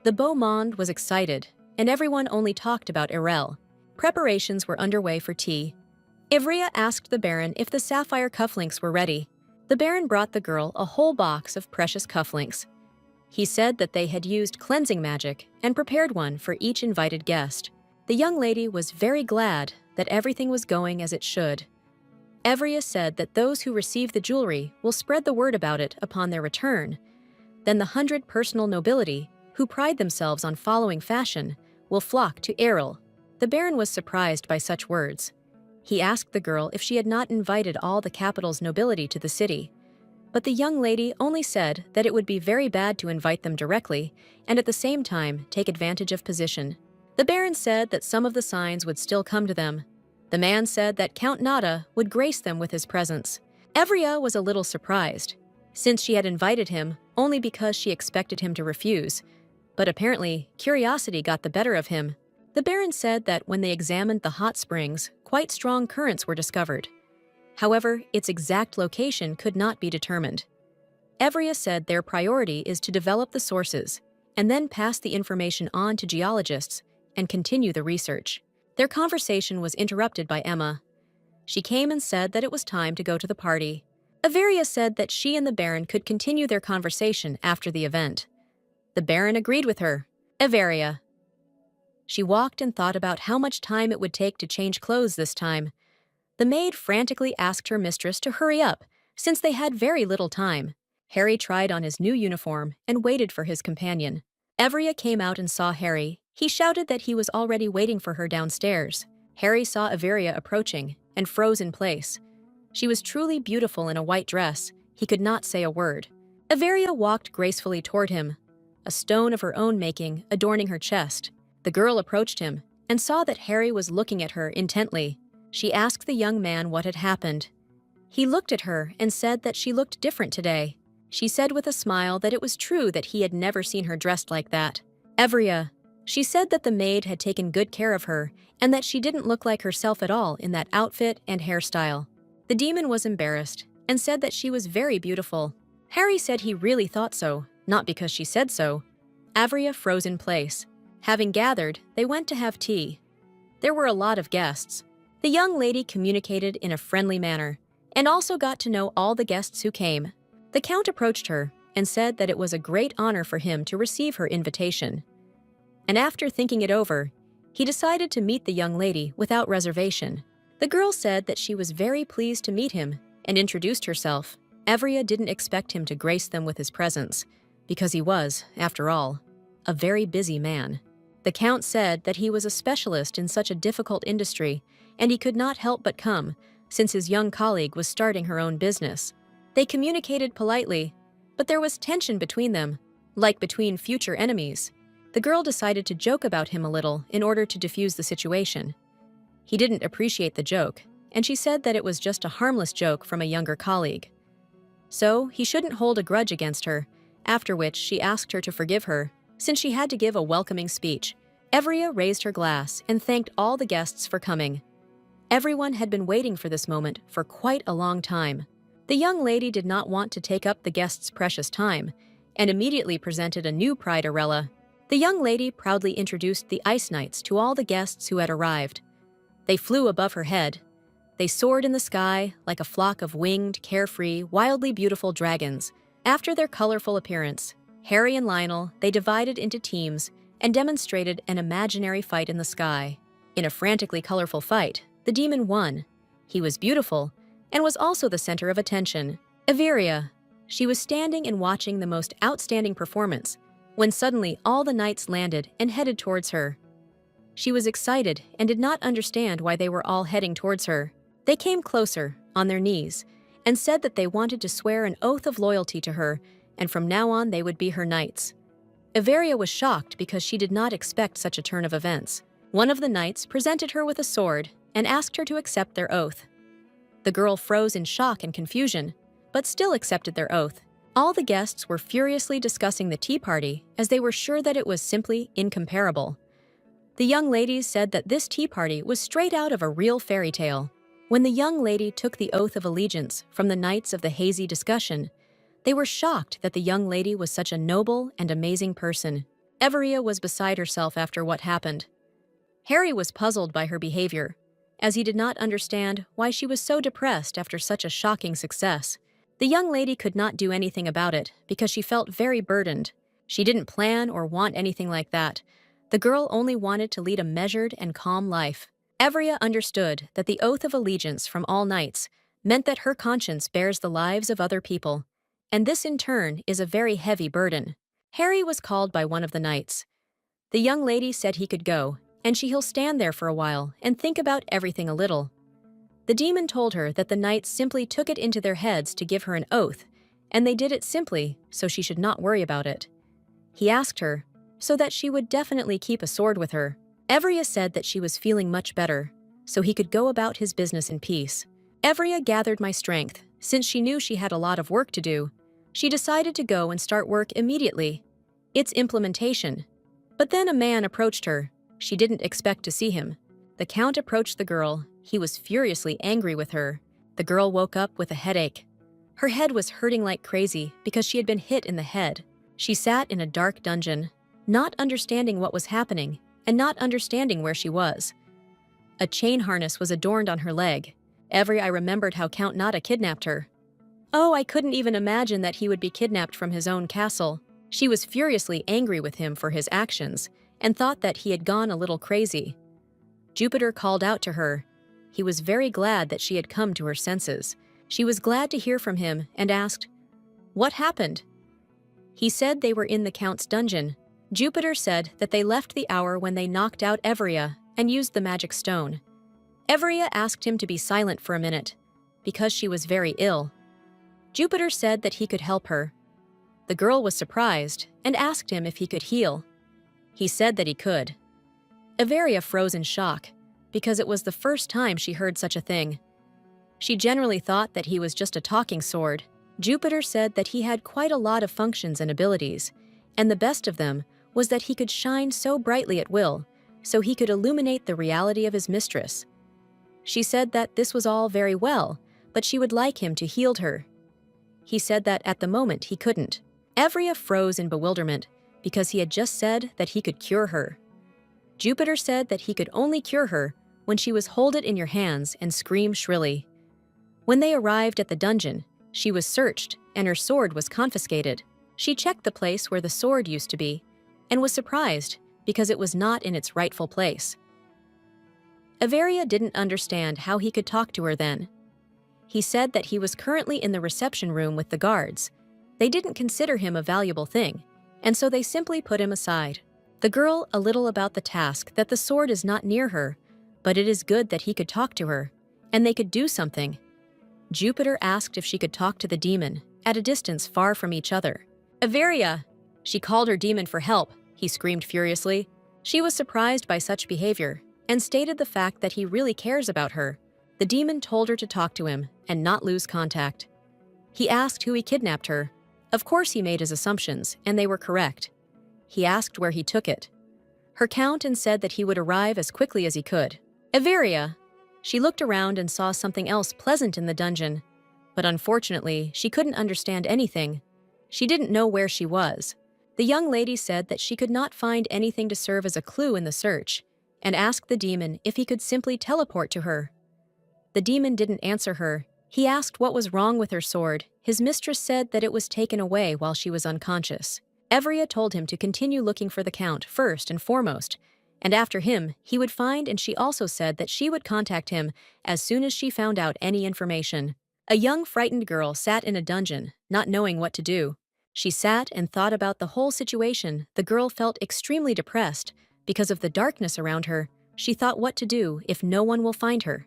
The beau monde was excited, and everyone only talked about Irel. Preparations were underway for tea. Averia asked the Baron if the sapphire cufflinks were ready. The Baron brought the girl a whole box of precious cufflinks. He said that they had used cleansing magic and prepared one for each invited guest. The young lady was very glad that everything was going as it should. Averia said that those who receive the jewelry will spread the word about it upon their return, then the 100 personal nobility, who pride themselves on following fashion, will flock to Errol. The Baron was surprised by such words. He asked the girl if she had not invited all the capital's nobility to the city. But the young lady only said that it would be very bad to invite them directly and at the same time take advantage of position. The Baron said that some of the signs would still come to them. The man said that Count Nada would grace them with his presence. Evria was a little surprised, since she had invited him only because she expected him to refuse. But apparently, curiosity got the better of him. The Baron said that when they examined the hot springs, quite strong currents were discovered. However, its exact location could not be determined. Evria said their priority is to develop the sources and then pass the information on to geologists and continue the research. Their conversation was interrupted by Emma. She came and said that it was time to go to the party. Averia said that she and the Baron could continue their conversation after the event. The Baron agreed with her. Averia. She walked and thought about how much time it would take to change clothes this time. The maid frantically asked her mistress to hurry up, since they had very little time. Harry tried on his new uniform and waited for his companion. Evria came out and saw Harry. He shouted that he was already waiting for her downstairs. Harry saw Averia approaching and froze in place. She was truly beautiful in a white dress. He could not say a word. Averia walked gracefully toward him, a stone of her own making adorning her chest. The girl approached him and saw that Harry was looking at her intently. She asked the young man what had happened. He looked at her and said that she looked different today. She said with a smile that it was true that he had never seen her dressed like that. Evria. She said that the maid had taken good care of her and that she didn't look like herself at all in that outfit and hairstyle. The demon was embarrassed and said that she was very beautiful. Harry said he really thought so, not because she said so. Avria froze in place. Having gathered, they went to have tea. There were a lot of guests. The young lady communicated in a friendly manner and also got to know all the guests who came. The Count approached her and said that it was a great honor for him to receive her invitation. And after thinking it over, he decided to meet the young lady without reservation. The girl said that she was very pleased to meet him and introduced herself. Evria didn't expect him to grace them with his presence, because he was, after all, a very busy man. The Count said that he was a specialist in such a difficult industry, and he could not help but come, since his young colleague was starting her own business. They communicated politely, but there was tension between them, like between future enemies. The girl decided to joke about him a little in order to diffuse the situation. He didn't appreciate the joke, and she said that it was just a harmless joke from a younger colleague. So he shouldn't hold a grudge against her, after which she asked her to forgive her, since she had to give a welcoming speech. Evria raised her glass and thanked all the guests for coming. Everyone had been waiting for this moment for quite a long time. The young lady did not want to take up the guests' precious time, and immediately presented a new Pride-arella. The young lady proudly introduced the Ice Knights to all the guests who had arrived. They flew above her head. They soared in the sky like a flock of winged, carefree, wildly beautiful dragons. After their colorful appearance, Harry and Lionel, they divided into teams and demonstrated an imaginary fight in the sky. In a frantically colorful fight, the demon won. He was beautiful and was also the center of attention. Averia. She was standing and watching the most outstanding performance when suddenly all the knights landed and headed towards her. She was excited and did not understand why they were all heading towards her. They came closer, on their knees, and said that they wanted to swear an oath of loyalty to her, and from now on they would be her knights. Averia was shocked because she did not expect such a turn of events. One of the knights presented her with a sword and asked her to accept their oath. The girl froze in shock and confusion, but still accepted their oath. All the guests were furiously discussing the tea party as they were sure that it was simply incomparable. The young ladies said that this tea party was straight out of a real fairy tale. When the young lady took the oath of allegiance from the knights of the hazy discussion, they were shocked that the young lady was such a noble and amazing person. Everia was beside herself after what happened. Harry was puzzled by her behavior, as he did not understand why she was so depressed after such a shocking success. The young lady could not do anything about it because she felt very burdened. She didn't plan or want anything like that. The girl only wanted to lead a measured and calm life. Evria understood that the oath of allegiance from all knights meant that her conscience bears the lives of other people, and this in turn is a very heavy burden. Harry was called by one of the knights. The young lady said he could go, and he'll stand there for a while and think about everything a little. The demon told her that the knights simply took it into their heads to give her an oath, and they did it simply so she should not worry about it. He asked her, so that she would definitely keep a sword with her. Evria said that she was feeling much better, so he could go about his business in peace. Evria gathered my strength, since she knew she had a lot of work to do. She decided to go and start work immediately. It's implementation. But then a man approached her. She didn't expect to see him. The Count approached the girl. He was furiously angry with her. The girl woke up with a headache. Her head was hurting like crazy because she had been hit in the head. She sat in a dark dungeon, not understanding what was happening and not understanding where she was. A chain harness was adorned on her leg. I remembered how Count Nada kidnapped her. Oh, I couldn't even imagine that he would be kidnapped from his own castle. She was furiously angry with him for his actions and thought that he had gone a little crazy. Jupiter called out to her. He was very glad that she had come to her senses. She was glad to hear from him and asked, "What happened?" He said they were in the Count's dungeon. Jupiter said that they left the hour when they knocked out Evria and used the magic stone. Evria asked him to be silent for a minute, because she was very ill. Jupiter said that he could help her. The girl was surprised and asked him if he could heal. He said that he could. Everia froze in shock, because it was the first time she heard such a thing. She generally thought that he was just a talking sword. Jupiter said that he had quite a lot of functions and abilities, and the best of them was that he could shine so brightly at will, so he could illuminate the reality of his mistress. She said that this was all very well, but she would like him to heal her. He said that at the moment he couldn't. Evria froze in bewilderment, because he had just said that he could cure her. Jupiter said that he could only cure her when she was hold it in your hands and scream shrilly. When they arrived at the dungeon, she was searched and her sword was confiscated. She checked the place where the sword used to be and was surprised because it was not in its rightful place. Everia didn't understand how he could talk to her then. He said that he was currently in the reception room with the guards. They didn't consider him a valuable thing, and so they simply put him aside. The girl a little about the task that the sword is not near her, but it is good that he could talk to her, and they could do something. Jupiter asked if she could talk to the demon, at a distance far from each other. Everia! She called her demon for help, he screamed furiously. She was surprised by such behavior, and stated the fact that he really cares about her. The demon told her to talk to him and not lose contact. He asked who he kidnapped her. Of course he made his assumptions, and they were correct. He asked where he took it. Her count and said that he would arrive as quickly as he could. Everia! She looked around and saw something else pleasant in the dungeon, but unfortunately, she couldn't understand anything. She didn't know where she was. The young lady said that she could not find anything to serve as a clue in the search, and asked the demon if he could simply teleport to her. The demon didn't answer her. He asked what was wrong with her sword. His mistress said that it was taken away while she was unconscious. Evria told him to continue looking for the Count first and foremost, and after him, he would find, and she also said that she would contact him as soon as she found out any information. A young frightened girl sat in a dungeon, not knowing what to do. She sat and thought about the whole situation. The girl felt extremely depressed because of the darkness around her. She thought what to do if no one will find her,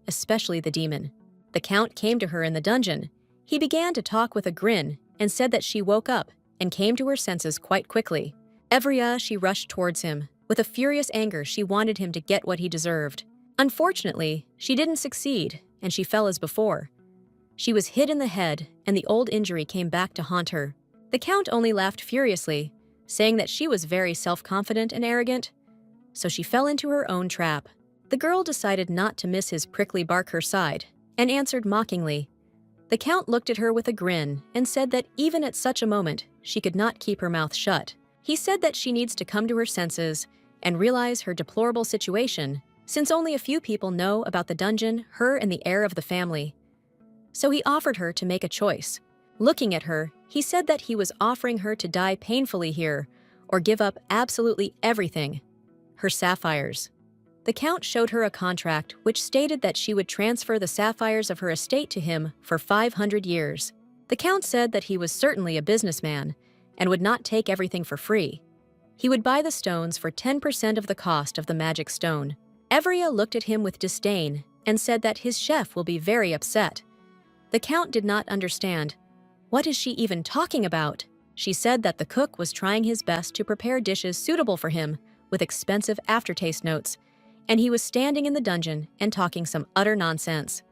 especially the demon. The Count came to her in the dungeon. He began to talk with a grin and said that she woke up and came to her senses quite quickly. Evria, she rushed towards him. With a furious anger, she wanted him to get what he deserved. Unfortunately, she didn't succeed, and she fell as before. She was hit in the head, and the old injury came back to haunt her. The Count only laughed furiously, saying that she was very self-confident and arrogant, so she fell into her own trap. The girl decided not to miss his prickly bark her side, and answered mockingly. The Count looked at her with a grin and said that even at such a moment, she could not keep her mouth shut. He said that she needs to come to her senses and realize her deplorable situation, since only a few people know about the dungeon, her and the heir of the family. So he offered her to make a choice. Looking at her, he said that he was offering her to die painfully here, or give up absolutely everything. Her sapphires. The Count showed her a contract which stated that she would transfer the sapphires of her estate to him for 500 years. The Count said that he was certainly a businessman and would not take everything for free. He would buy the stones for 10% of the cost of the magic stone. Evria looked at him with disdain and said that his chef will be very upset. The Count did not understand. What is she even talking about? She said that the cook was trying his best to prepare dishes suitable for him with expensive aftertaste notes, and he was standing in the dungeon and talking some utter nonsense.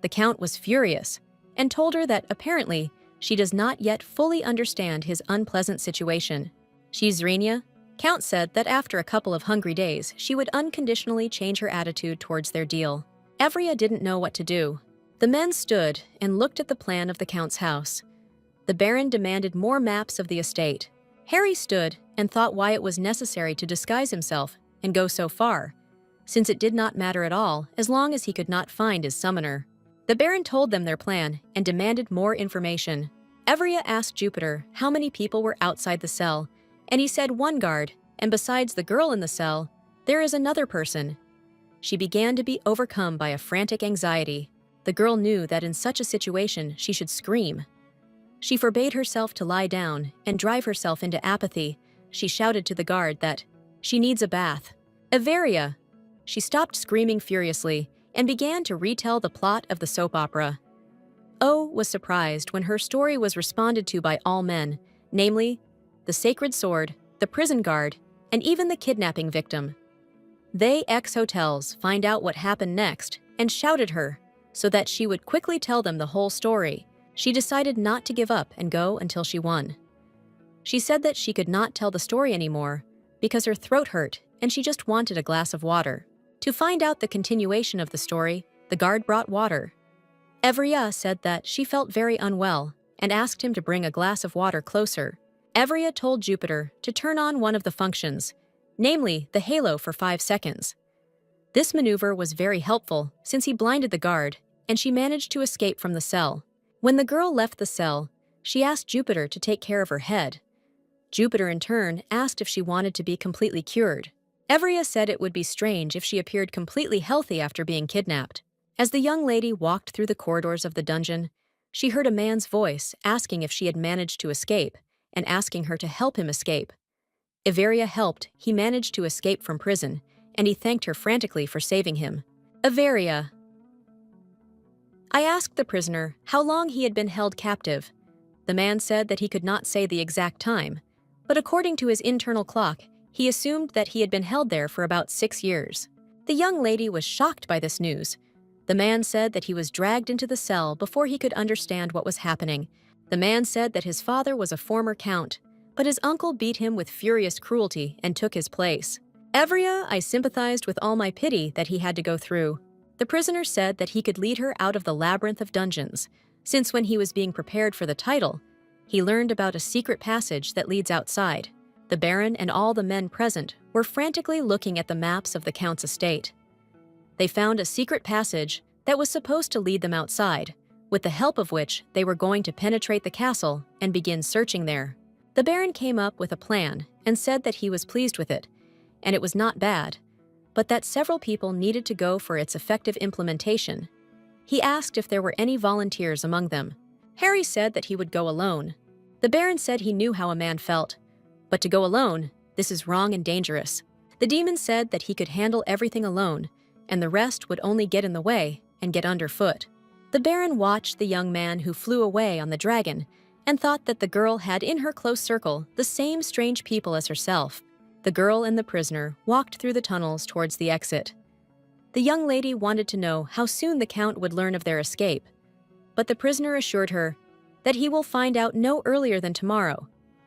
The Count was furious and told her that apparently she does not yet fully understand his unpleasant situation. Shizrina, Count said that after a couple of hungry days, she would unconditionally change her attitude towards their deal. Evria didn't know what to do. The men stood and looked at the plan of the Count's house. The Baron demanded more maps of the estate. Harry stood and thought why it was necessary to disguise himself and go so far, since it did not matter at all as long as he could not find his summoner. The Baron told them their plan and demanded more information. Evria asked Jupiter how many people were outside the cell, and he said one guard, and besides the girl in the cell, there is another person. She began to be overcome by a frantic anxiety. The girl knew that in such a situation she should scream. She forbade herself to lie down and drive herself into apathy. She shouted to the guard that she needs a bath. Everia! She stopped screaming furiously and began to retell the plot of the soap opera. O was surprised when her story was responded to by all men, namely, the sacred sword, the prison guard, and even the kidnapping victim. They ex-hotels find out what happened next and shouted her so that she would quickly tell them the whole story. She decided not to give up and go until she won. She said that she could not tell the story anymore because her throat hurt and she just wanted a glass of water. To find out the continuation of the story, the guard brought water. Evria said that she felt very unwell and asked him to bring a glass of water closer. Evria told Jupiter to turn on one of the functions, namely the halo for 5 seconds. This maneuver was very helpful since he blinded the guard and she managed to escape from the cell. When the girl left the cell, she asked Jupiter to take care of her head. Jupiter in turn asked if she wanted to be completely cured. Evria said it would be strange if she appeared completely healthy after being kidnapped. As the young lady walked through the corridors of the dungeon, she heard a man's voice asking if she had managed to escape and asking her to help him escape. Everia helped. He managed to escape from prison, and he thanked her frantically for saving him. Everia. I asked the prisoner how long he had been held captive. The man said that he could not say the exact time, but according to his internal clock, he assumed that he had been held there for about 6 years. The young lady was shocked by this news. The man said that he was dragged into the cell before he could understand what was happening. The man said that his father was a former count, but his uncle beat him with furious cruelty and took his place. Evria, I sympathized with all my pity that he had to go through. The prisoner said that he could lead her out of the labyrinth of dungeons, since when he was being prepared for the title, he learned about a secret passage that leads outside. The Baron and all the men present were frantically looking at the maps of the Count's estate. They found a secret passage that was supposed to lead them outside, with the help of which they were going to penetrate the castle and begin searching there. The Baron came up with a plan and said that he was pleased with it, and it was not bad, but that several people needed to go for its effective implementation. He asked if there were any volunteers among them. Harry said that he would go alone. The Baron said he knew how a man felt, but to go alone, this is wrong and dangerous. The demon said that he could handle everything alone, and the rest would only get in the way and get underfoot. The Baron watched the young man who flew away on the dragon and thought that the girl had in her close circle the same strange people as herself. The girl and the prisoner walked through the tunnels towards the exit. The young lady wanted to know how soon the Count would learn of their escape, but the prisoner assured her that he will find out no earlier than tomorrow,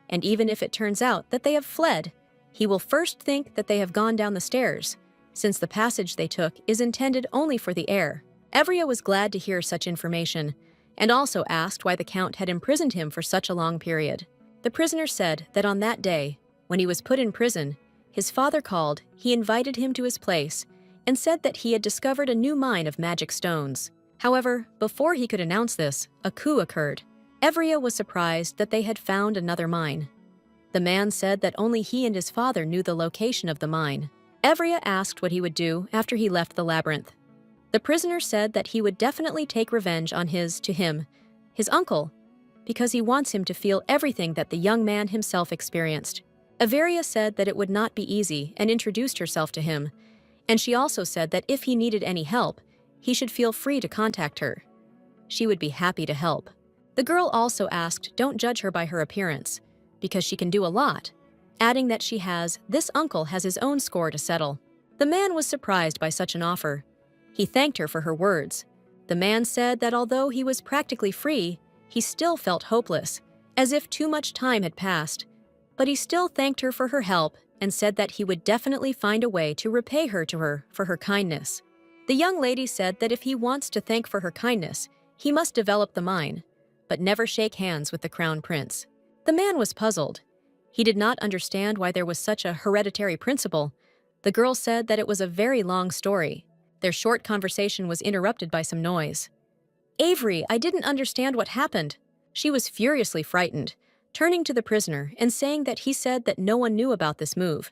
and even if it turns out that they have fled, he will first think that they have gone down the stairs, since the passage they took is intended only for the air. Evria was glad to hear such information, and also asked why the Count had imprisoned him for such a long period. The prisoner said that on that day, when he was put in prison, his father called, he invited him to his place, and said that he had discovered a new mine of magic stones. However, before he could announce this, a coup occurred. Evria was surprised that they had found another mine. The man said that only he and his father knew the location of the mine. Evria asked what he would do after he left the labyrinth. The prisoner said that he would definitely take revenge on his uncle, because he wants him to feel everything that the young man himself experienced. Averia said that it would not be easy and introduced herself to him, and she also said that if he needed any help, he should feel free to contact her. She would be happy to help. The girl also asked don't judge her by her appearance, because she can do a lot, adding that this uncle has his own score to settle. The man was surprised by such an offer. He thanked her for her words. The man said that although he was practically free, he still felt hopeless, as if too much time had passed, but he still thanked her for her help and said that he would definitely find a way to repay her for her kindness. The young lady said that if he wants to thank for her kindness, he must develop the mine, but never shake hands with the crown prince. The man was puzzled. He did not understand why there was such a hereditary principle. The girl said that it was a very long story. Their short conversation was interrupted by some noise. Avery, I didn't understand what happened. She was furiously frightened, turning to the prisoner and saying that he said that no one knew about this move.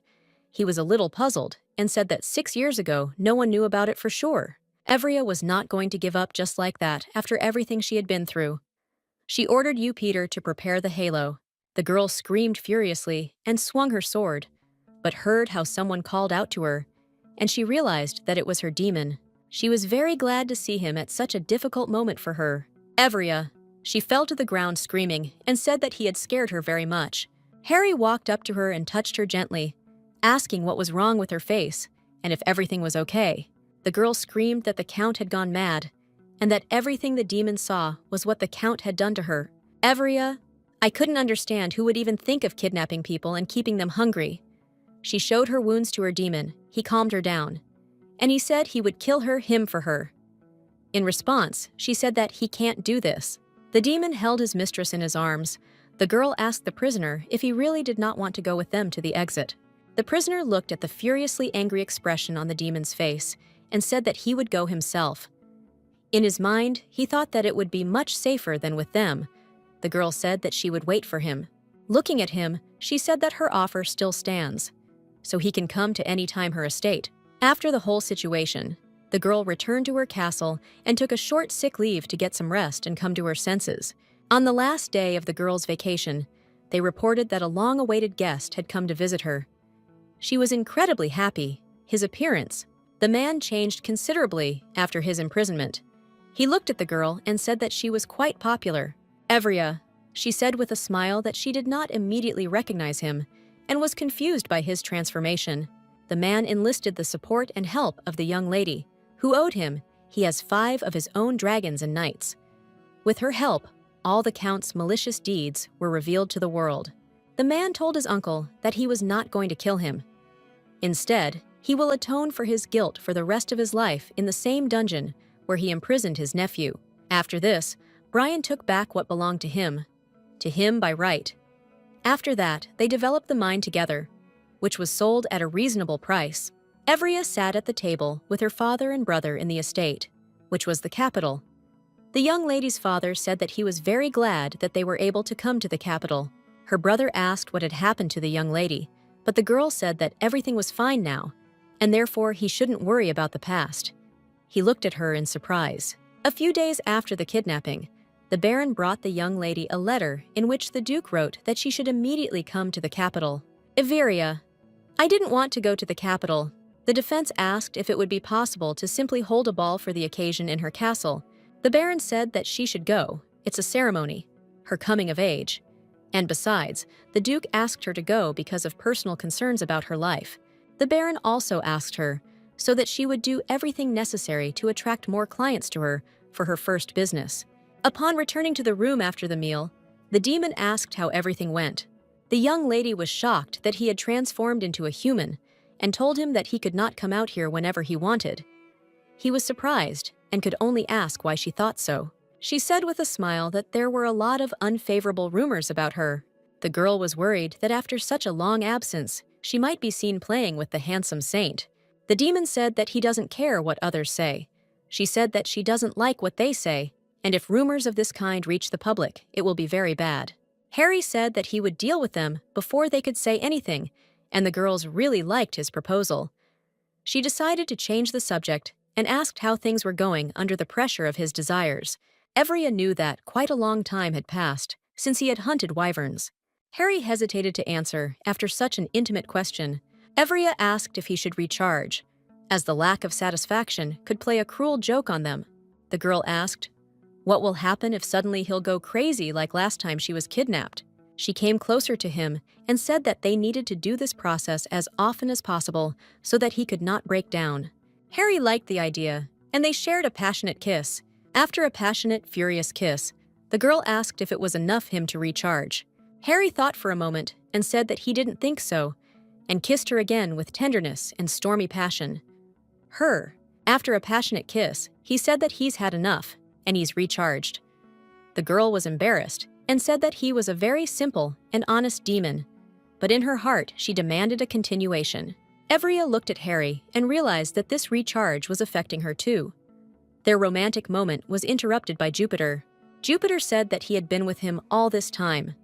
He was a little puzzled and said that 6 years ago no one knew about it for sure. Averia was not going to give up just like that after everything she had been through. She ordered you, Peter, to prepare the halo. The girl screamed furiously and swung her sword, but heard how someone called out to her, and she realized that it was her demon. She was very glad to see him at such a difficult moment for her. Averia. She fell to the ground screaming and said that he had scared her very much. Harry walked up to her and touched her gently, asking what was wrong with her face and if everything was okay. The girl screamed that the Count had gone mad and that everything the demon saw was what the Count had done to her. Averia, I couldn't understand who would even think of kidnapping people and keeping them hungry. She showed her wounds to her demon. He calmed her down, and he said he would kill him for her. In response, she said that he can't do this. The demon held his mistress in his arms. The girl asked the prisoner if he really did not want to go with them to the exit. The prisoner looked at the furiously angry expression on the demon's face and said that he would go himself. In his mind, he thought that it would be much safer than with them. The girl said that she would wait for him. Looking at him, she said that her offer still stands, so he can come to any time her estate. After the whole situation, the girl returned to her castle and took a short sick leave to get some rest and come to her senses. On the last day of the girl's vacation, they reported that a long-awaited guest had come to visit her. She was incredibly happy. His appearance. The man changed considerably after his imprisonment. He looked at the girl and said that she was quite popular. Averia, she said with a smile that she did not immediately recognize him and was confused by his transformation. The man enlisted the support and help of the young lady, who owed him. He has 5 of his own dragons and knights. With her help, all the Count's malicious deeds were revealed to the world. The man told his uncle that he was not going to kill him. Instead, he will atone for his guilt for the rest of his life in the same dungeon where he imprisoned his nephew. After this, Brian took back what belonged to him by right. After that, they developed the mine together, which was sold at a reasonable price. Averia sat at the table with her father and brother in the estate, which was the capital. The young lady's father said that he was very glad that they were able to come to the capital. Her brother asked what had happened to the young lady, but the girl said that everything was fine now, and therefore he shouldn't worry about the past. He looked at her in surprise. A few days after the kidnapping, the Baron brought the young lady a letter in which the Duke wrote that she should immediately come to the capital. Averia, I didn't want to go to the capital. The defense asked if it would be possible to simply hold a ball for the occasion in her castle. The Baron said that she should go. It's a ceremony, her coming of age. And besides, the Duke asked her to go because of personal concerns about her life. The Baron also asked her so that she would do everything necessary to attract more clients to her for her first business. Upon returning to the room after the meal, the demon asked how everything went. The young lady was shocked that he had transformed into a human and told him that he could not come out here whenever he wanted. He was surprised and could only ask why she thought so. She said with a smile that there were a lot of unfavorable rumors about her. The girl was worried that after such a long absence, she might be seen playing with the handsome saint. The demon said that he doesn't care what others say. She said that she doesn't like what they say, and if rumors of this kind reach the public, it will be very bad. Harry said that he would deal with them before they could say anything, and the girls really liked his proposal. She decided to change the subject and asked how things were going under the pressure of his desires. Averia knew that quite a long time had passed since he had hunted wyverns. Harry hesitated to answer after such an intimate question. Evria asked if he should recharge, as the lack of satisfaction could play a cruel joke on them. The girl asked, "What will happen if suddenly he'll go crazy like last time she was kidnapped?" She came closer to him and said that they needed to do this process as often as possible so that he could not break down. Harry liked the idea, and they shared a passionate kiss. After a passionate, furious kiss, the girl asked if it was enough him to recharge. Harry thought for a moment and said that he didn't think so, and kissed her again with tenderness and stormy passion. After a passionate kiss, he said that he's had enough, and he's recharged. The girl was embarrassed and said that he was a very simple and honest demon, but in her heart she demanded a continuation. Evria looked at Harry and realized that this recharge was affecting her too. Their romantic moment was interrupted by Jupiter. Jupiter said that he had been with him all this time.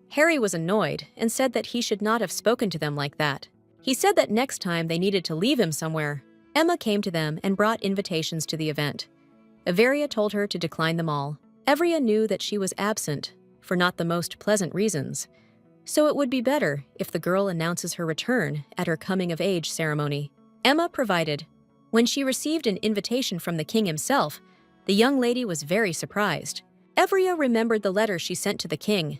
Harry was annoyed and said that he should not have spoken to them like that. He said that next time they needed to leave him somewhere. Emma came to them and brought invitations to the event. Everia told her to decline them all. Evria knew that she was absent, for not the most pleasant reasons, so it would be better if the girl announces her return at her coming-of-age ceremony. Emma provided. When she received an invitation from the king himself, the young lady was very surprised. Evria remembered the letter she sent to the king.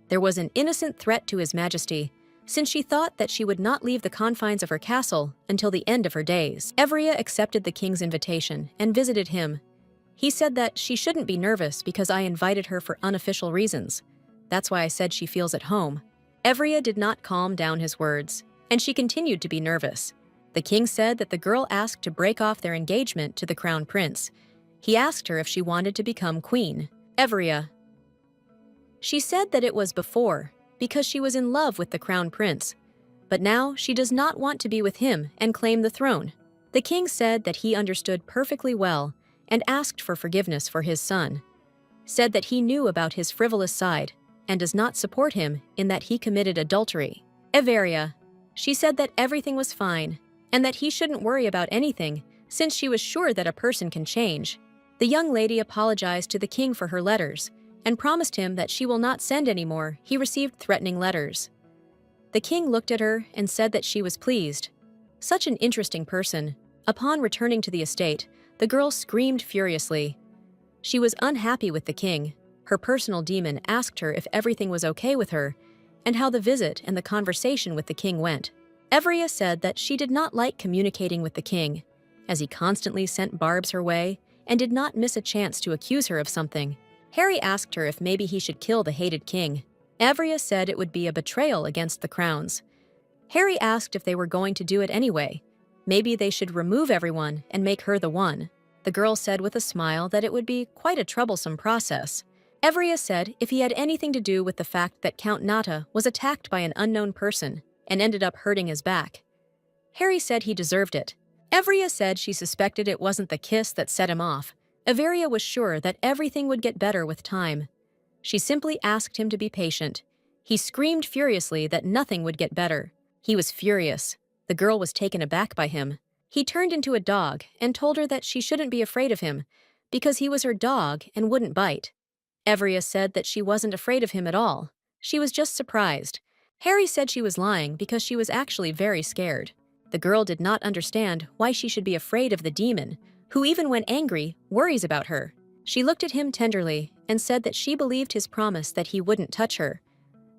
There was an innocent threat to his majesty, since she thought that she would not leave the confines of her castle until the end of her days. Evria accepted the king's invitation and visited him. He said that she shouldn't be nervous because I invited her for unofficial reasons. That's why I said she feels at home. Evria did not calm down his words, and she continued to be nervous. The king said that the girl asked to break off their engagement to the crown prince. He asked her if she wanted to become queen. Evria. She said that it was before, because she was in love with the crown prince, but now she does not want to be with him and claim the throne. The king said that he understood perfectly well and asked for forgiveness for his son, said that he knew about his frivolous side and does not support him in that he committed adultery. Everia. She said that everything was fine and that he shouldn't worry about anything since she was sure that a person can change. The young lady apologized to the king for her letters and promised him that she will not send any more. He received threatening letters. The king looked at her and said that she was pleased. Such an interesting person. Upon returning to the estate, the girl screamed furiously. She was unhappy with the king. Her personal demon asked her if everything was okay with her and how the visit and the conversation with the king went. Evria said that she did not like communicating with the king, as he constantly sent barbs her way and did not miss a chance to accuse her of something. Harry asked her if maybe he should kill the hated king. Evria said it would be a betrayal against the crowns. Harry asked if they were going to do it anyway. Maybe they should remove everyone and make her the one. The girl said with a smile that it would be quite a troublesome process. Evria said if he had anything to do with the fact that Count Nata was attacked by an unknown person and ended up hurting his back. Harry said he deserved it. Evria said she suspected it wasn't the kiss that set him off. Everia was sure that everything would get better with time. She simply asked him to be patient. He screamed furiously that nothing would get better. He was furious. The girl was taken aback by him. He turned into a dog and told her that she shouldn't be afraid of him because he was her dog and wouldn't bite. Evria said that she wasn't afraid of him at all. She was just surprised. Harry said she was lying because she was actually very scared. The girl did not understand why she should be afraid of the demon, who even when angry, worries about her. She looked at him tenderly and said that she believed his promise that he wouldn't touch her.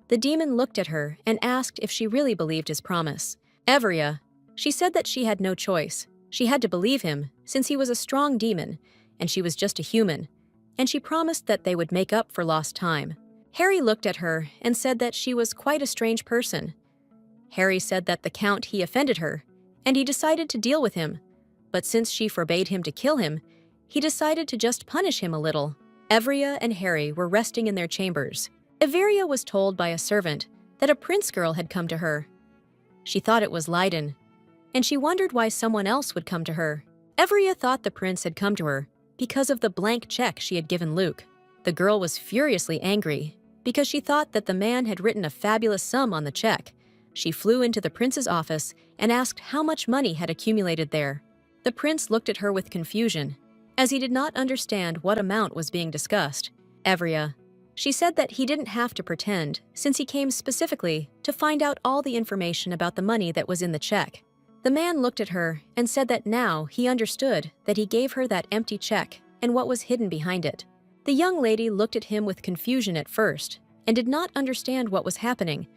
The demon looked at her and asked if she really believed his promise. Evria. She said that she had no choice. She had to believe him, since he was a strong demon, and she was just a human, and she promised that they would make up for lost time. Harry looked at her and said that she was quite a strange person. Harry said that the Count he offended her, and he decided to deal with him, but since she forbade him to kill him, he decided to just punish him a little. Evria and Harry were resting in their chambers. Everia was told by a servant that a prince girl had come to her. She thought it was Leiden, and she wondered why someone else would come to her. Evria thought the prince had come to her because of the blank check she had given Luke. The girl was furiously angry because she thought that the man had written a fabulous sum on the check. She flew into the prince's office and asked how much money had accumulated there. The prince looked at her with confusion, as he did not understand what amount was being discussed. Evria. She said that he didn't have to pretend, since he came specifically to find out all the information about the money that was in the check. The man looked at her and said that now he understood that he gave her that empty check and what was hidden behind it. The young lady looked at him with confusion at first and did not understand what was happening,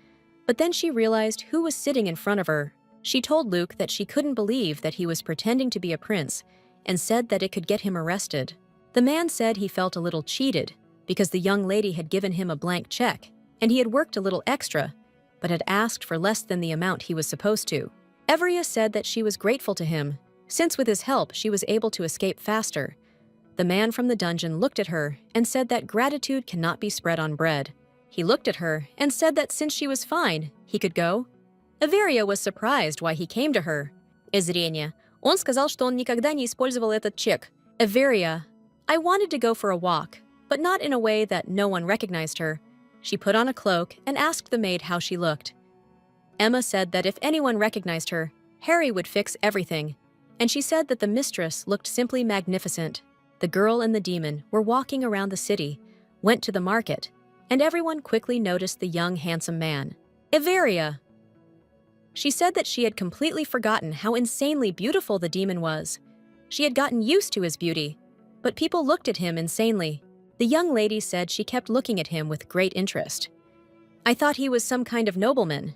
but then she realized who was sitting in front of her. She told Luke that she couldn't believe that he was pretending to be a prince and said that it could get him arrested. The man said he felt a little cheated because the young lady had given him a blank check and he had worked a little extra, but had asked for less than the amount he was supposed to. Evria said that she was grateful to him, since with his help she was able to escape faster. The man from the dungeon looked at her and said that gratitude cannot be spread on bread. He looked at her and said that since she was fine, he could go. Everia was surprised why he came to her. Зрение. Он сказал, что он никогда не использовал этот чек. Everia, I wanted to go for a walk, but not in a way that no one recognized her. She put on a cloak and asked the maid how she looked. Emma said that if anyone recognized her, Harry would fix everything, and she said that the mistress looked simply magnificent. The girl and the demon were walking around the city, went to the market, and everyone quickly noticed the young, handsome man. Everia! She said that she had completely forgotten how insanely beautiful the demon was. She had gotten used to his beauty, but people looked at him insanely. The young lady said she kept looking at him with great interest. I thought he was some kind of nobleman.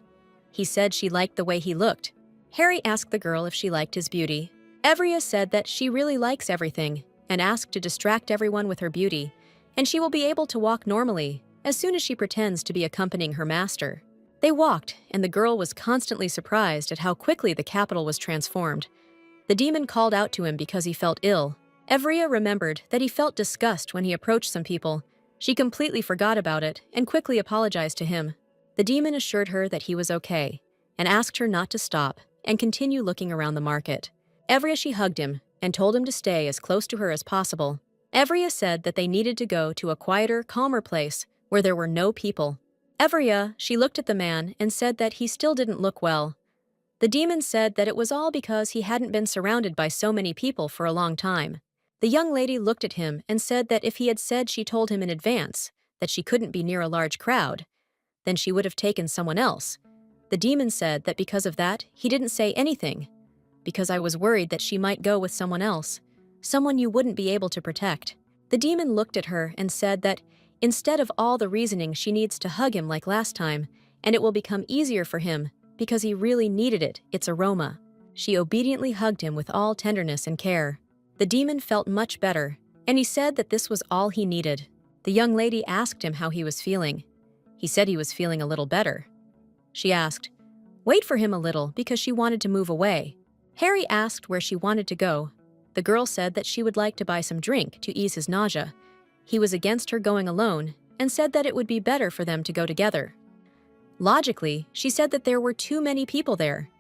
He said she liked the way he looked. Harry asked the girl if she liked his beauty. Evria said that she really likes everything and asked to distract everyone with her beauty, and she will be able to walk normally as soon as she pretends to be accompanying her master. They walked, and the girl was constantly surprised at how quickly the capital was transformed. The demon called out to him because he felt ill. Evria remembered that he felt disgust when he approached some people. She completely forgot about it and quickly apologized to him. The demon assured her that he was okay and asked her not to stop and continue looking around the market. Evria, she hugged him and told him to stay as close to her as possible. Evria said that they needed to go to a quieter, calmer place where there were no people. Evria, she looked at the man and said that he still didn't look well. The demon said that it was all because he hadn't been surrounded by so many people for a long time. The young lady looked at him and said that if he had said she told him in advance that she couldn't be near a large crowd, then she would have taken someone else. The demon said that because of that, he didn't say anything, because I was worried that she might go with someone else, someone you wouldn't be able to protect. The demon looked at her and said that instead of all the reasoning, she needs to hug him like last time, and it will become easier for him because he really needed it, its aroma. She obediently hugged him with all tenderness and care. The demon felt much better, and he said that this was all he needed. The young lady asked him how he was feeling. He said he was feeling a little better. She asked, "Wait for him a little," because she wanted to move away. Harry asked where she wanted to go. The girl said that she would like to buy some drink to ease his nausea. He was against her going alone and said that it would be better for them to go together. Logically, she said that there were too many people there.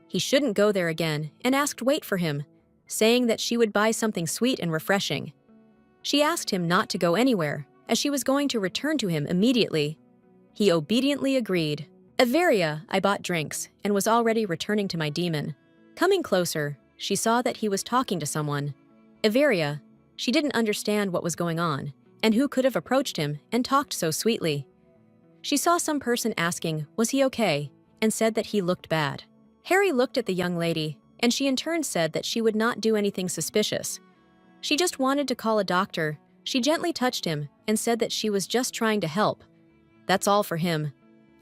He shouldn't go there again and asked wait for him, saying that she would buy something sweet and refreshing. She asked him not to go anywhere, as she was going to return to him immediately. He obediently agreed. Everia, I bought drinks and was already returning to my demon. Coming closer, she saw that he was talking to someone. Everia, she didn't understand what was going on and who could have approached him and talked so sweetly. She saw some person asking, was he okay, and said that he looked bad. Harry looked at the young lady, and she in turn said that she would not do anything suspicious. She just wanted to call a doctor. She gently touched him and said that she was just trying to help. That's all for him.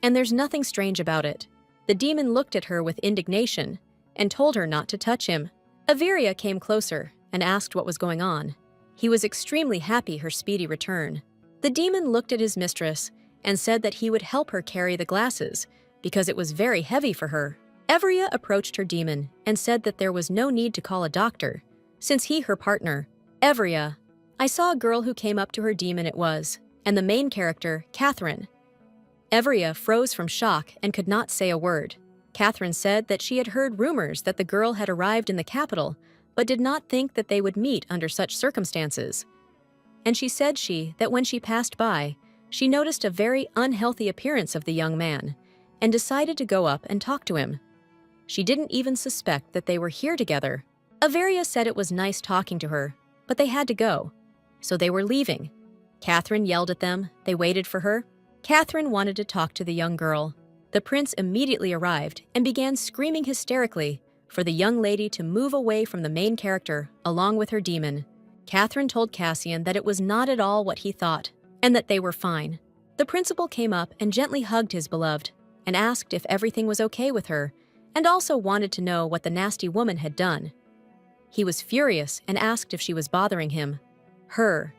And there's nothing strange about it. The demon looked at her with indignation and told her not to touch him. Everia came closer and asked what was going on. He was extremely happy her speedy return. The demon looked at his mistress and said that he would help her carry the glasses because it was very heavy for her. Everia approached her demon and said that there was no need to call a doctor, since he her partner. Everia, I saw a girl who came up to her demon it was, and the main character, Catherine. Everia froze from shock and could not say a word. Catherine said that she had heard rumors that the girl had arrived in the capital, but did not think that they would meet under such circumstances. And she said that when she passed by, she noticed a very unhealthy appearance of the young man, and decided to go up and talk to him. She didn't even suspect that they were here together. Everia said it was nice talking to her, but they had to go, so they were leaving. Catherine yelled at them. They waited for her. Catherine wanted to talk to the young girl. The prince immediately arrived and began screaming hysterically for the young lady to move away from the main character along with her demon. Catherine told Cassian that it was not at all what he thought, and that they were fine. The principal came up and gently hugged his beloved and asked if everything was okay with her, and also wanted to know what the nasty woman had done. He was furious and asked if she was bothering him. Her.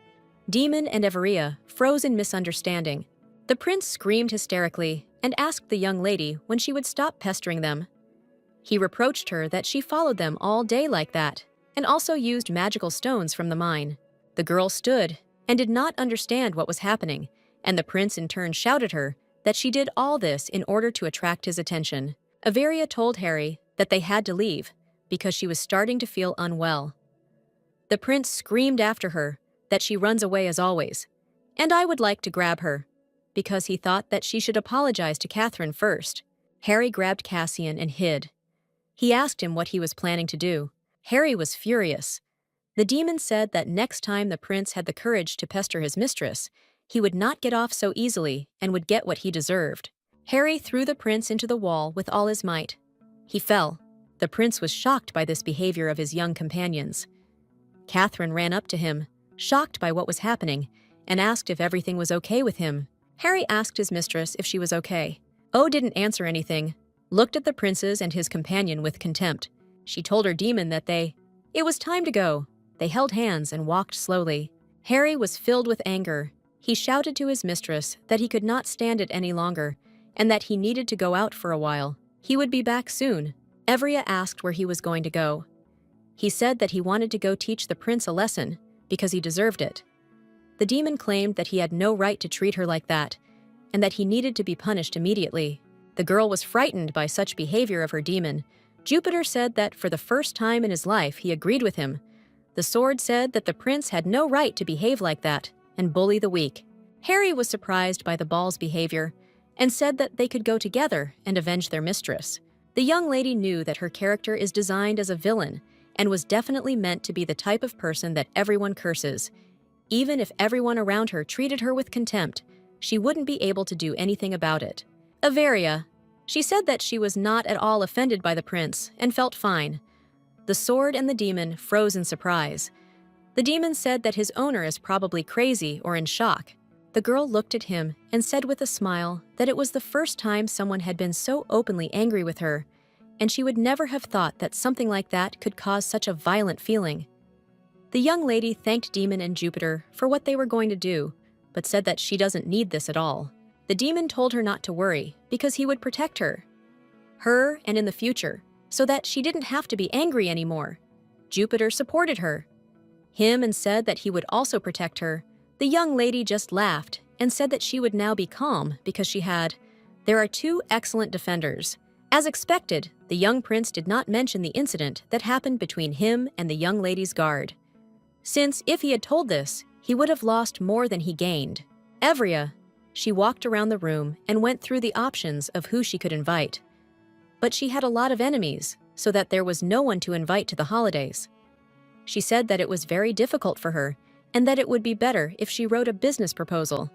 Demon and Everia froze in misunderstanding. The prince screamed hysterically and asked the young lady when she would stop pestering them. He reproached her that she followed them all day like that, and also used magical stones from the mine. The girl stood and did not understand what was happening, and the prince in turn shouted her that she did all this in order to attract his attention. Averia told Harry that they had to leave because she was starting to feel unwell. The prince screamed after her that she runs away as always, and I would like to grab her, because he thought that she should apologize to Catherine first. Harry grabbed Cassian and hid. He asked him what he was planning to do. Harry was furious. The demon said that next time the prince had the courage to pester his mistress, he would not get off so easily and would get what he deserved. Harry threw the prince into the wall with all his might. He fell. The prince was shocked by this behavior of his young companions. Catherine ran up to him, shocked by what was happening, and asked if everything was okay with him. Harry asked his mistress if she was okay. O didn't answer anything, looked at the princes and his companion with contempt. She told her demon that it was time to go. They held hands and walked slowly. Harry was filled with anger. He shouted to his mistress that he could not stand it any longer, and that he needed to go out for a while. He would be back soon. Everia asked where he was going to go. He said that he wanted to go teach the prince a lesson, because he deserved it. The demon claimed that he had no right to treat her like that, and that he needed to be punished immediately. The girl was frightened by such behavior of her demon. Jupiter said that for the first time in his life he agreed with him. The sword said that the prince had no right to behave like that and bully the weak. Harry was surprised by the ball's behavior and said that they could go together and avenge their mistress. The young lady knew that her character is designed as a villain and was definitely meant to be the type of person that everyone curses. Even if everyone around her treated her with contempt, she wouldn't be able to do anything about it. Averia. She said that she was not at all offended by the prince and felt fine. The sword and the demon froze in surprise. The demon said that his owner is probably crazy or in shock. The girl looked at him and said with a smile that it was the first time someone had been so openly angry with her, and she would never have thought that something like that could cause such a violent feeling. The young lady thanked Demon and Jupiter for what they were going to do, but said that she doesn't need this at all. The demon told her not to worry because he would protect her and in the future, so that she didn't have to be angry anymore. Jupiter supported her, and said that he would also protect her. The young lady just laughed and said that she would now be calm because there are two excellent defenders. As expected, the young prince did not mention the incident that happened between him and the young lady's guard, since if he had told this, he would have lost more than he gained. Evria. She walked around the room and went through the options of who she could invite. But she had a lot of enemies, so that there was no one to invite to the holidays. She said that it was very difficult for her, and that it would be better if she wrote a business proposal.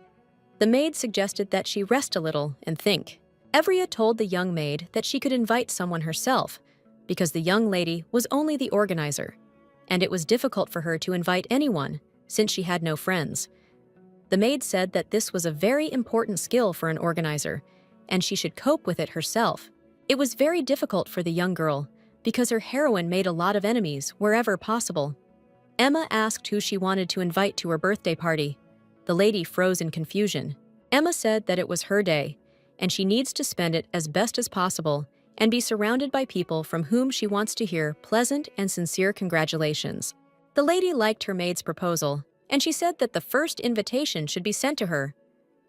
The maid suggested that she rest a little and think. Evria told the young maid that she could invite someone herself, because the young lady was only the organizer, and it was difficult for her to invite anyone, since she had no friends. The maid said that this was a very important skill for an organizer, and she should cope with it herself. It was very difficult for the young girl, because her heroine made a lot of enemies wherever possible. Emma asked who she wanted to invite to her birthday party. The lady froze in confusion. Emma said that it was her day, and she needs to spend it as best as possible and be surrounded by people from whom she wants to hear pleasant and sincere congratulations. The lady liked her maid's proposal, and she said that the first invitation should be sent to her,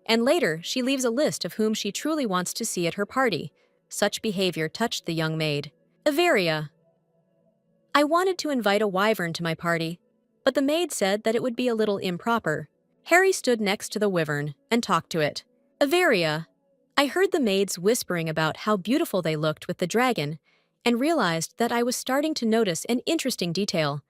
and later she leaves a list of whom she truly wants to see at her party. Such behavior touched the young maid. Averia. I wanted to invite a wyvern to my party, but the maid said that it would be a little improper. Harry stood next to the wyvern and talked to it. Averia. I heard the maids whispering about how beautiful they looked with the dragon, and realized that I was starting to notice an interesting detail.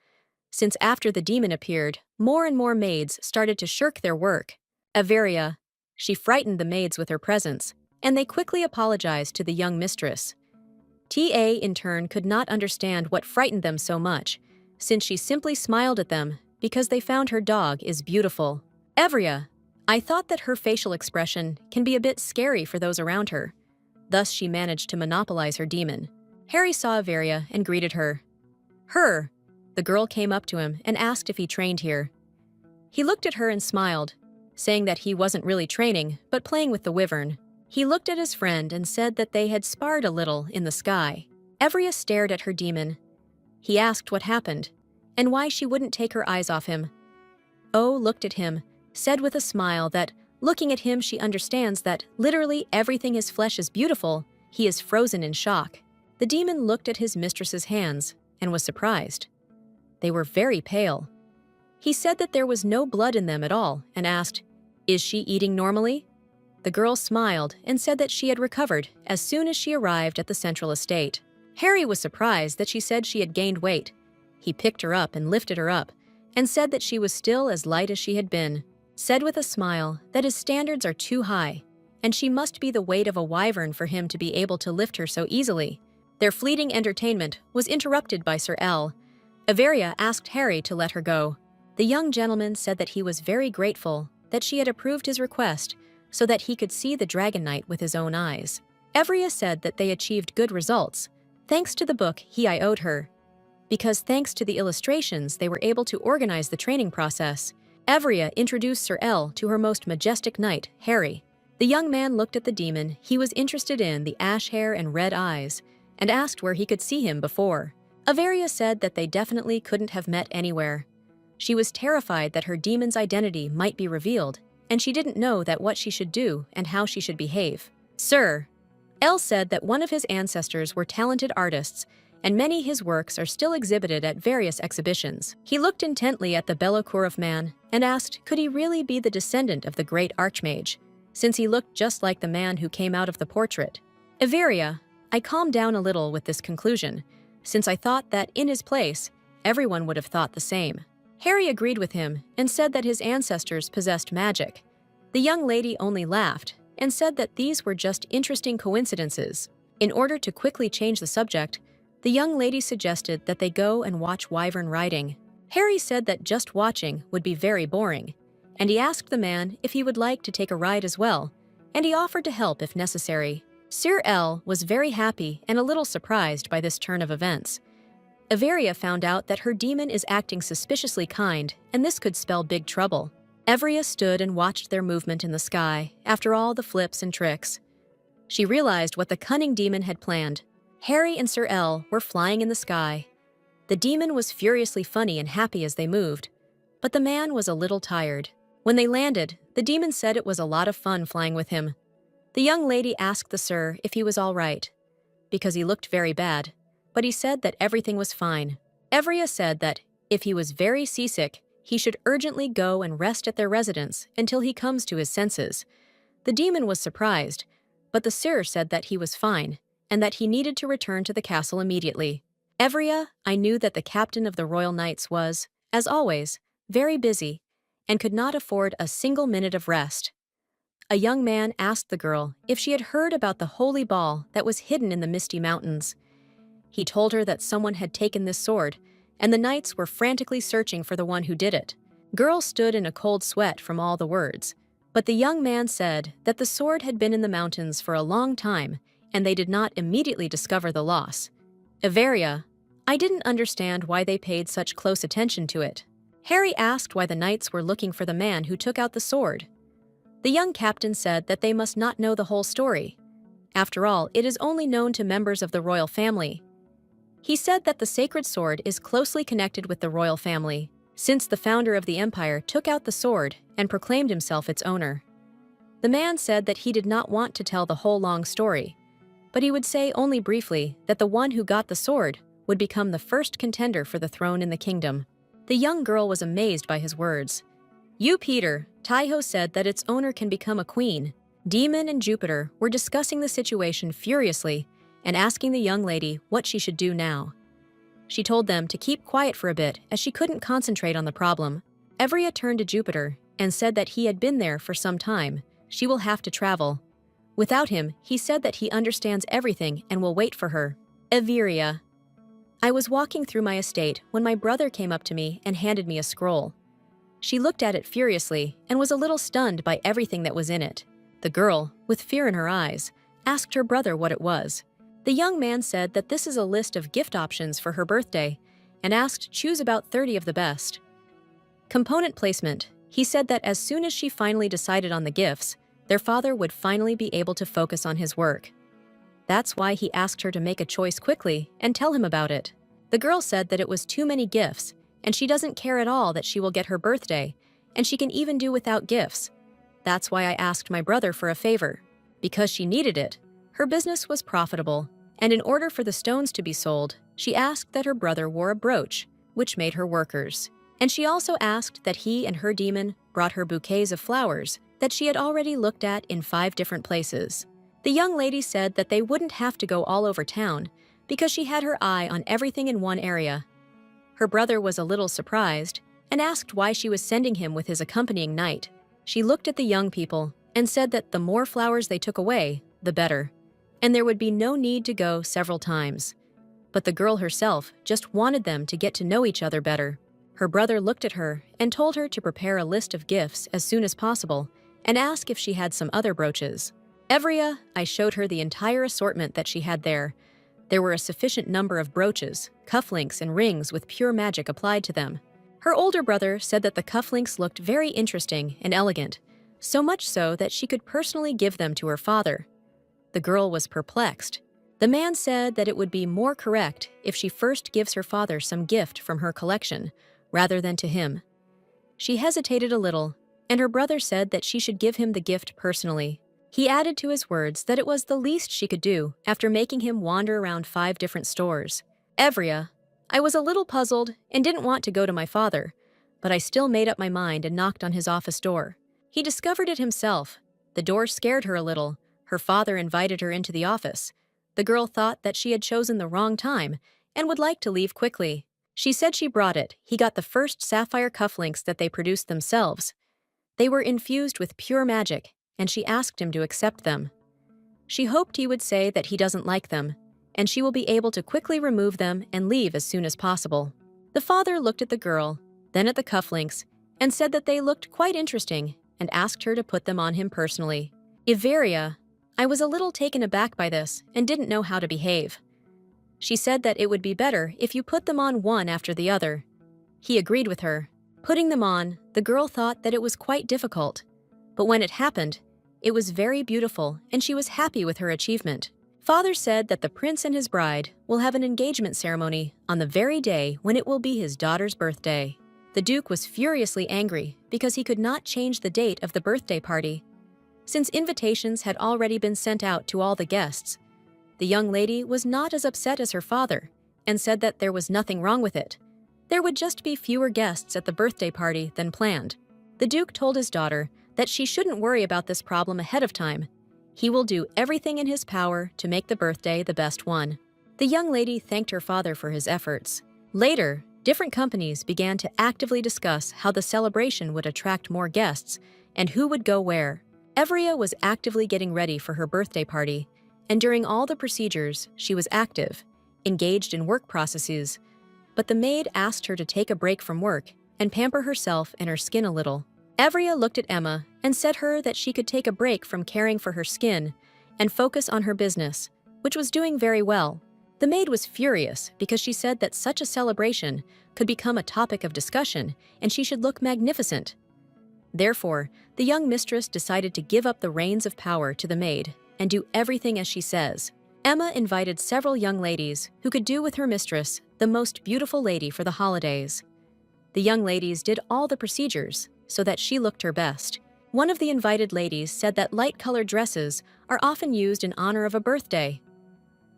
since after the demon appeared, more and more maids started to shirk their work. Averia, she frightened the maids with her presence, and they quickly apologized to the young mistress. Ta, in turn, could not understand what frightened them so much, since she simply smiled at them because they found her dog is beautiful. Averia, I thought that her facial expression can be a bit scary for those around her. Thus, she managed to monopolize her demon. Harry saw Averia and greeted her. The girl came up to him and asked if he trained here. He looked at her and smiled, saying that he wasn't really training, but playing with the wyvern. He looked at his friend and said that they had sparred a little in the sky. Averia stared at her demon. He asked what happened, and why she wouldn't take her eyes off him. O looked at him, said with a smile that, looking at him, she understands that literally everything his flesh is beautiful. He is frozen in shock. The demon looked at his mistress's hands and was surprised. They were very pale. He said that there was no blood in them at all and asked, "Is she eating normally?" The girl smiled and said that she had recovered as soon as she arrived at the central estate. Harry was surprised that she said she had gained weight. He picked her up and lifted her up and said that she was still as light as she had been, said with a smile that his standards are too high and she must be the weight of a wyvern for him to be able to lift her so easily. Their fleeting entertainment was interrupted by Sir L. Averia asked Harry to let her go. The young gentleman said that he was very grateful that she had approved his request so that he could see the Dragon Knight with his own eyes. Averia said that they achieved good results, thanks to the book I owed her. Because thanks to the illustrations, they were able to organize the training process. Averia introduced Sir L to her most majestic knight, Harry. The young man looked at the demon he was interested in, the ash hair and red eyes, and asked where he could see him before. Averia said that they definitely couldn't have met anywhere. She was terrified that her demon's identity might be revealed, and she didn't know that what she should do and how she should behave. Sir L said that one of his ancestors were talented artists, and many his works are still exhibited at various exhibitions. He looked intently at the Bellacourov man and asked, could he really be the descendant of the great Archmage, since he looked just like the man who came out of the portrait? Averia, I calmed down a little with this conclusion, since I thought that in his place, everyone would have thought the same. Harry agreed with him and said that his ancestors possessed magic. The young lady only laughed and said that these were just interesting coincidences. In order to quickly change the subject, the young lady suggested that they go and watch wyvern riding. Harry said that just watching would be very boring, and he asked the man if he would like to take a ride as well, and he offered to help if necessary. Sir L was very happy and a little surprised by this turn of events. Averia found out that her demon is acting suspiciously kind, and this could spell big trouble. Averia stood and watched their movement in the sky after all the flips and tricks. She realized what the cunning demon had planned. Harry and Sir L were flying in the sky. The demon was furiously funny and happy as they moved, but the man was a little tired. When they landed, the demon said it was a lot of fun flying with him. The young lady asked the sir if he was all right, because he looked very bad, but he said that everything was fine. Averia said that if he was very seasick, he should urgently go and rest at their residence until he comes to his senses. The demon was surprised, but the sir said that he was fine and that he needed to return to the castle immediately. Averia, I knew that the captain of the Royal Knights was, as always, very busy and could not afford a single minute of rest. A young man asked the girl if she had heard about the holy ball that was hidden in the misty mountains. He told her that someone had taken this sword, and the knights were frantically searching for the one who did it. Girl stood in a cold sweat from all the words, but the young man said that the sword had been in the mountains for a long time, and they did not immediately discover the loss. Averia, I didn't understand why they paid such close attention to it. Harry asked why the knights were looking for the man who took out the sword. The young captain said that they must not know the whole story. After all, it is only known to members of the royal family. He said that the sacred sword is closely connected with the royal family, since the founder of the empire took out the sword and proclaimed himself its owner. The man said that he did not want to tell the whole long story, but he would say only briefly that the one who got the sword would become the first contender for the throne in the kingdom. The young girl was amazed by his words. You, Peter, Taiho said that its owner can become a queen. Demon and Jupiter were discussing the situation furiously and asking the young lady what she should do now. She told them to keep quiet for a bit as she couldn't concentrate on the problem. Evria turned to Jupiter and said that he had been there for some time. She will have to travel. Without him, he said that he understands everything and will wait for her. Everia. I was walking through my estate when my brother came up to me and handed me a scroll. She looked at it furiously and was a little stunned by everything that was in it. The girl, with fear in her eyes, asked her brother what it was. The young man said that this is a list of gift options for her birthday and asked to choose about 30 of the best. Component placement. He said that as soon as she finally decided on the gifts, their father would finally be able to focus on his work. That's why he asked her to make a choice quickly and tell him about it. The girl said that it was too many gifts, and she doesn't care at all that she will get her birthday, and she can even do without gifts. That's why I asked my brother for a favor. Because she needed it. Her business was profitable, and in order for the stones to be sold, she asked that her brother wore a brooch, which made her workers. And she also asked that he and her demon brought her bouquets of flowers that she had already looked at in 5 different places. The young lady said that they wouldn't have to go all over town because she had her eye on everything in one area. Her brother was a little surprised and asked why she was sending him with his accompanying knight. She looked at the young people and said that the more flowers they took away, the better, and there would be no need to go several times. But the girl herself just wanted them to get to know each other better. Her brother looked at her and told her to prepare a list of gifts as soon as possible and ask if she had some other brooches. Evria, I showed her the entire assortment that she had there. There were a sufficient number of brooches, cufflinks, and rings with pure magic applied to them. Her older brother said that the cufflinks looked very interesting and elegant, so much so that she could personally give them to her father. The girl was perplexed. The man said that it would be more correct if she first gives her father some gift from her collection, rather than to him. She hesitated a little, and her brother said that she should give him the gift personally. He added to his words that it was the least she could do after making him wander around 5 different stores. Evria, I was a little puzzled and didn't want to go to my father, but I still made up my mind and knocked on his office door. He discovered it himself. The door scared her a little. Her father invited her into the office. The girl thought that she had chosen the wrong time and would like to leave quickly. She said she brought it. He got the first sapphire cufflinks that they produced themselves. They were infused with pure magic, and she asked him to accept them. She hoped he would say that he doesn't like them, and she will be able to quickly remove them and leave as soon as possible. The father looked at the girl, then at the cufflinks, and said that they looked quite interesting and asked her to put them on him personally. Everia, I was a little taken aback by this and didn't know how to behave. She said that it would be better if you put them on one after the other. He agreed with her. Putting them on, the girl thought that it was quite difficult. But when it happened, it was very beautiful and she was happy with her achievement. Father said that the prince and his bride will have an engagement ceremony on the very day when it will be his daughter's birthday. The Duke was furiously angry because he could not change the date of the birthday party. Since invitations had already been sent out to all the guests, the young lady was not as upset as her father and said that there was nothing wrong with it. There would just be fewer guests at the birthday party than planned. The Duke told his daughter that she shouldn't worry about this problem ahead of time. He will do everything in his power to make the birthday the best one. The young lady thanked her father for his efforts. Later, different companies began to actively discuss how the celebration would attract more guests and who would go where. Evria was actively getting ready for her birthday party, and during all the procedures, she was active, engaged in work processes, but the maid asked her to take a break from work and pamper herself and her skin a little. Evria looked at Emma and said her that she could take a break from caring for her skin and focus on her business, which was doing very well. The maid was furious because she said that such a celebration could become a topic of discussion and she should look magnificent. Therefore, the young mistress decided to give up the reins of power to the maid and do everything as she says. Emma invited several young ladies who could do with her mistress the most beautiful lady for the holidays. The young ladies did all the procedures so that she looked her best. One of the invited ladies said that light-colored dresses are often used in honor of a birthday.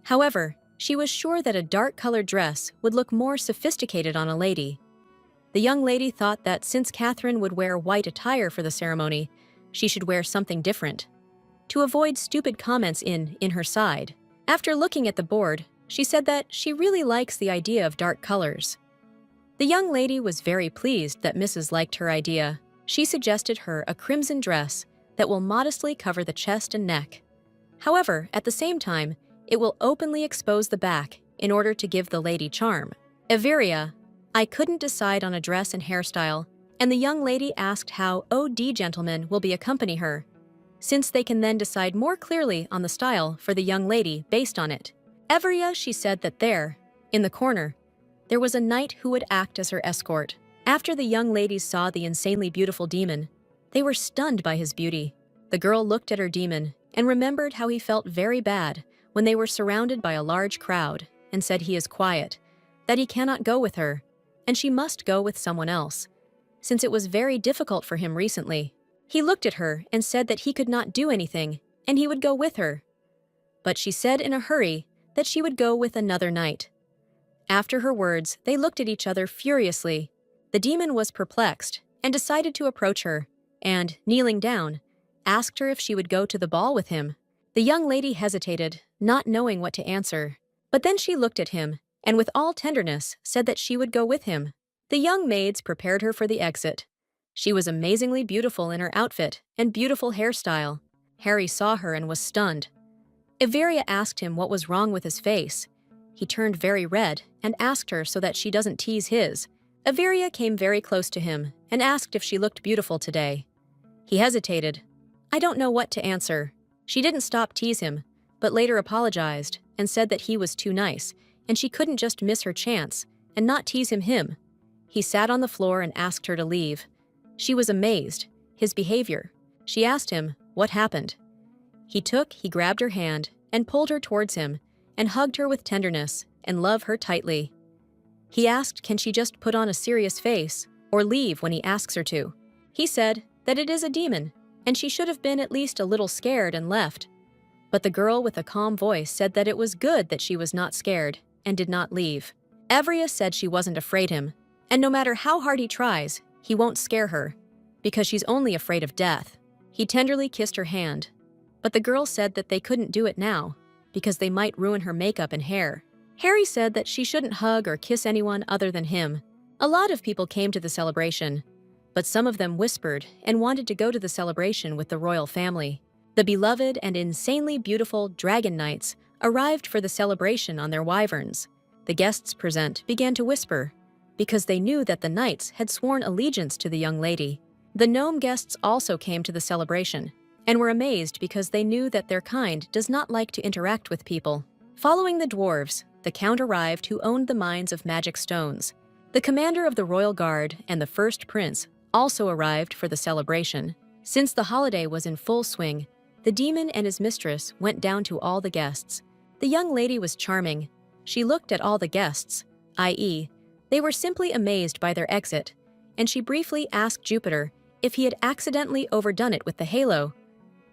However, she was sure that a dark-colored dress would look more sophisticated on a lady. The young lady thought that since Catherine would wear white attire for the ceremony, she should wear something different, to avoid stupid comments in her side. After looking at the board, She said that she really likes the idea of dark colors. The young lady was very pleased that Mrs. liked her idea. She suggested her a crimson dress that will modestly cover the chest and neck. However, at the same time, it will openly expose the back in order to give the lady charm. Everia, I couldn't decide on a dress and hairstyle, and the young lady asked how OD gentlemen will be accompany her, since they can then decide more clearly on the style for the young lady based on it. Everia, she said that there, in the corner, there was a knight who would act as her escort. After the young ladies saw the insanely beautiful demon, they were stunned by his beauty. The girl looked at her demon and remembered how he felt very bad when they were surrounded by a large crowd and said he is quiet, that he cannot go with her, and she must go with someone else, since it was very difficult for him recently. He looked at her and said that he could not do anything and he would go with her. But she said in a hurry that she would go with another knight. After her words, they looked at each other furiously. The demon was perplexed and decided to approach her, and, kneeling down, asked her if she would go to the ball with him. The young lady hesitated, not knowing what to answer. But then she looked at him, and with all tenderness said that she would go with him. The young maids prepared her for the exit. She was amazingly beautiful in her outfit and beautiful hairstyle. Harry saw her and was stunned. Everia asked him what was wrong with his face. He turned very red and asked her so that she doesn't tease his. Everia came very close to him and asked if she looked beautiful today. He hesitated. I don't know what to answer. She didn't stop tease him, but later apologized and said that he was too nice and she couldn't just miss her chance and not tease him. He sat on the floor and asked her to leave. She was amazed. His behavior. She asked him what happened. He grabbed her hand and pulled her towards him and hugged her with tenderness and loved her tightly. He asked can she just put on a serious face or leave when he asks her to. He said that it is a demon and she should have been at least a little scared and left. But the girl with a calm voice said that it was good that she was not scared and did not leave. Everia said she wasn't afraid him, and no matter how hard he tries, he won't scare her, because she's only afraid of death. He tenderly kissed her hand, but the girl said that they couldn't do it now, because they might ruin her makeup and hair. Harry said that she shouldn't hug or kiss anyone other than him. A lot of people came to the celebration, but some of them whispered and wanted to go to the celebration with the royal family. The beloved and insanely beautiful Dragon Knights arrived for the celebration on their wyverns. The guests present began to whisper, because they knew that the knights had sworn allegiance to the young lady. The gnome guests also came to the celebration, and were amazed because they knew that their kind does not like to interact with people. Following the dwarves, the count arrived who owned the mines of magic stones. The commander of the royal guard and the first prince also arrived for the celebration. Since the holiday was in full swing, the demon and his mistress went down to all the guests. The young lady was charming. She looked at all the guests, i.e., they were simply amazed by their exit, and she briefly asked Jupiter if he had accidentally overdone it with the halo.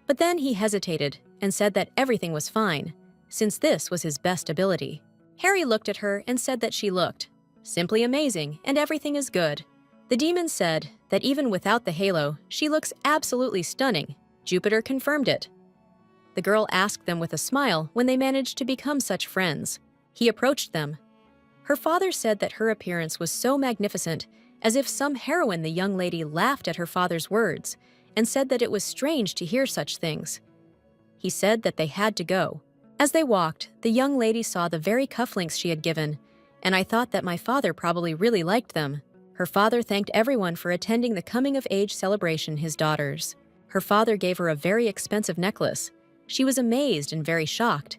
But then he hesitated and said that everything was fine, since this was his best ability. Harry looked at her and said that she looked simply amazing and everything is good. The demon said that even without the halo, she looks absolutely stunning. Jupiter confirmed it. The girl asked them with a smile when they managed to become such friends. He approached them. Her father said that her appearance was so magnificent, as if some heroine. The young lady laughed at her father's words and said that it was strange to hear such things. He said that they had to go. As they walked, the young lady saw the very cufflinks she had given, and I thought that my father probably really liked them. Her father thanked everyone for attending the coming-of-age celebration, his daughters. Her father gave her a very expensive necklace. She was amazed and very shocked,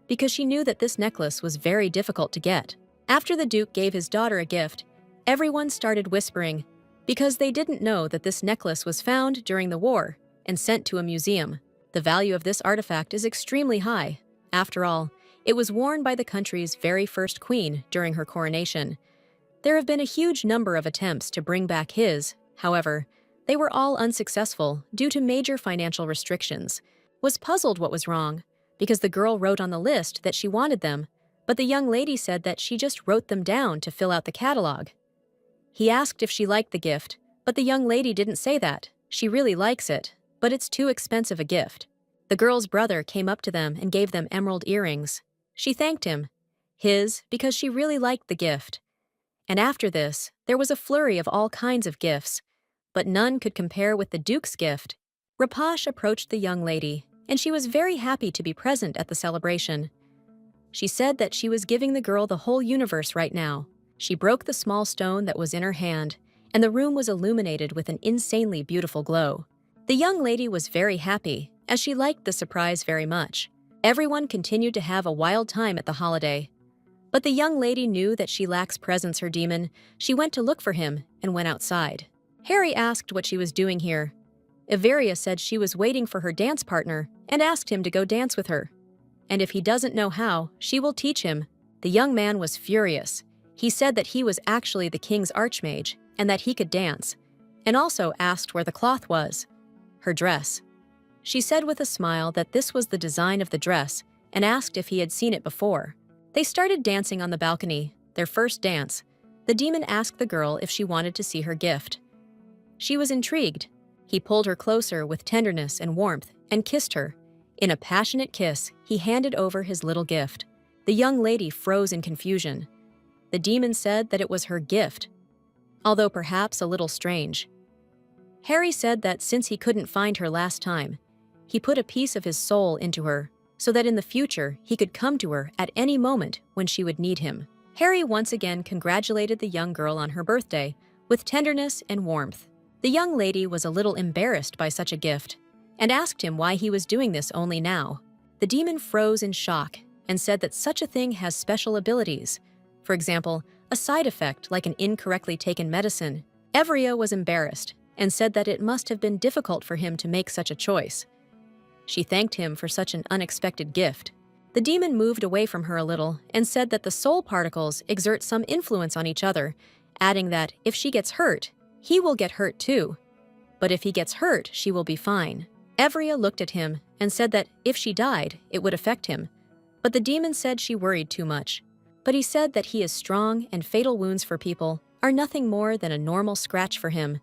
because she knew that this necklace was very difficult to get. After the Duke gave his daughter a gift, everyone started whispering, because they didn't know that this necklace was found during the war and sent to a museum. The value of this artifact is extremely high. After all, it was worn by the country's very first queen during her coronation. There have been a huge number of attempts to bring back his, however, they were all unsuccessful due to major financial restrictions. Was puzzled what was wrong, because the girl wrote on the list that she wanted them, but the young lady said that she just wrote them down to fill out the catalog. He asked if she liked the gift, but the young lady didn't say that. She really likes it, but it's too expensive a gift. The girl's brother came up to them and gave them emerald earrings. She thanked him. His, because she really liked the gift. And after this, there was a flurry of all kinds of gifts, but none could compare with the Duke's gift. Rapash approached the young lady, and she was very happy to be present at the celebration. She said that she was giving the girl the whole universe right now. She broke the small stone that was in her hand, and the room was illuminated with an insanely beautiful glow. The young lady was very happy, as she liked the surprise very much. Everyone continued to have a wild time at the holiday. But the young lady knew that she lacks presence her demon. She went to look for him and went outside. Harry asked what she was doing here. Iveria said she was waiting for her dance partner and asked him to go dance with her. And if he doesn't know how, she will teach him. The young man was furious. He said that he was actually the king's archmage and that he could dance, and also asked where the cloth was. Her dress. She said with a smile that this was the design of the dress and asked if he had seen it before. They started dancing on the balcony, their first dance. The demon asked the girl if she wanted to see her gift. She was intrigued. He pulled her closer with tenderness and warmth and kissed her. In a passionate kiss, he handed over his little gift. The young lady froze in confusion. The demon said that it was her gift, although perhaps a little strange. Harry said that since he couldn't find her last time, he put a piece of his soul into her, so that in the future he could come to her at any moment when she would need him. Harry once again congratulated the young girl on her birthday with tenderness and warmth. The young lady was a little embarrassed by such a gift and asked him why he was doing this only now. The demon froze in shock and said that such a thing has special abilities. For example, a side effect like an incorrectly taken medicine. Evria was embarrassed and said that it must have been difficult for him to make such a choice. She thanked him for such an unexpected gift. The demon moved away from her a little and said that the soul particles exert some influence on each other, adding that if she gets hurt, he will get hurt too. But if he gets hurt, she will be fine. Evria looked at him and said that if she died, it would affect him. But the demon said she worried too much. But he said that he is strong and fatal wounds for people are nothing more than a normal scratch for him,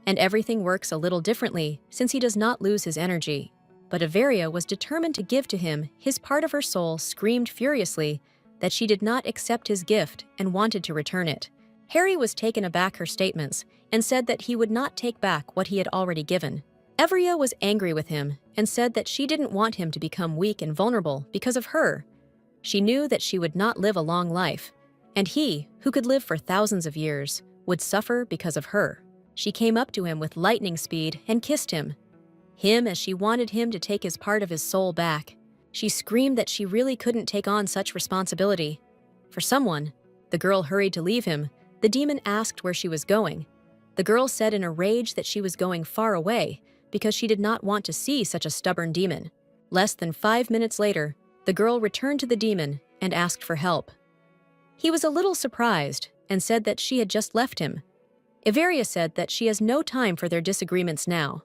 and everything works a little differently since he does not lose his energy. But Averia was determined to give to him. His part of her soul screamed furiously that she did not accept his gift and wanted to return it. Harry was taken aback her statements and said that he would not take back what he had already given. Evria was angry with him and said that she didn't want him to become weak and vulnerable because of her. She knew that she would not live a long life, and he, who could live for thousands of years, would suffer because of her. She came up to him with lightning speed and kissed him. Him as she wanted him to take his part of his soul back. She screamed that she really couldn't take on such responsibility. For someone, the girl hurried to leave him. The demon asked where she was going. The girl said in a rage that she was going far away because she did not want to see such a stubborn demon. Less than 5 minutes later, the girl returned to the demon and asked for help. He was a little surprised and said that she had just left him. Iveria said that she has no time for their disagreements now.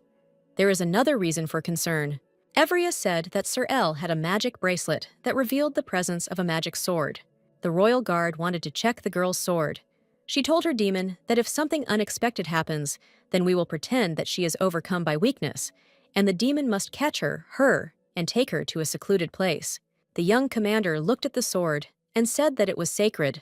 There is another reason for concern. Evria said that Sir El had a magic bracelet that revealed the presence of a magic sword. The royal guard wanted to check the girl's sword. She told her demon that if something unexpected happens, then we will pretend that she is overcome by weakness, and the demon must catch her, and take her to a secluded place. The young commander looked at the sword and said that it was sacred.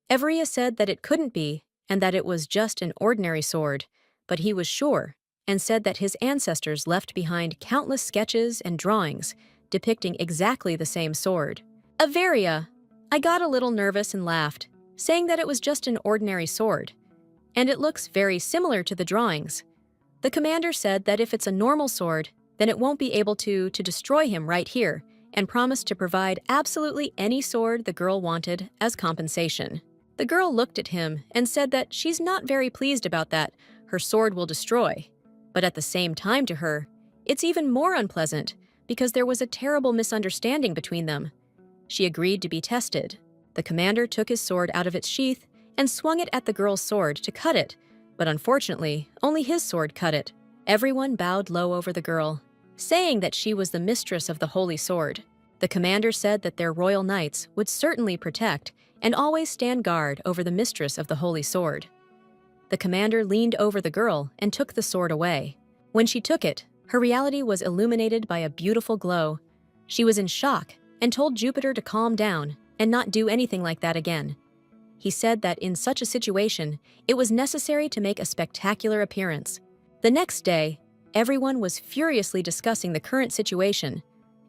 Evria said that it couldn't be, and that it was just an ordinary sword, but he was sure, and said that his ancestors left behind countless sketches and drawings depicting exactly the same sword. Averia! I got a little nervous and laughed, saying that it was just an ordinary sword, and it looks very similar to the drawings. The commander said that if it's a normal sword, then it won't be able to destroy him right here, and promised to provide absolutely any sword the girl wanted as compensation. The girl looked at him and said that she's not very pleased about that her sword will destroy. But at the same time to her, it's even more unpleasant because there was a terrible misunderstanding between them. She agreed to be tested. The commander took his sword out of its sheath and swung it at the girl's sword to cut it, but unfortunately, only his sword cut it. Everyone bowed low over the girl, saying that she was the mistress of the holy sword. The commander said that their royal knights would certainly protect and always stand guard over the mistress of the holy sword. The commander leaned over the girl and took the sword away. When she took it, her reality was illuminated by a beautiful glow. She was in shock and told Jupiter to calm down and not do anything like that again. He said that in such a situation, it was necessary to make a spectacular appearance. The next day, everyone was furiously discussing the current situation,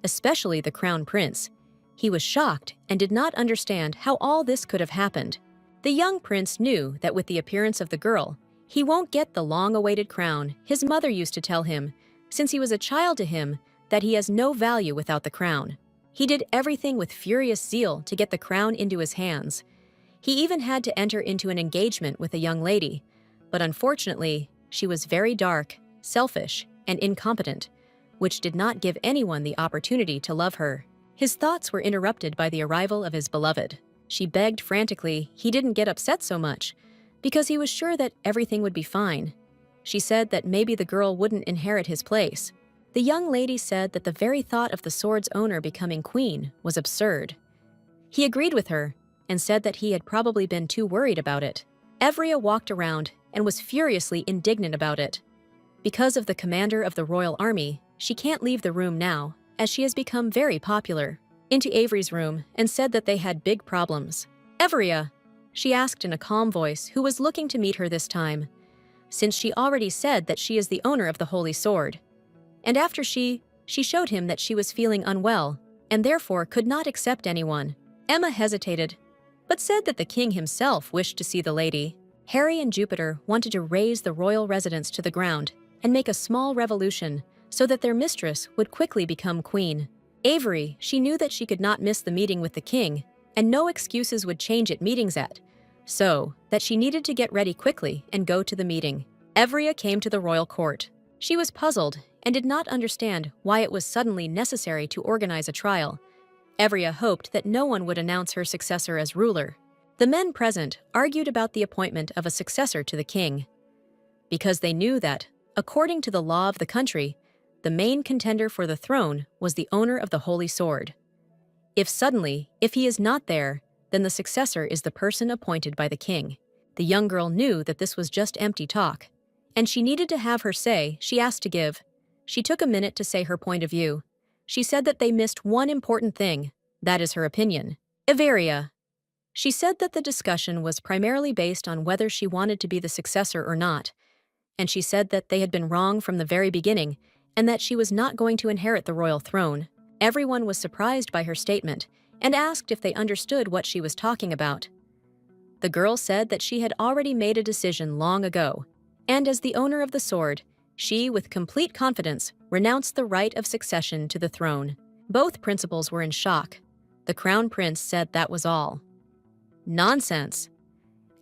especially the crown prince. He was shocked and did not understand how all this could have happened. The young prince knew that with the appearance of the girl, he won't get the long-awaited crown his mother used to tell him, since he was a child to him, that he has no value without the crown. He did everything with furious zeal to get the crown into his hands. He even had to enter into an engagement with a young lady, but unfortunately, she was very dark, selfish, and incompetent, which did not give anyone the opportunity to love her. His thoughts were interrupted by the arrival of his beloved. She begged frantically he didn't get upset so much, because he was sure that everything would be fine. She said that maybe the girl wouldn't inherit his place. The young lady said that the very thought of the sword's owner becoming queen was absurd. He agreed with her and said that he had probably been too worried about it. Evria walked around and was furiously indignant about it. Because of the commander of the royal army, she can't leave the room now, as she has become very popular. Into Avery's room and said that they had big problems. "Evria," she asked in a calm voice, who was looking to meet her this time, since she already said that she is the owner of the holy sword. And after she showed him that she was feeling unwell and therefore could not accept anyone. Emma hesitated, but said that the king himself wished to see the lady. Harry and Jupiter wanted to raze the royal residence to the ground and make a small revolution so that their mistress would quickly become queen. Avery, she knew that she could not miss the meeting with the king, and no excuses would change at meetings at, so that she needed to get ready quickly and go to the meeting. Evria came to the royal court. She was puzzled and did not understand why it was suddenly necessary to organize a trial. Evria hoped that no one would announce her successor as ruler. The men present argued about the appointment of a successor to the king, because they knew that, according to the law of the country, the main contender for the throne was the owner of the holy sword. If he is not there, then the successor is the person appointed by the king. The young girl knew that this was just empty talk, and she needed to have her say she asked to give. She took a minute to say her point of view. She said that they missed one important thing. That is her opinion. Everia. She said that the discussion was primarily based on whether she wanted to be the successor or not, and she said that they had been wrong from the very beginning and that she was not going to inherit the royal throne. Everyone was surprised by her statement and asked if they understood what she was talking about. The girl said that she had already made a decision long ago, and as the owner of the sword, she, with complete confidence, renounced the right of succession to the throne. Both principals were in shock. The crown prince said that was all nonsense,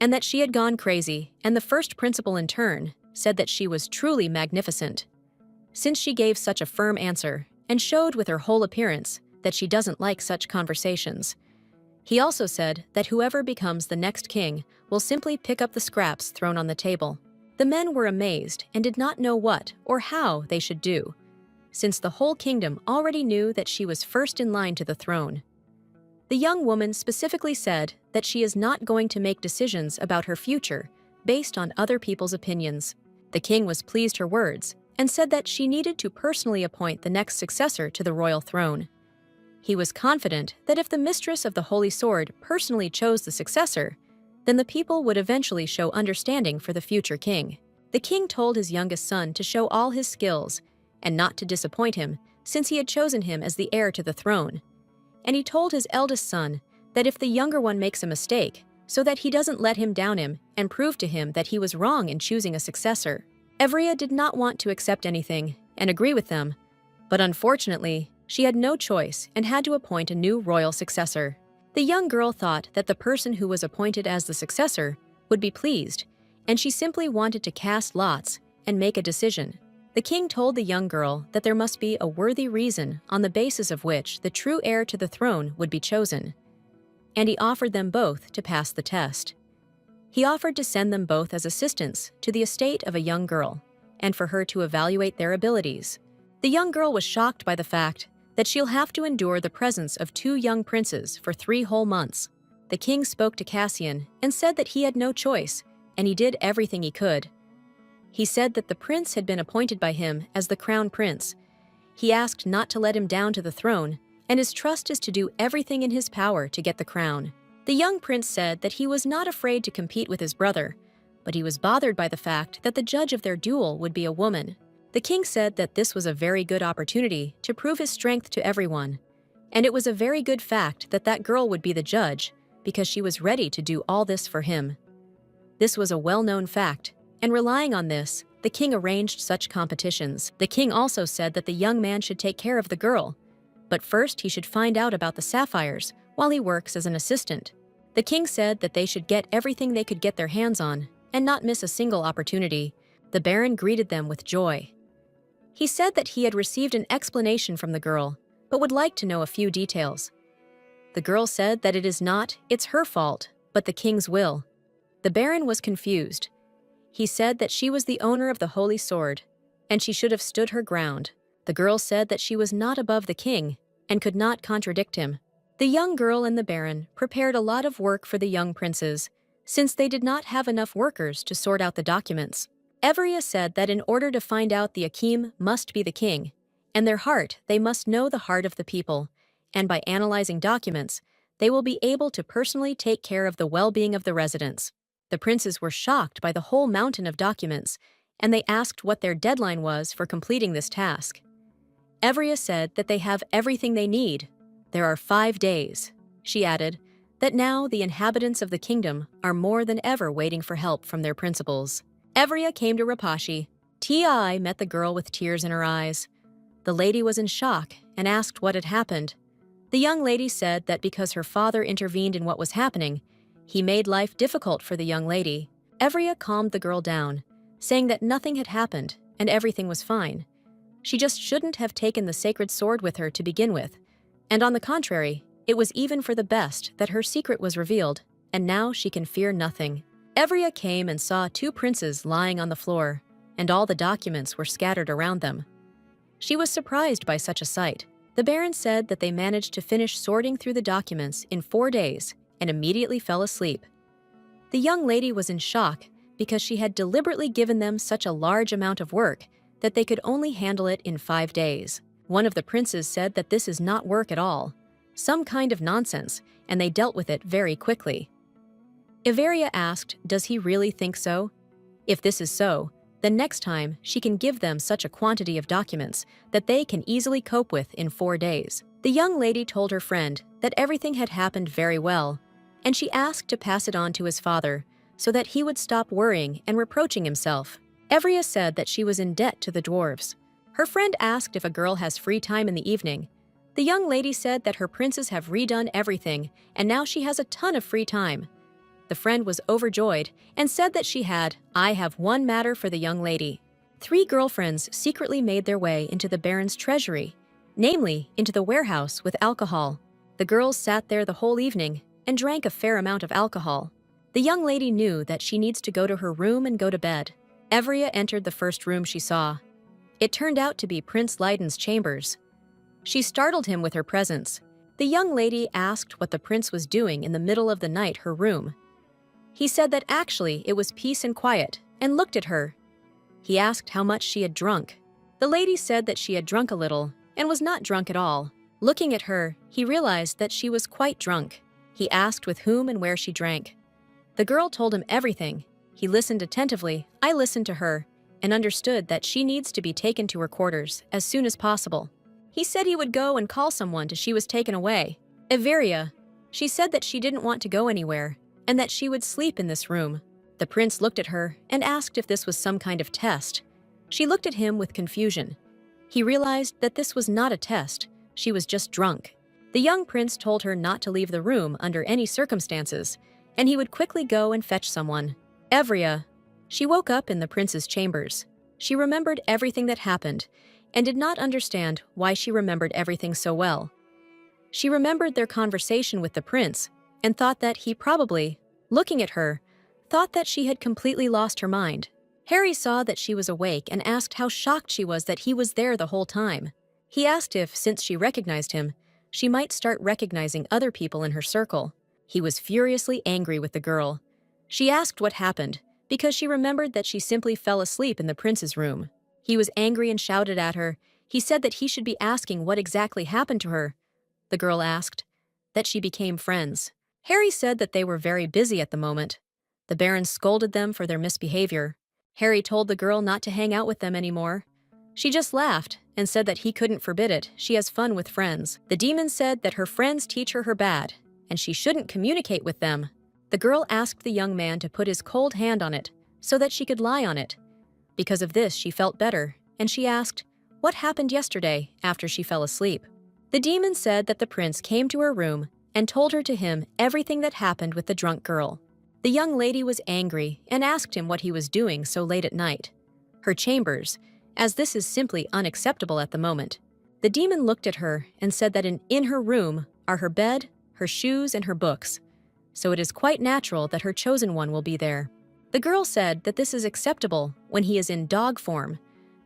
and that she had gone crazy, and the first principal in turn said that she was truly magnificent, since she gave such a firm answer and showed with her whole appearance that she doesn't like such conversations. He also said that whoever becomes the next king will simply pick up the scraps thrown on the table. The men were amazed and did not know what or how they should do, since the whole kingdom already knew that she was first in line to the throne. The young woman specifically said that she is not going to make decisions about her future based on other people's opinions. The king was pleased her words and said that she needed to personally appoint the next successor to the royal throne. He was confident that if the mistress of the Holy Sword personally chose the successor, then the people would eventually show understanding for the future king. The king told his youngest son to show all his skills and not to disappoint him, since he had chosen him as the heir to the throne. And he told his eldest son that if the younger one makes a mistake, so that he doesn't let him down him and prove to him that he was wrong in choosing a successor. Evria did not want to accept anything and agree with them, but unfortunately, she had no choice and had to appoint a new royal successor. The young girl thought that the person who was appointed as the successor would be pleased, and she simply wanted to cast lots and make a decision. The king told the young girl that there must be a worthy reason on the basis of which the true heir to the throne would be chosen, and he offered them both to pass the test. He offered to send them both as assistants to the estate of a young girl, and for her to evaluate their abilities. The young girl was shocked by the fact that she'll have to endure the presence of 2 young princes for 3 whole months. The king spoke to Cassian and said that he had no choice, and he did everything he could. He said that the prince had been appointed by him as the crown prince. He asked not to let him down to the throne, and his trust is to do everything in his power to get the crown. The young prince said that he was not afraid to compete with his brother, but he was bothered by the fact that the judge of their duel would be a woman. The king said that this was a very good opportunity to prove his strength to everyone, and it was a very good fact that that girl would be the judge because she was ready to do all this for him. This was a well-known fact, and relying on this, the king arranged such competitions. The king also said that the young man should take care of the girl, but first he should find out about the sapphires while he works as an assistant. The king said that they should get everything they could get their hands on and not miss a single opportunity. The baron greeted them with joy. He said that he had received an explanation from the girl, but would like to know a few details. The girl said that it's her fault, but the king's will. The baron was confused. He said that she was the owner of the holy sword, and she should have stood her ground. The girl said that she was not above the king and could not contradict him. The young girl and the baron prepared a lot of work for the young princes, since they did not have enough workers to sort out the documents. Evria said that in order to find out the Akim must be the king, and their heart they must know the heart of the people, and by analyzing documents, they will be able to personally take care of the well-being of the residents. The princes were shocked by the whole mountain of documents, and they asked what their deadline was for completing this task. Evria said that they have everything they need. There are 5 days. She added that now the inhabitants of the kingdom are more than ever waiting for help from their principals. Evria came to Rapashi. Ti met the girl with tears in her eyes. The lady was in shock and asked what had happened. The young lady said that because her father intervened in what was happening, he made life difficult for the young lady. Evria calmed the girl down, saying that nothing had happened and everything was fine. She just shouldn't have taken the sacred sword with her to begin with, and on the contrary, it was even for the best that her secret was revealed, and now she can fear nothing. Evria came and saw 2 princes lying on the floor, and all the documents were scattered around them. She was surprised by such a sight. The baron said that they managed to finish sorting through the documents in 4 days and immediately fell asleep. The young lady was in shock because she had deliberately given them such a large amount of work that they could only handle it in 5 days. One of the princes said that this is not work at all, some kind of nonsense, and they dealt with it very quickly. Everia asked, does he really think so? If this is so, then next time she can give them such a quantity of documents that they can easily cope with in 4 days. The young lady told her friend that everything had happened very well, and she asked to pass it on to his father so that he would stop worrying and reproaching himself. Evria said that she was in debt to the dwarves. Her friend asked if a girl has free time in the evening. The young lady said that her princes have redone everything, and now she has a ton of free time. The friend was overjoyed and said that I have one matter for the young lady. 3 girlfriends secretly made their way into the baron's treasury, namely into the warehouse with alcohol. The girls sat there the whole evening and drank a fair amount of alcohol. The young lady knew that she needs to go to her room and go to bed. Evria entered the first room she saw. It turned out to be Prince Leiden's chambers. She startled him with her presence. The young lady asked what the prince was doing in the middle of the night her room. He said that actually it was peace and quiet, and looked at her. He asked how much she had drunk. The lady said that she had drunk a little, and was not drunk at all. Looking at her, he realized that she was quite drunk. He asked with whom and where she drank. The girl told him everything. He listened attentively. I listened to her, and understood that she needs to be taken to her quarters as soon as possible. He said he would go and call someone till she was taken away. Everia, she said that she didn't want to go anywhere, and that she would sleep in this room. The prince looked at her and asked if this was some kind of test. She looked at him with confusion. He realized that this was not a test, she was just drunk. The young prince told her not to leave the room under any circumstances, and he would quickly go and fetch someone. Evria. She woke up in the prince's chambers. She remembered everything that happened, and did not understand why she remembered everything so well. She remembered their conversation with the prince, and thought that he probably, looking at her, thought that she had completely lost her mind. Harry saw that she was awake and asked how shocked she was that he was there the whole time. He asked if, since she recognized him, she might start recognizing other people in her circle. He was furiously angry with the girl. She asked what happened, because she remembered that she simply fell asleep in the prince's room. He was angry and shouted at her. He said that he should be asking what exactly happened to her. The girl asked. That she became friends. Harry said that they were very busy at the moment. The Baron scolded them for their misbehavior. Harry told the girl not to hang out with them anymore. She just laughed and said that he couldn't forbid it. She has fun with friends. The demon said that her friends teach her bad, and she shouldn't communicate with them. The girl asked the young man to put his cold hand on it so that she could lie on it. Because of this, she felt better, and she asked, what happened yesterday after she fell asleep? The demon said that the prince came to her room and told her to him everything that happened with the drunk girl. The young lady was angry and asked him what he was doing so late at night. Her chambers, as this is simply unacceptable at the moment. The demon looked at her and said that in her room are her bed, her shoes, and her books, so it is quite natural that her chosen one will be there. The girl said that this is acceptable when he is in dog form,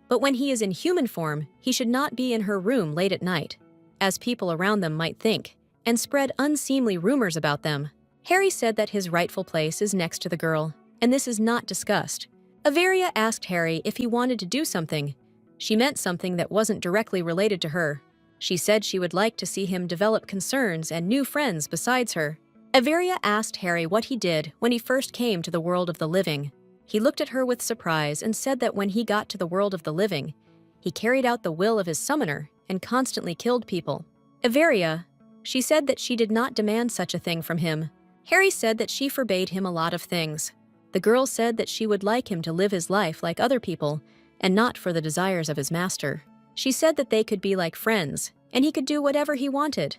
but when he is in human form, he should not be in her room late at night, as people around them might think, and spread unseemly rumors about them. Harry said that his rightful place is next to the girl, and this is not discussed. Averia asked Harry if he wanted to do something. She meant something that wasn't directly related to her. She said she would like to see him develop concerns and new friends besides her. Averia asked Harry what he did when he first came to the world of the living. He looked at her with surprise and said that when he got to the world of the living, he carried out the will of his summoner and constantly killed people. Averia, she said that she did not demand such a thing from him. Harry said that she forbade him a lot of things. The girl said that she would like him to live his life like other people and not for the desires of his master. She said that they could be like friends and he could do whatever he wanted.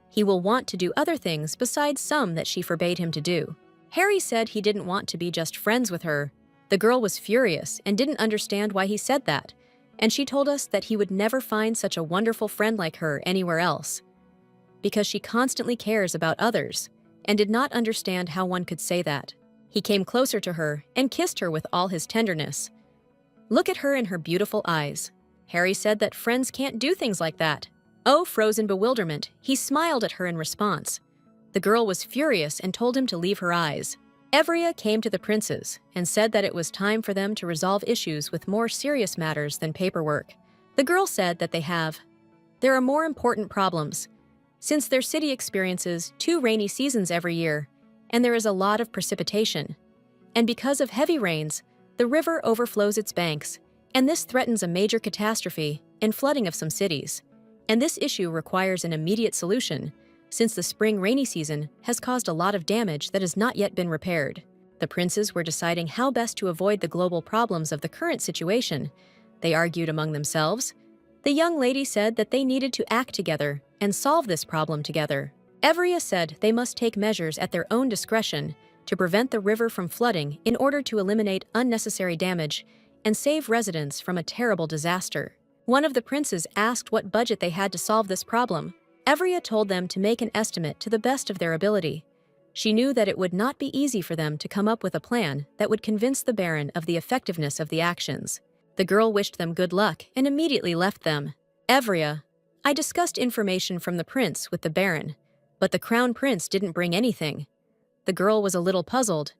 He will want to do other things besides some that she forbade him to do. Harry said he didn't want to be just friends with her. The girl was furious and didn't understand why he said that, and she told us that he would never find such a wonderful friend like her anywhere else, because she constantly cares about others and did not understand how one could say that. He came closer to her and kissed her with all his tenderness. Look at her in her beautiful eyes. Harry said that friends can't do things like that. Oh, frozen bewilderment, he smiled at her in response. The girl was furious and told him to leave her eyes. Evria came to the princes and said that it was time for them to resolve issues with more serious matters than paperwork. The girl said that there are more important problems, since their city experiences 2 rainy seasons every year, and there is a lot of precipitation. And because of heavy rains, the river overflows its banks, and this threatens a major catastrophe and flooding of some cities. And this issue requires an immediate solution, since the spring rainy season has caused a lot of damage that has not yet been repaired. The princes were deciding how best to avoid the global problems of the current situation. They argued among themselves. The young lady said that they needed to act together and solve this problem together. Evria said they must take measures at their own discretion to prevent the river from flooding in order to eliminate unnecessary damage and save residents from a terrible disaster. One of the princes asked what budget they had to solve this problem. Evria told them to make an estimate to the best of their ability. She knew that it would not be easy for them to come up with a plan that would convince the Baron of the effectiveness of the actions. The girl wished them good luck and immediately left them. Evria, I discussed information from the prince with the Baron, but the crown prince didn't bring anything. The girl was a little puzzled.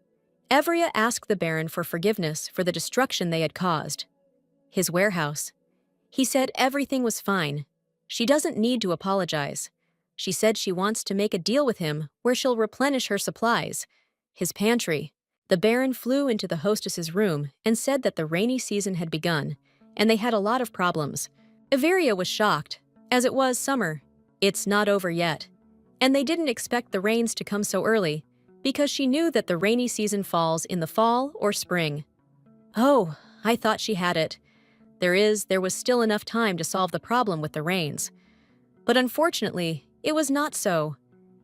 Evria asked the Baron for forgiveness for the destruction they had caused. His warehouse. He said everything was fine. She doesn't need to apologize. She said she wants to make a deal with him where she'll replenish her supplies. His pantry. The Baron flew into the hostess's room and said that the rainy season had begun, and they had a lot of problems. Averia was shocked, as it was summer. It's not over yet. And they didn't expect the rains to come so early, because she knew that the rainy season falls in the fall or spring. Oh, I thought she had it. There was still enough time to solve the problem with the rains. But unfortunately, it was not so,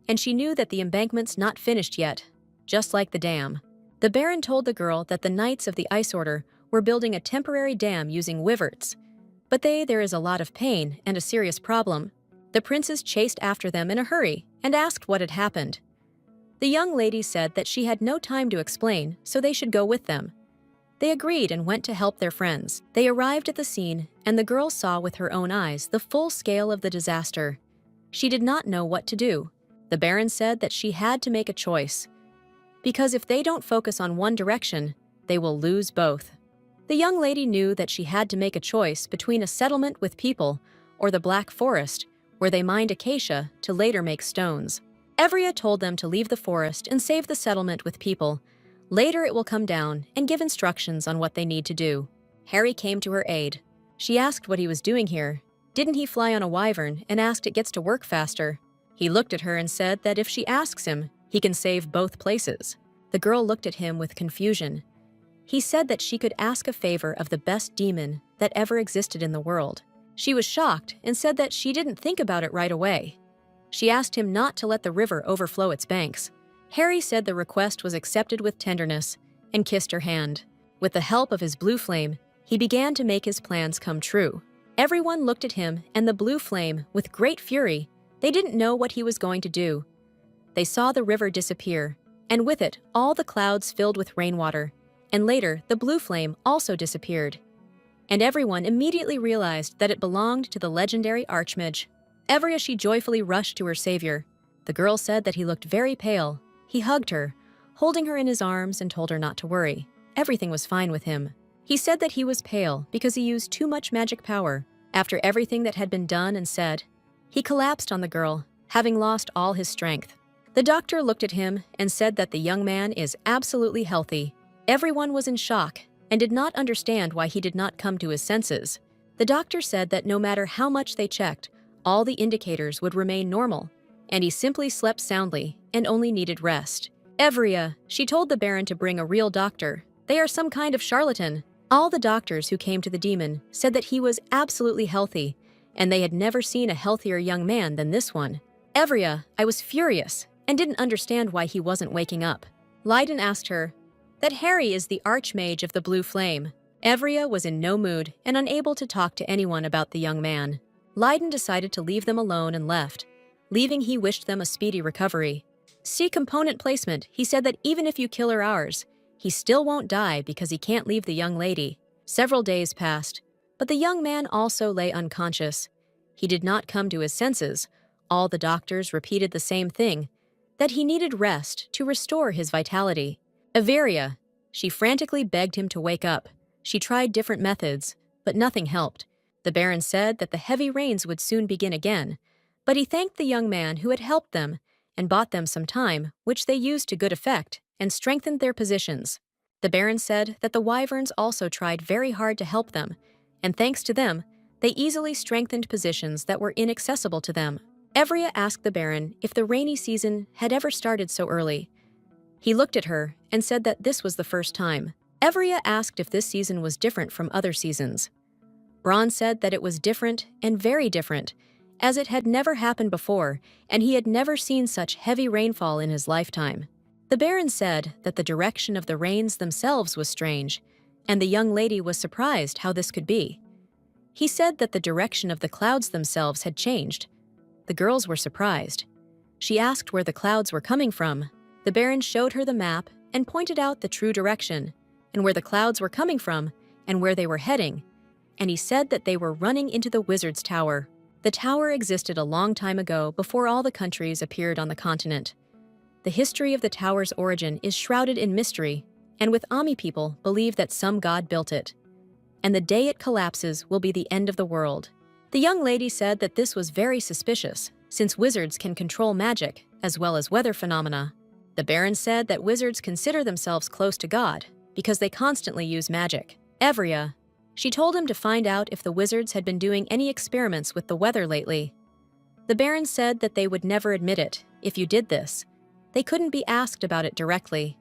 and she knew that the embankment's not finished yet, just like the dam. The Baron told the girl that the Knights of the Ice Order were building a temporary dam using wiverts, but there is a lot of pain and a serious problem. The princes chased after them in a hurry and asked what had happened. The young lady said that she had no time to explain, so they should go with them. They agreed and went to help their friends. They arrived at the scene, and the girl saw with her own eyes the full scale of the disaster. She did not know what to do. The Baron said that she had to make a choice, because if they don't focus on one direction, they will lose both. The young lady knew that she had to make a choice between a settlement with people or the Black Forest, where they mined acacia to later make stones. Evria told them to leave the forest and save the settlement with people. Later it will come down and give instructions on what they need to do. Harry came to her aid. She asked what he was doing here. Didn't he fly on a wyvern and asked it gets to work faster? He looked at her and said that if she asks him, he can save both places. The girl looked at him with confusion. He said that she could ask a favor of the best demon that ever existed in the world. She was shocked and said that she didn't think about it right away. She asked him not to let the river overflow its banks. Harry said the request was accepted with tenderness and kissed her hand. With the help of his blue flame, he began to make his plans come true. Everyone looked at him and the blue flame with great fury. They didn't know what he was going to do. They saw the river disappear, and with it, all the clouds filled with rainwater. And later, the blue flame also disappeared. And everyone immediately realized that it belonged to the legendary Archmage. Ever as she joyfully rushed to her savior, the girl said that he looked very pale. He hugged her, holding her in his arms, and told her not to worry. Everything was fine with him. He said that he was pale because he used too much magic power. After everything that had been done and said, he collapsed on the girl, having lost all his strength. The doctor looked at him and said that the young man is absolutely healthy. Everyone was in shock and did not understand why he did not come to his senses. The doctor said that no matter how much they checked, all the indicators would remain normal, and he simply slept soundly and only needed rest. Evria, she told the Baron to bring a real doctor. They are some kind of charlatan. All the doctors who came to the demon said that he was absolutely healthy, and they had never seen a healthier young man than this one. Evria, I was furious and didn't understand why he wasn't waking up. Leiden asked her that Harry is the Archmage of the Blue Flame. Evria was in no mood and unable to talk to anyone about the young man. Leiden decided to leave them alone and left. Leaving, he wished them a speedy recovery. See component placement, he said that even if you kill her ours, he still won't die because he can't leave the young lady. Several days passed, but the young man also lay unconscious. He did not come to his senses. All the doctors repeated the same thing, that he needed rest to restore his vitality. Everia, she frantically begged him to wake up. She tried different methods, but nothing helped. The Baron said that the heavy rains would soon begin again, but he thanked the young man who had helped them and bought them some time, which they used to good effect and strengthened their positions. The Baron said that the wyverns also tried very hard to help them, and thanks to them, they easily strengthened positions that were inaccessible to them. Evria asked the Baron if the rainy season had ever started so early. He looked at her and said that this was the first time. Evria asked if this season was different from other seasons. Bronn said that it was different and very different, as it had never happened before, and he had never seen such heavy rainfall in his lifetime. The Baron said that the direction of the rains themselves was strange, and the young lady was surprised how this could be. He said that the direction of the clouds themselves had changed. The girls were surprised. She asked where the clouds were coming from. The Baron showed her the map and pointed out the true direction, and where the clouds were coming from, and where they were heading, and he said that they were running into the Wizard's Tower. The tower existed a long time ago before all the countries appeared on the continent. The history of the tower's origin is shrouded in mystery, and with Ami people believe that some god built it. And the day it collapses will be the end of the world. The young lady said that this was very suspicious, since wizards can control magic, as well as weather phenomena. The Baron said that wizards consider themselves close to God, because they constantly use magic. Evria, she told him to find out if the wizards had been doing any experiments with the weather lately. The Baron said that they would never admit it if you did this. They couldn't be asked about it directly.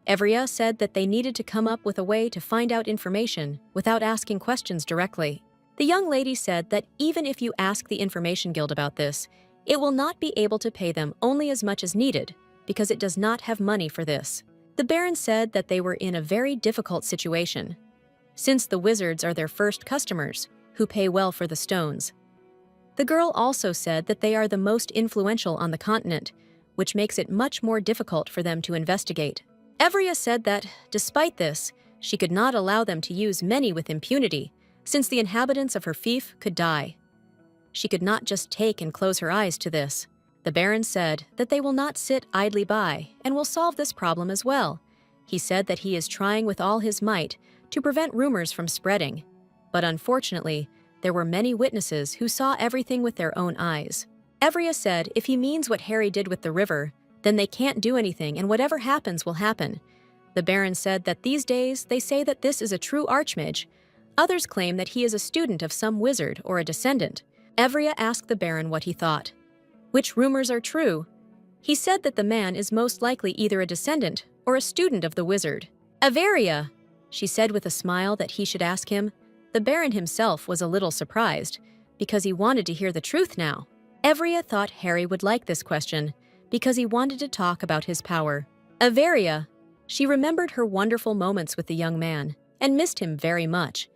Evria said that they needed to come up with a way to find out information without asking questions directly. The young lady said that even if you ask the Information Guild about this, it will not be able to pay them only as much as needed, because it does not have money for this. The Baron said that they were in a very difficult situation, since the wizards are their first customers, who pay well for the stones. The girl also said that they are the most influential on the continent, which makes it much more difficult for them to investigate. Evria said that, despite this, she could not allow them to use many with impunity, since the inhabitants of her fief could die. She could not just take and close her eyes to this. The Baron said that they will not sit idly by and will solve this problem as well. He said that he is trying with all his might to prevent rumors from spreading, but unfortunately, there were many witnesses who saw everything with their own eyes. Evria said if he means what Harry did with the river, then they can't do anything and whatever happens will happen. The Baron said that these days they say that this is a true archmage. Others claim that he is a student of some wizard or a descendant. Evria asked the Baron what he thought. Which rumors are true? He said that the man is most likely either a descendant or a student of the wizard. Averia, she said with a smile that he should ask him. The Baron himself was a little surprised, because he wanted to hear the truth now. Evria thought Harry would like this question, because he wanted to talk about his power. Averia, she remembered her wonderful moments with the young man, and missed him very much.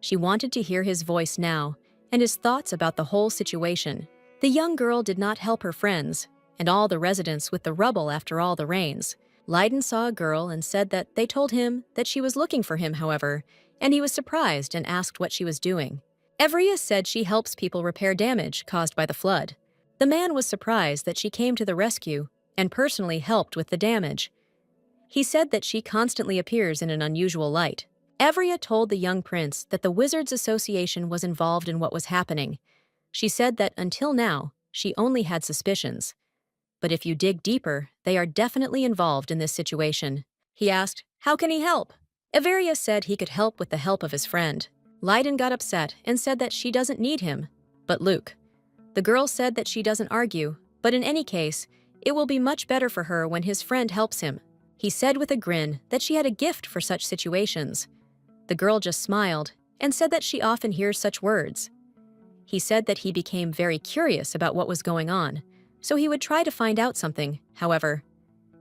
She wanted to hear his voice now, and his thoughts about the whole situation. The young girl did not help her friends, and all the residents with the rubble after all the rains. Leiden saw a girl and said that they told him that she was looking for him, however, and he was surprised and asked what she was doing. Evria said she helps people repair damage caused by the flood. The man was surprised that she came to the rescue and personally helped with the damage. He said that she constantly appears in an unusual light. Evria told the young prince that the Wizards Association was involved in what was happening. She said that until now, she only had suspicions. But if you dig deeper, they are definitely involved in this situation. He asked, how can he help? Averia said he could help with the help of his friend. Leiden got upset and said that she doesn't need him, but Luke. The girl said that she doesn't argue, but in any case, it will be much better for her when his friend helps him. He said with a grin that she had a gift for such situations. The girl just smiled and said that she often hears such words. He said that he became very curious about what was going on, so he would try to find out something, however.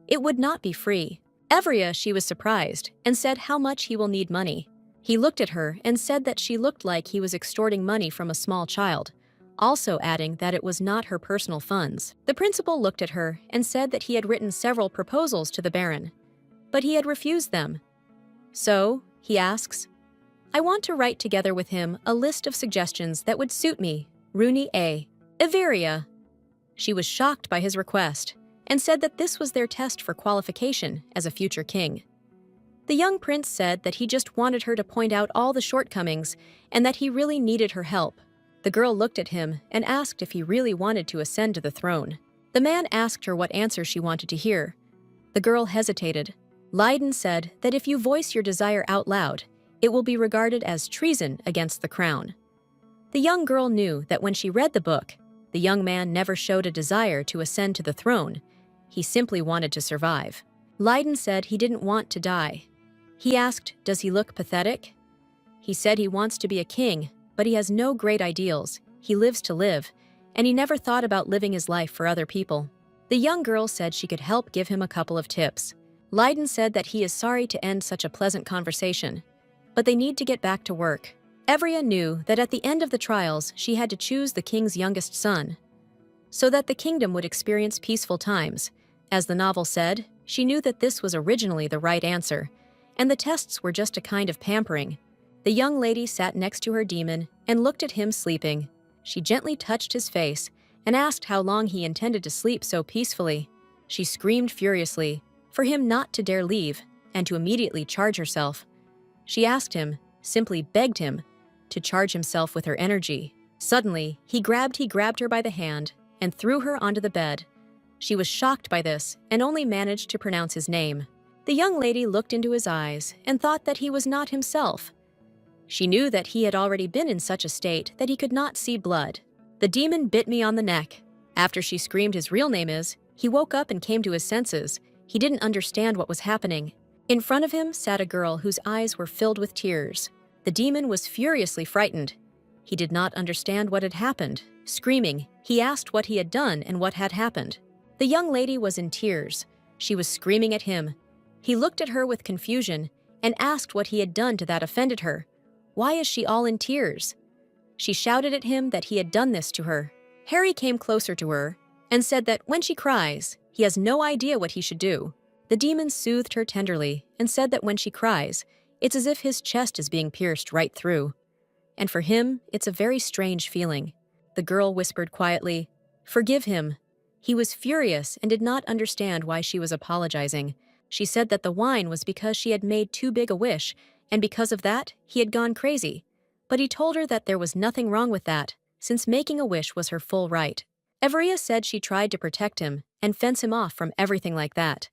It would not be free. Evria, she was surprised, and said how much he will need money. He looked at her and said that she looked like he was extorting money from a small child, also adding that it was not her personal funds. The principal looked at her and said that he had written several proposals to the Baron, but he had refused them. So, he asks, I want to write together with him a list of suggestions that would suit me, Rooney A. Everia. She was shocked by his request and said that this was their test for qualification as a future king. The young prince said that he just wanted her to point out all the shortcomings and that he really needed her help. The girl looked at him and asked if he really wanted to ascend to the throne. The man asked her what answer she wanted to hear. The girl hesitated. Leiden said that if you voice your desire out loud, it will be regarded as treason against the crown. The young girl knew that when she read the book, the young man never showed a desire to ascend to the throne. He simply wanted to survive. Leiden said he didn't want to die. He asked, does he look pathetic? He said he wants to be a king, but he has no great ideals. He lives to live, and he never thought about living his life for other people. The young girl said she could help give him a couple of tips. Leiden said that he is sorry to end such a pleasant conversation, but they need to get back to work. Evria knew that at the end of the trials, she had to choose the king's youngest son, so that the kingdom would experience peaceful times. As the novel said, she knew that this was originally the right answer, and the tests were just a kind of pampering. The young lady sat next to her demon and looked at him sleeping. She gently touched his face and asked how long he intended to sleep so peacefully. She screamed furiously for him not to dare leave and to immediately charge herself. She asked him, simply begged him, to charge himself with her energy. Suddenly, he grabbed her by the hand and threw her onto the bed. She was shocked by this and only managed to pronounce his name. The young lady looked into his eyes and thought that he was not himself. She knew that he had already been in such a state that he could not see blood. The demon bit me on the neck. After she screamed his real name is, he woke up and came to his senses. He didn't understand what was happening. In front of him sat a girl whose eyes were filled with tears. The demon was furiously frightened. He did not understand what had happened. Screaming, he asked what he had done and what had happened. The young lady was in tears. She was screaming at him. He looked at her with confusion and asked what he had done to that offended her. Why is she all in tears? She shouted at him that he had done this to her. Harry came closer to her and said that when she cries, he has no idea what he should do. The demon soothed her tenderly and said that when she cries, it's as if his chest is being pierced right through. And for him, it's a very strange feeling. The girl whispered quietly, "Forgive him." He was furious and did not understand why she was apologizing. She said that the wine was because she had made too big a wish, and because of that, he had gone crazy. but he told her that there was nothing wrong with that, since making a wish was her full right. Evria said she tried to protect him and fence him off from everything like that.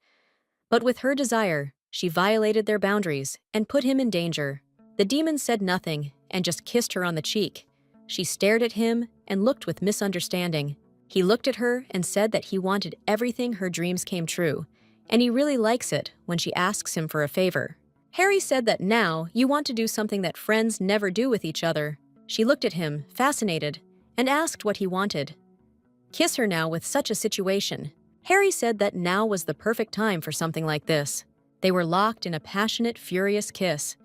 But with her desire, she violated their boundaries and put him in danger. The demon said nothing and just kissed her on the cheek. She stared at him and looked with misunderstanding. He looked at her and said that he wanted everything her dreams came true, and he really likes it when she asks him for a favor. Harry said that now you want to do something that friends never do with each other. She looked at him, fascinated, and asked what he wanted. Kiss her now with such a situation. Harry said that now was the perfect time for something like this. They were locked in a passionate, furious kiss.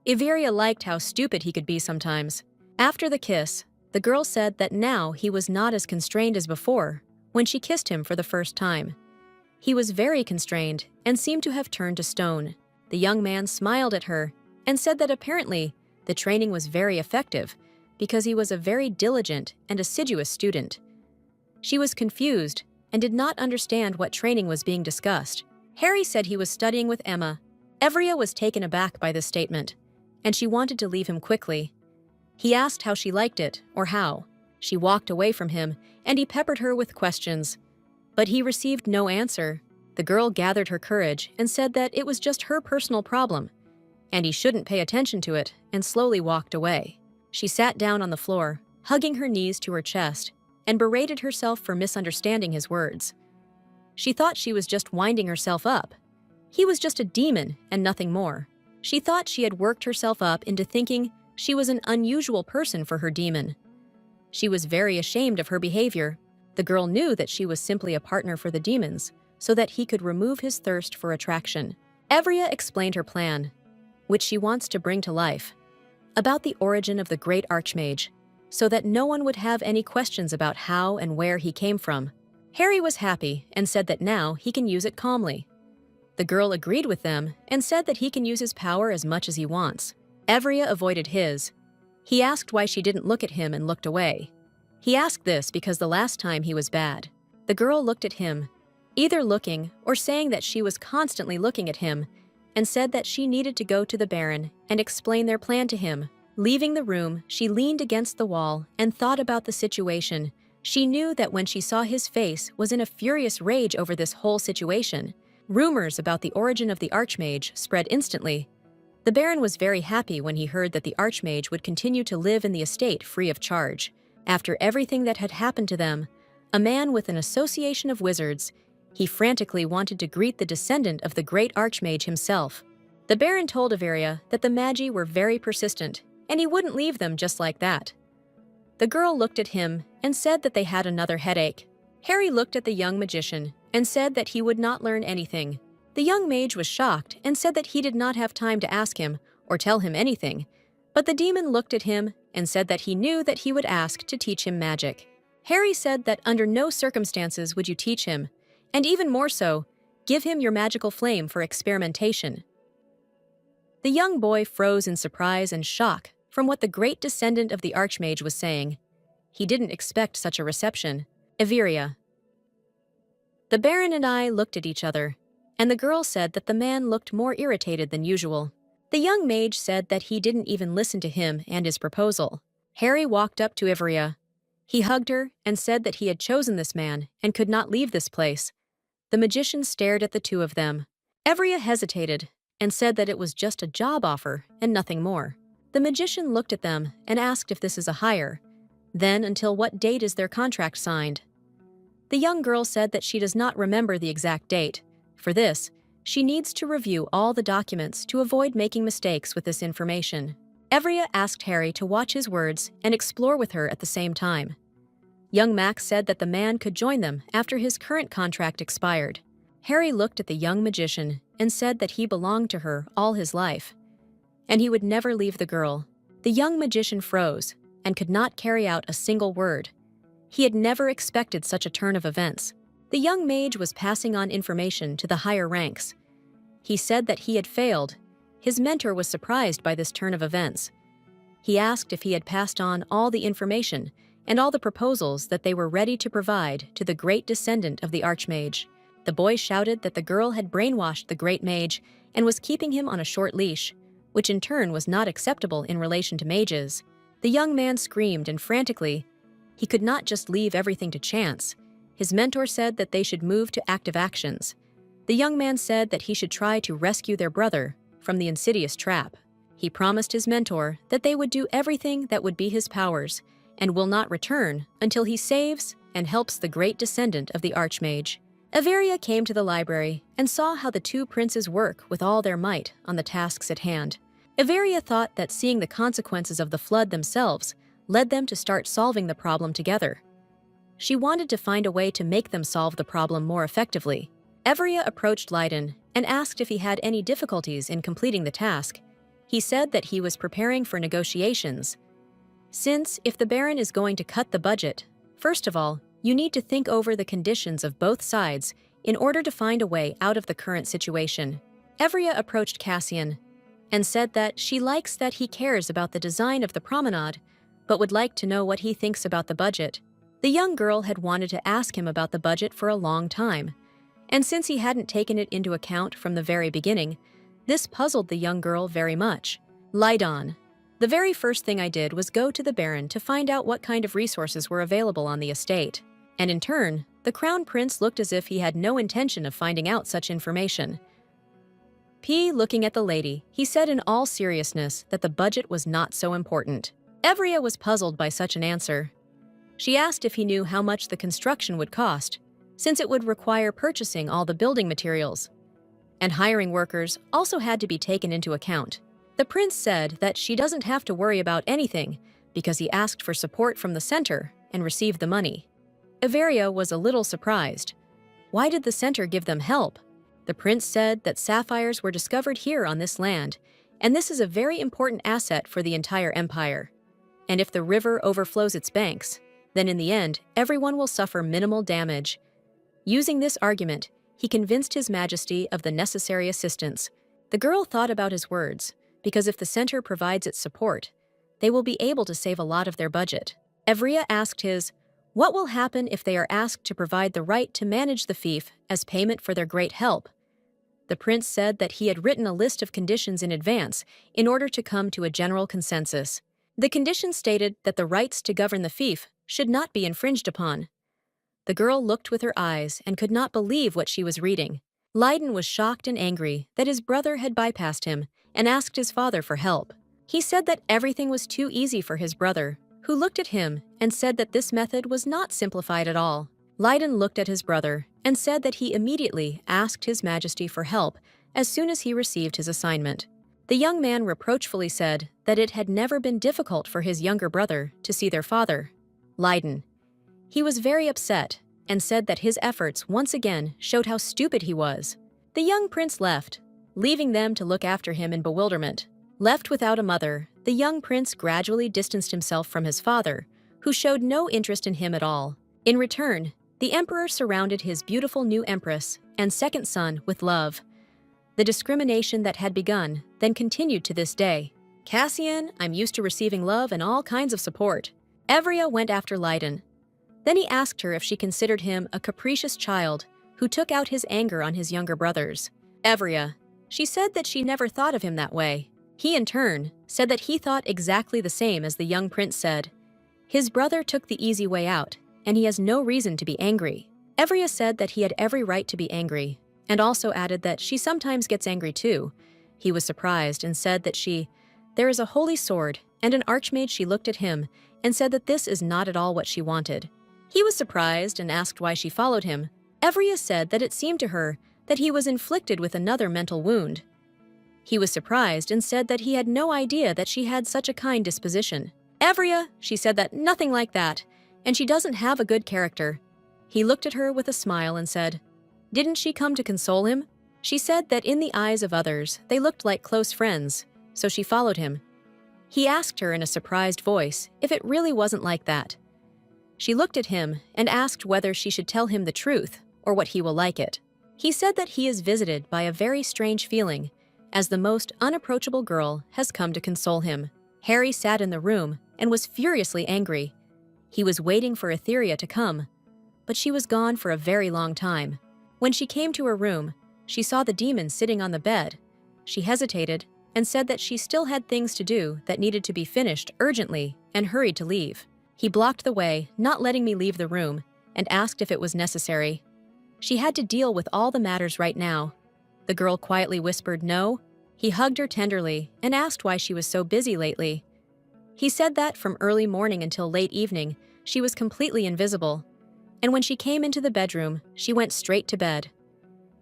Everia liked how stupid he could be sometimes. After the kiss, the girl said that now he was not as constrained as before when she kissed him for the first time. He was very constrained and seemed to have turned to stone. The young man smiled at her and said that apparently the training was very effective because he was a very diligent and assiduous student. She was confused and did not understand what training was being discussed. Harry said he was studying with Emma. Evria was taken aback by this statement, and she wanted to leave him quickly. He asked how she liked it, or how. She walked away from him, and he peppered her with questions. But he received no answer. The girl gathered her courage and said that it was just her personal problem, and he shouldn't pay attention to it, and slowly walked away. She sat down on the floor, hugging her knees to her chest, and berated herself for misunderstanding his words. She thought she was just winding herself up. He was just a demon and nothing more. She thought she had worked herself up into thinking she was an unusual person for her demon. She was very ashamed of her behavior. The girl knew that she was simply a partner for the demons, so that he could remove his thirst for attraction. Evria explained her plan, which she wants to bring to life, about the origin of the great archmage, so that no one would have any questions about how and where he came from. Harry was happy and said that now he can use it calmly. The girl agreed with them and said that he can use his power as much as he wants. Evria avoided his. He asked why she didn't look at him and looked away. He asked this because the last time he was bad. The girl looked at him, either looking or saying that she was constantly looking at him, and said that she needed to go to the Baron and explain their plan to him. Leaving the room, she leaned against the wall and thought about the situation. She knew that when she saw his face was in a furious rage over this whole situation. Rumors about the origin of the Archmage spread instantly. The Baron was very happy when he heard that the Archmage would continue to live in the estate free of charge. After everything that had happened to them, a man with an association of wizards, he frantically wanted to greet the descendant of the great Archmage himself. The Baron told Averia that the Magi were very persistent, and he wouldn't leave them just like that. The girl looked at him and said that they had another headache. Harry looked at the young magician and said that he would not learn anything. The young mage was shocked and said that he did not have time to ask him or tell him anything, but the demon looked at him and said that he knew that he would ask to teach him magic. Harry said that under no circumstances would you teach him, and even more so, give him your magical flame for experimentation. The young boy froze in surprise and shock from what the great descendant of the Archmage was saying. He didn't expect such a reception. Everia. The Baron and I looked at each other, and the girl said that the man looked more irritated than usual. The young mage said that he didn't even listen to him and his proposal. Harry walked up to Everia. He hugged her and said that he had chosen this man and could not leave this place. The magician stared at the two of them. Everia hesitated and said that it was just a job offer and nothing more. The magician looked at them and asked if this is a hire. Then, until what date is their contract signed? The young girl said that she does not remember the exact date. For this, she needs to review all the documents to avoid making mistakes with this information. Evria asked Harry to watch his words and explore with her at the same time. Young Max said that the man could join them after his current contract expired. Harry looked at the young magician and said that he belonged to her all his life, and he would never leave the girl. The young magician froze and could not carry out a single word. He had never expected such a turn of events. The young mage was passing on information to the higher ranks. He said that he had failed. His mentor was surprised by this turn of events. He asked if he had passed on all the information and all the proposals that they were ready to provide to the great descendant of the Archmage. The boy shouted that the girl had brainwashed the great mage and was keeping him on a short leash. which in turn was not acceptable in relation to mages. The young man screamed and frantically, he could not just leave everything to chance. His mentor said that they should move to active actions. The young man said that he should try to rescue their brother from the insidious trap. He promised his mentor that they would do everything that would be his powers and will not return until he saves and helps the great descendant of the Archmage. Averia came to the library and saw how the two princes work with all their might on the tasks at hand. Averia thought that seeing the consequences of the flood themselves led them to start solving the problem together. She wanted to find a way to make them solve the problem more effectively. Averia approached Leiden and asked if he had any difficulties in completing the task. He said that he was preparing for negotiations. Since, if the Baron is going to cut the budget, first of all, you need to think over the conditions of both sides in order to find a way out of the current situation. Averia approached Cassian and said that she likes that he cares about the design of the promenade, but would like to know what he thinks about the budget. The young girl had wanted to ask him about the budget for a long time, and since he hadn't taken it into account from the very beginning, this puzzled the young girl very much. Leiden. The very first thing I did was go to the Baron to find out what kind of resources were available on the estate, and in turn, the Crown Prince looked as if he had no intention of finding out such information. Looking at the lady, he said in all seriousness that the budget was not so important. Averia was puzzled by such an answer. She asked if he knew how much the construction would cost, since it would require purchasing all the building materials, and hiring workers also had to be taken into account. The prince said that she doesn't have to worry about anything because he asked for support from the center and received the money. Averia was a little surprised. Why did the center give them help? The prince said that sapphires were discovered here on this land, and this is a very important asset for the entire empire. And if the river overflows its banks, then in the end, everyone will suffer minimal damage. Using this argument, he convinced His Majesty of the necessary assistance. The girl thought about his words, because if the center provides its support, they will be able to save a lot of their budget. Averia asked what will happen if they are asked to provide the right to manage the fief as payment for their great help? The prince said that he had written a list of conditions in advance in order to come to a general consensus. The conditions stated that the rights to govern the fief should not be infringed upon. The girl looked with her eyes and could not believe what she was reading. Leiden was shocked and angry that his brother had bypassed him and asked his father for help. He said that everything was too easy for his brother, who looked at him and said that this method was not simplified at all. Leiden looked at his brother and said that he immediately asked His Majesty for help as soon as he received his assignment. The young man reproachfully said that it had never been difficult for his younger brother to see their father. Leiden. He was very upset and said that his efforts once again showed how stupid he was. The young prince left, leaving them to look after him in bewilderment. Left without a mother, the young prince gradually distanced himself from his father, who showed no interest in him at all. In return, the emperor surrounded his beautiful new empress and second son with love. The discrimination that had begun then continued to this day. Cassian, I'm used to receiving love and all kinds of support. Averia went after Leiden. Then he asked her if she considered him a capricious child who took out his anger on his younger brothers. Averia. She said that she never thought of him that way. He, in turn, said that he thought exactly the same as the young prince said. His brother took the easy way out, and he has no reason to be angry. Averia said that he had every right to be angry, and also added that she sometimes gets angry too. He was surprised and said that there is a holy sword and an archmage. She looked at him and said that this is not at all what she wanted. He was surprised and asked why she followed him. Averia said that it seemed to her that he was inflicted with another mental wound. He was surprised and said that he had no idea that she had such a kind disposition. Averia, she said that nothing like that, and she doesn't have a good character. He looked at her with a smile and said, didn't she come to console him? She said that in the eyes of others, they looked like close friends, so she followed him. He asked her in a surprised voice if it really wasn't like that. She looked at him and asked whether she should tell him the truth or what he will like it. He said that he is visited by a very strange feeling, as the most unapproachable girl has come to console him. Harry sat in the room and was furiously angry. He was waiting for Etheria to come, but she was gone for a very long time. When she came to her room, she saw the demon sitting on the bed. She hesitated and said that she still had things to do that needed to be finished urgently and hurried to leave. He blocked the way, not letting me leave the room, and asked if it was necessary. She had to deal with all the matters right now. The girl quietly whispered no. He hugged her tenderly and asked why she was so busy lately. He said that from early morning until late evening, she was completely invisible, and when she came into the bedroom, she went straight to bed.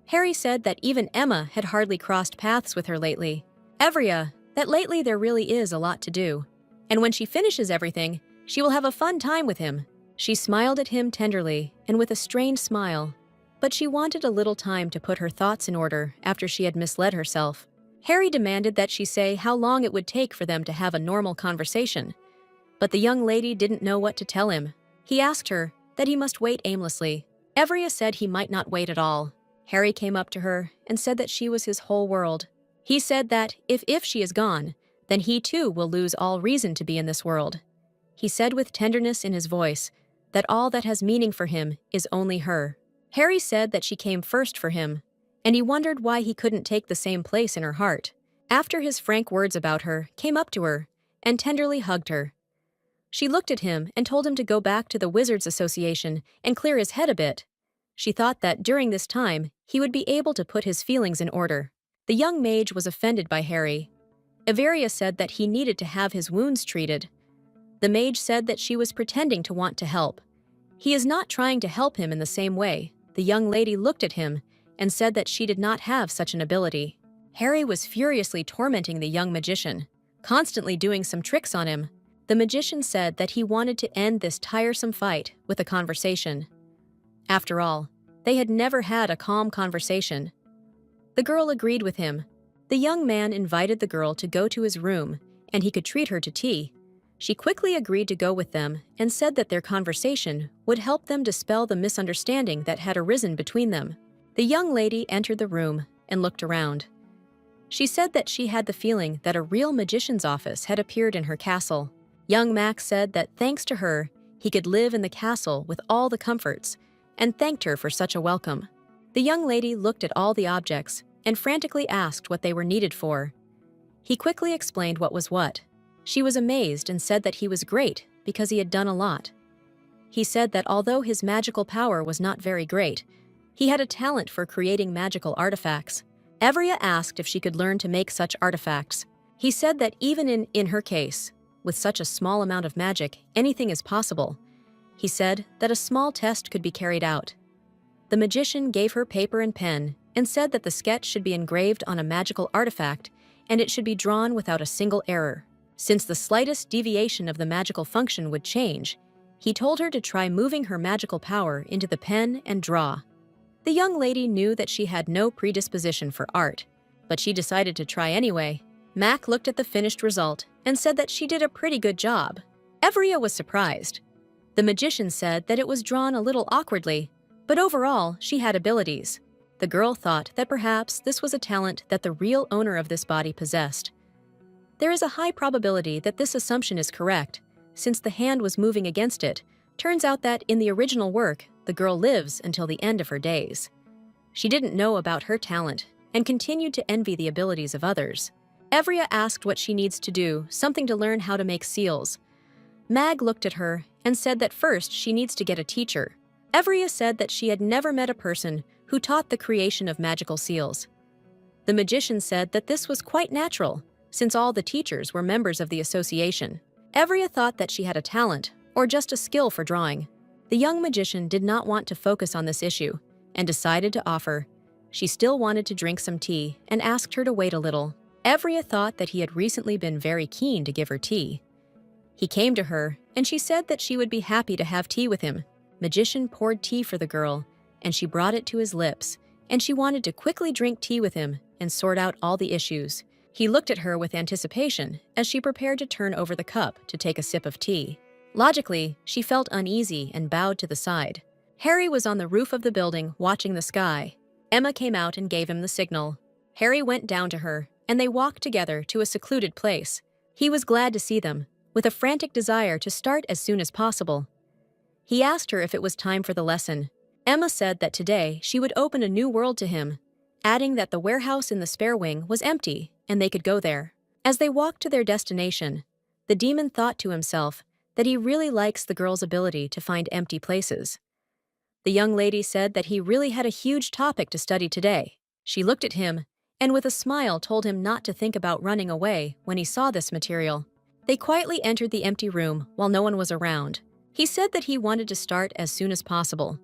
Harry said that even Emma had hardly crossed paths with her lately. Evria, that lately there really is a lot to do, and when she finishes everything, she will have a fun time with him. She smiled at him tenderly and with a strained smile, but she wanted a little time to put her thoughts in order after she had misled herself. Harry demanded that she say how long it would take for them to have a normal conversation, but the young lady didn't know what to tell him. He asked her that he must wait aimlessly. Evria said he might not wait at all. Harry came up to her and said that she was his whole world. He said that if she is gone, then he too will lose all reason to be in this world. He said with tenderness in his voice that all that has meaning for him is only her. Harry said that she came first for him, and he wondered why he couldn't take the same place in her heart. After his frank words about her, came up to her and tenderly hugged her. She looked at him and told him to go back to the Wizards Association and clear his head a bit. She thought that during this time, he would be able to put his feelings in order. The young mage was offended by Harry. Everia said that he needed to have his wounds treated. The mage said that she was pretending to want to help. He is not trying to help him in the same way. The young lady looked at him and said that she did not have such an ability. Harry was furiously tormenting the young magician, constantly doing some tricks on him. The magician said that he wanted to end this tiresome fight with a conversation. After all, they had never had a calm conversation. The girl agreed with him. The young man invited the girl to go to his room, and he could treat her to tea. She quickly agreed to go with them and said that their conversation would help them dispel the misunderstanding that had arisen between them. The young lady entered the room and looked around. She said that she had the feeling that a real magician's office had appeared in her castle. Young Max said that thanks to her, he could live in the castle with all the comforts, and thanked her for such a welcome. The young lady looked at all the objects and frantically asked what they were needed for. He quickly explained what was what. She was amazed and said that he was great because he had done a lot. He said that although his magical power was not very great, he had a talent for creating magical artifacts. Evria asked if she could learn to make such artifacts. He said that even in her case, with such a small amount of magic, anything is possible. He said that a small test could be carried out. The magician gave her paper and pen and said that the sketch should be engraved on a magical artifact and it should be drawn without a single error. Since the slightest deviation of the magical function would change, he told her to try moving her magical power into the pen and draw. The young lady knew that she had no predisposition for art, but she decided to try anyway. Mac looked at the finished result and said that she did a pretty good job. Evria was surprised. The magician said that it was drawn a little awkwardly, but overall, she had abilities. The girl thought that perhaps this was a talent that the real owner of this body possessed. There is a high probability that this assumption is correct, since the hand was moving against it. Turns out that in the original work, the girl lives until the end of her days. She didn't know about her talent and continued to envy the abilities of others. Evria asked what she needs to do, something to learn how to make seals. Mag looked at her and said that first she needs to get a teacher. Evria said that she had never met a person who taught the creation of magical seals. The magician said that this was quite natural, since all the teachers were members of the association. Evria thought that she had a talent, or just a skill for drawing. The young magician did not want to focus on this issue, and decided to offer. She still wanted to drink some tea, and asked her to wait a little. Evria thought that he had recently been very keen to give her tea. He came to her, and she said that she would be happy to have tea with him. Magician poured tea for the girl, and she brought it to his lips, and she wanted to quickly drink tea with him and sort out all the issues. He looked at her with anticipation as she prepared to turn over the cup to take a sip of tea. Logically, she felt uneasy and bowed to the side. Harry was on the roof of the building watching the sky. Emma came out and gave him the signal. Harry went down to her, and they walked together to a secluded place. He was glad to see them, with a frantic desire to start as soon as possible. He asked her if it was time for the lesson. Emma said that today she would open a new world to him, adding that the warehouse in the spare wing was empty and they could go there. As they walked to their destination, the demon thought to himself that he really likes the girl's ability to find empty places. The young lady said that he really had a huge topic to study today. She looked at him and with a smile told him not to think about running away when he saw this material. They quietly entered the empty room while no one was around. He said that he wanted to start as soon as possible.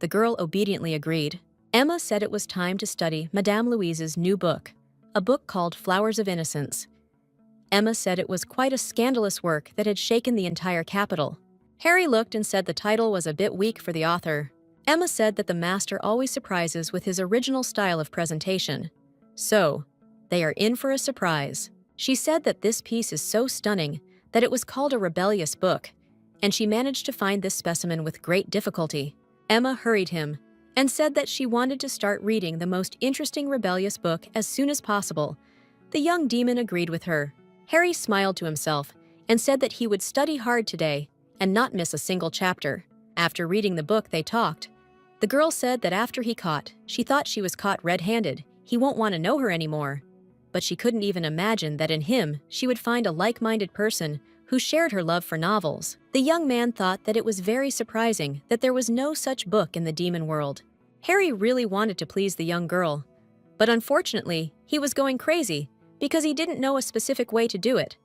The girl obediently agreed. Emma said it was time to study Madame Louise's new book, a book called Flowers of Innocence. Emma said it was quite a scandalous work that had shaken the entire capital. Harry looked and said the title was a bit weak for the author. Emma said that the master always surprises with his original style of presentation. So, they are in for a surprise. She said that this piece is so stunning that it was called a rebellious book, and she managed to find this specimen with great difficulty. Emma hurried him and said that she wanted to start reading the most interesting rebellious book as soon as possible. The young demon agreed with her. Harry smiled to himself and said that he would study hard today and not miss a single chapter. After reading the book, they talked. The girl said that after she thought she was caught red-handed, he won't want to know her anymore. But she couldn't even imagine that in him she would find a like-minded person who shared her love for novels. The young man thought that it was very surprising that there was no such book in the demon world. Harry really wanted to please the young girl, but unfortunately, he was going crazy because he didn't know a specific way to do it,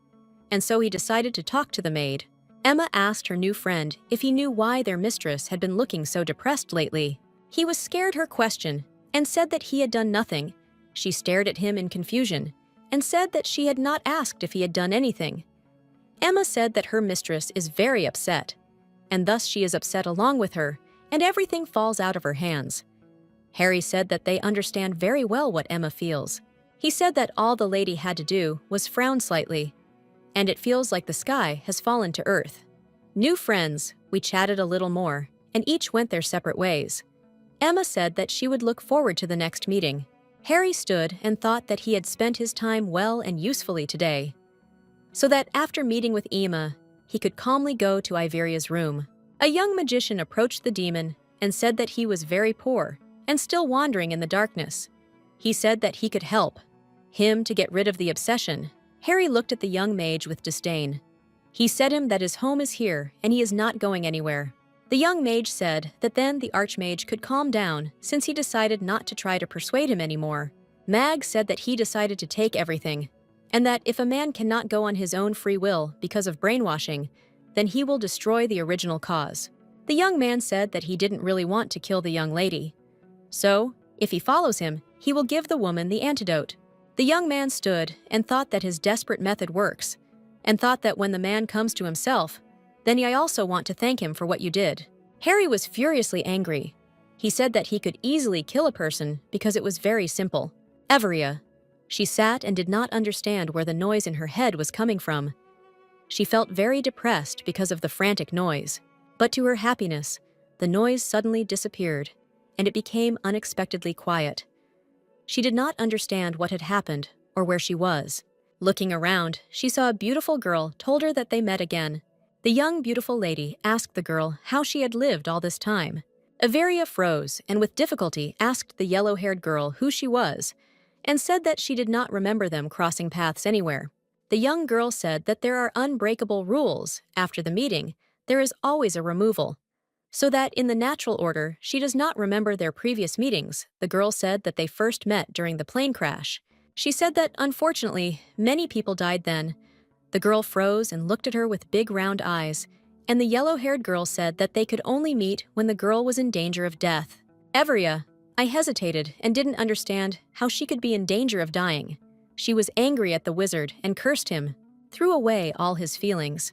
and so he decided to talk to the maid. Emma asked her new friend if he knew why their mistress had been looking so depressed lately. He was scared her question and said that he had done nothing. She stared at him in confusion and said that she had not asked if he had done anything. Emma said that her mistress is very upset, and thus she is upset along with her, and everything falls out of her hands. Harry said that they understand very well what Emma feels. He said that all the lady had to do was frown slightly, and it feels like the sky has fallen to earth. New friends, we chatted a little more, and each went their separate ways. Emma said that she would look forward to the next meeting. Harry stood and thought that he had spent his time well and usefully today, so that after meeting with Emma, he could calmly go to Iveria's room. A young magician approached the demon and said that he was very poor and still wandering in the darkness. He said that he could help him to get rid of the obsession. Harry looked at the young mage with disdain. He said him that his home is here and he is not going anywhere. The young mage said that then the archmage could calm down since he decided not to try to persuade him anymore. Mag said that he decided to take everything, and that if a man cannot go on his own free will because of brainwashing, then he will destroy the original cause. The young man said that he didn't really want to kill the young lady. So, if he follows him, he will give the woman the antidote. The young man stood and thought that his desperate method works, and thought that when the man comes to himself, then I also want to thank him for what you did. Harry was furiously angry. He said that he could easily kill a person because it was very simple. Everia. She sat and did not understand where the noise in her head was coming from. She felt very depressed because of the frantic noise. But to her happiness, the noise suddenly disappeared, and it became unexpectedly quiet. She did not understand what had happened or where she was. Looking around, she saw a beautiful girl told her that they met again. The young beautiful lady asked the girl how she had lived all this time. Averia froze and with difficulty asked the yellow-haired girl who she was, and said that she did not remember them crossing paths anywhere. The young girl said that there are unbreakable rules. After the meeting, there is always a removal, so that in the natural order, she does not remember their previous meetings. The girl said that they first met during the plane crash. She said that, unfortunately, many people died then. The girl froze and looked at her with big round eyes, and the yellow-haired girl said that they could only meet when the girl was in danger of death. Everia. I hesitated and didn't understand how she could be in danger of dying. She was angry at the wizard and cursed him, threw away all his feelings.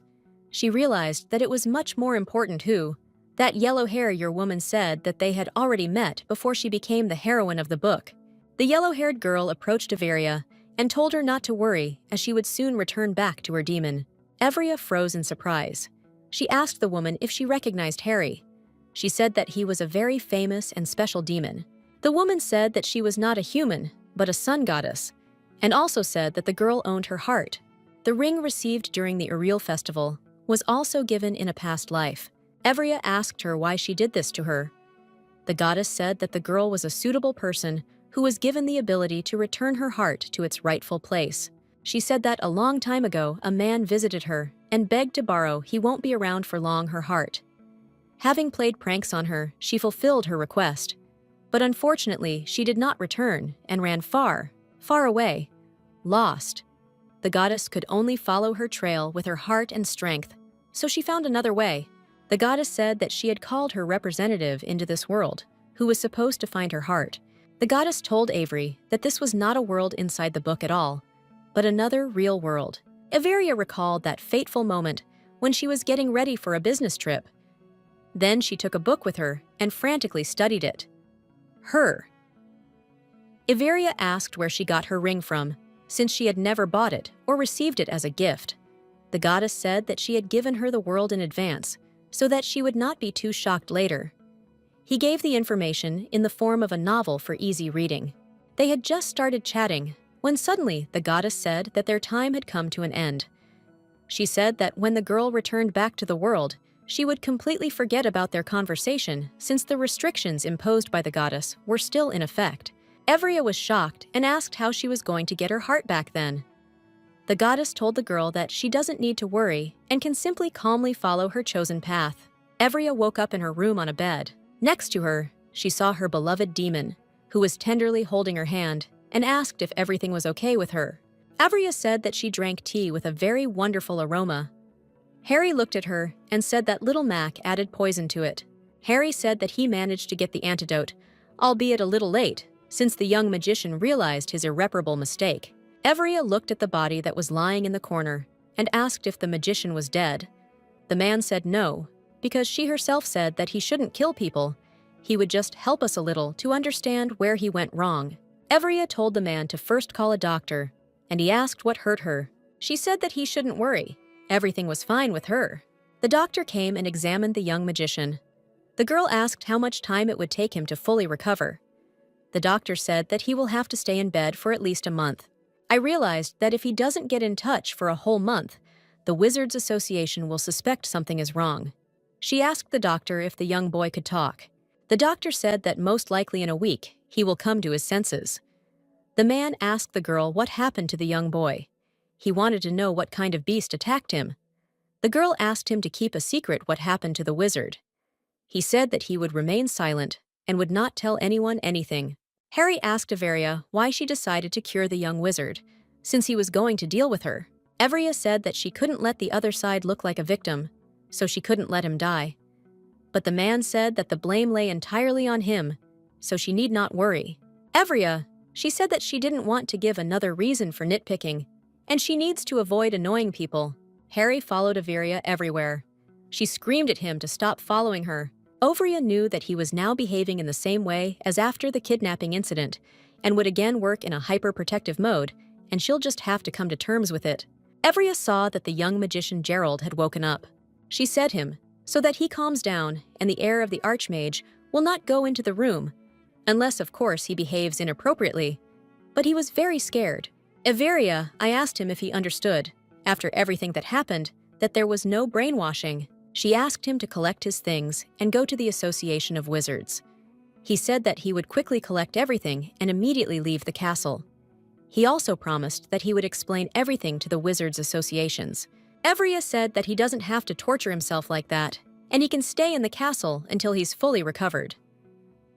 She realized that it was much more important who, that yellow hair your woman said that they had already met before she became the heroine of the book. The yellow-haired girl approached Averia and told her not to worry as she would soon return back to her demon. Averia froze in surprise. She asked the woman if she recognized Harry. She said that he was a very famous and special demon. The woman said that she was not a human, but a sun goddess, and also said that the girl owned her heart. The ring received during the Uriel festival was also given in a past life. Averia asked her why she did this to her. The goddess said that the girl was a suitable person who was given the ability to return her heart to its rightful place. She said that a long time ago a man visited her and begged to borrow he won't be around for long her heart. Having played pranks on her, she fulfilled her request. But unfortunately, she did not return and ran far, far away, lost. The goddess could only follow her trail with her heart and strength, so she found another way. The goddess said that she had called her representative into this world, who was supposed to find her heart. The goddess told Avery that this was not a world inside the book at all, but another real world. Averia recalled that fateful moment when she was getting ready for a business trip. Then she took a book with her and frantically studied it. Averia asked where she got her ring from, since she had never bought it or received it as a gift. The goddess said that she had given her the world in advance, so that she would not be too shocked later. He gave the information in the form of a novel for easy reading. They had just started chatting when suddenly the goddess said that their time had come to an end. She said that when the girl returned back to the world, she would completely forget about their conversation since the restrictions imposed by the goddess were still in effect. Averia was shocked and asked how she was going to get her heart back then. The goddess told the girl that she doesn't need to worry and can simply calmly follow her chosen path. Averia woke up in her room on a bed. Next to her, she saw her beloved demon, who was tenderly holding her hand, and asked if everything was okay with her. Averia said that she drank tea with a very wonderful aroma. Harry looked at her and said that little Mac added poison to it. Harry said that he managed to get the antidote, albeit a little late, since the young magician realized his irreparable mistake. Averia looked at the body that was lying in the corner and asked if the magician was dead. The man said no, because she herself said that he shouldn't kill people. He would just help us a little to understand where he went wrong. Averia told the man to first call a doctor, and he asked what hurt her. She said that he shouldn't worry. Everything was fine with her. The doctor came and examined the young magician. The girl asked how much time it would take him to fully recover. The doctor said that he will have to stay in bed for at least a month. I realized that if he doesn't get in touch for a whole month, the Wizards Association will suspect something is wrong. She asked the doctor if the young boy could talk. The doctor said that most likely in a week, he will come to his senses. The man asked the girl what happened to the young boy. He wanted to know what kind of beast attacked him. The girl asked him to keep a secret what happened to the wizard. He said that he would remain silent and would not tell anyone anything. Harry asked Averia why she decided to cure the young wizard, since he was going to deal with her. Averia said that she couldn't let the other side look like a victim, so she couldn't let him die. But the man said that the blame lay entirely on him, so she need not worry. Averia, she said that she didn't want to give another reason for nitpicking, and she needs to avoid annoying people. Harry followed Averia everywhere. She screamed at him to stop following her. Averia knew that he was now behaving in the same way as after the kidnapping incident, and would again work in a hyper-protective mode, and she'll just have to come to terms with it. Averia saw that the young magician Gerald had woken up. She said him, so that he calms down and the heir of the Archmage will not go into the room, unless of course he behaves inappropriately. But he was very scared. Averia, I asked him if he understood, after everything that happened, that there was no brainwashing. She asked him to collect his things and go to the Association of Wizards. He said that he would quickly collect everything and immediately leave the castle. He also promised that he would explain everything to the Wizards Associations. Averia said that he doesn't have to torture himself like that, and he can stay in the castle until he's fully recovered.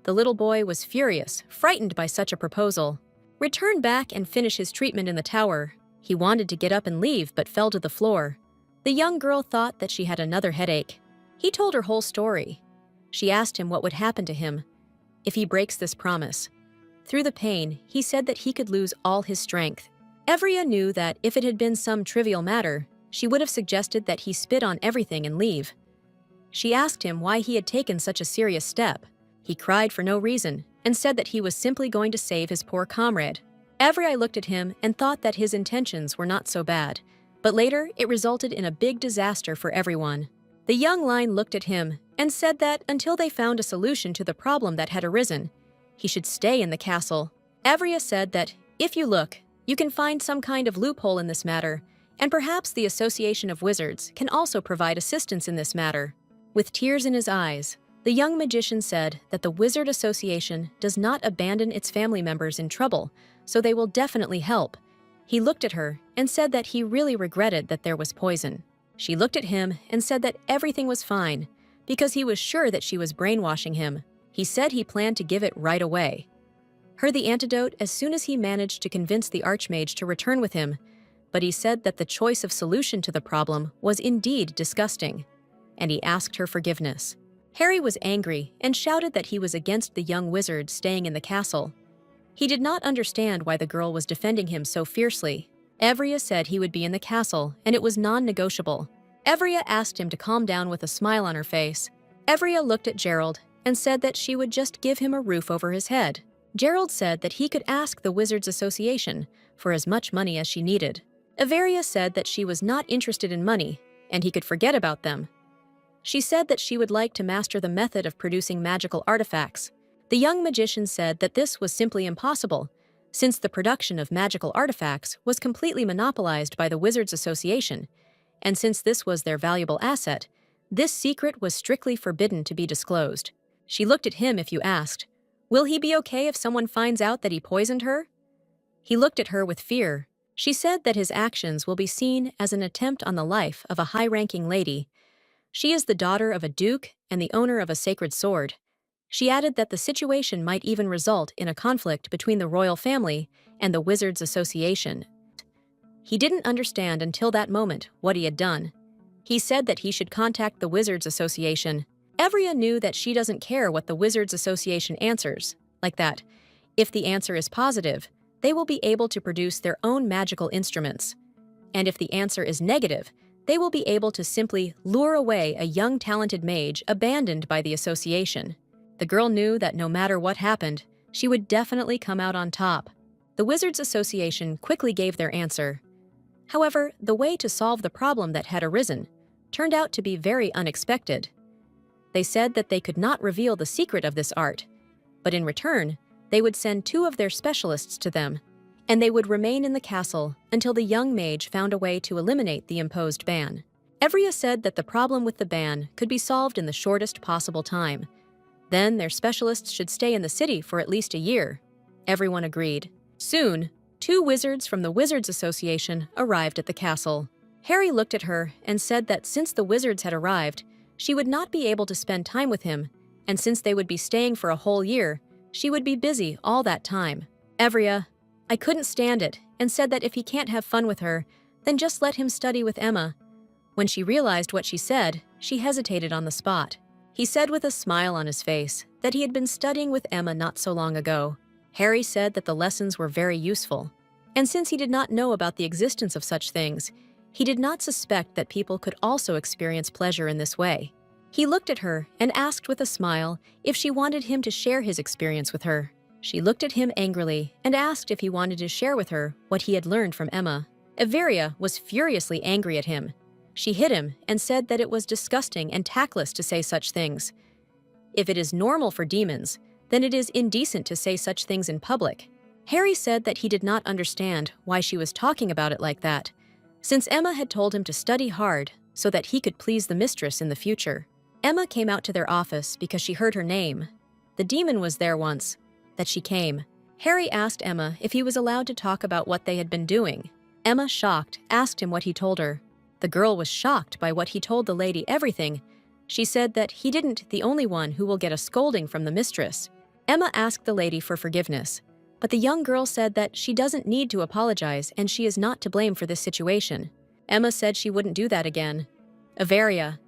The little boy was furious, frightened by such a proposal. Return back and finish his treatment in the tower. He wanted to get up and leave, but fell to the floor. The young girl thought that she had another headache. He told her whole story. She asked him what would happen to him if he breaks this promise. Through the pain, he said that he could lose all his strength. Averia knew that if it had been some trivial matter, she would have suggested that he spit on everything and leave. She asked him why he had taken such a serious step. He cried for no reason and said that he was simply going to save his poor comrade. Averia looked at him and thought that his intentions were not so bad, but later it resulted in a big disaster for everyone. The young lion looked at him and said that until they found a solution to the problem that had arisen, he should stay in the castle. Averia said that if you look, you can find some kind of loophole in this matter, and perhaps the Association of Wizards can also provide assistance in this matter. With tears in his eyes, The young magician said that the Wizard Association does not abandon its family members in trouble, so they will definitely help. He looked at her and said that he really regretted that there was poison. She looked at him and said that everything was fine, because he was sure that she was brainwashing him. He said he planned to give it right away. Her the antidote as soon as he managed to convince the Archmage to return with him, but he said that the choice of solution to the problem was indeed disgusting, and he asked her forgiveness. Harry was angry and shouted that he was against the young wizard staying in the castle. He did not understand why the girl was defending him so fiercely. Evria said he would be in the castle, and it was non-negotiable. Evria asked him to calm down with a smile on her face. Evria looked at Gerald and said that she would just give him a roof over his head. Gerald said that he could ask the Wizards Association for as much money as she needed. Everia said that she was not interested in money, and he could forget about them. She said that she would like to master the method of producing magical artifacts. The young magician said that this was simply impossible, since the production of magical artifacts was completely monopolized by the Wizards Association, and since this was their valuable asset, this secret was strictly forbidden to be disclosed. She looked at him if you asked, "Will he be okay if someone finds out that he poisoned her?" He looked at her with fear. She said that his actions will be seen as an attempt on the life of a high-ranking lady. She is the daughter of a duke and the owner of a sacred sword. She added that the situation might even result in a conflict between the royal family and the Wizards Association. He didn't understand until that moment what he had done. He said that he should contact the Wizards Association. Evria knew that she doesn't care what the Wizards Association answers, like that. If the answer is positive, they will be able to produce their own magical instruments. And if the answer is negative, they will be able to simply lure away a young talented mage abandoned by the association. The girl knew that no matter what happened, she would definitely come out on top. The Wizards Association quickly gave their answer. However, the way to solve the problem that had arisen turned out to be very unexpected. They said that they could not reveal the secret of this art, but in return, they would send 2 of their specialists to them, and they would remain in the castle until the young mage found a way to eliminate the imposed ban. Evria said that the problem with the ban could be solved in the shortest possible time. Then their specialists should stay in the city for at least a year. Everyone agreed. Soon, 2 wizards from the Wizards Association arrived at the castle. Harry looked at her and said that since the wizards had arrived, she would not be able to spend time with him, and since they would be staying for a whole year, she would be busy all that time. Evria, I couldn't stand it, and said that if he can't have fun with her, then just let him study with Emma. When she realized what she said, she hesitated on the spot. He said with a smile on his face that he had been studying with Emma not so long ago. Harry said that the lessons were very useful, and since he did not know about the existence of such things, he did not suspect that people could also experience pleasure in this way. He looked at her and asked with a smile if she wanted him to share his experience with her. She looked at him angrily and asked if he wanted to share with her what he had learned from Emma. Everia was furiously angry at him. She hit him and said that it was disgusting and tactless to say such things. If it is normal for demons, then it is indecent to say such things in public. Harry said that he did not understand why she was talking about it like that, since Emma had told him to study hard so that he could please the mistress in the future. Emma came out to their office because she heard her name. The demon was there once, that she came. Harry asked Emma if he was allowed to talk about what they had been doing. Emma, shocked, asked him what he told her. The girl was shocked by what he told the lady everything. She said that he didn't the only one who will get a scolding from the mistress. Emma asked the lady for forgiveness, but the young girl said that she doesn't need to apologize and she is not to blame for this situation. Emma said she wouldn't do that again. Averia.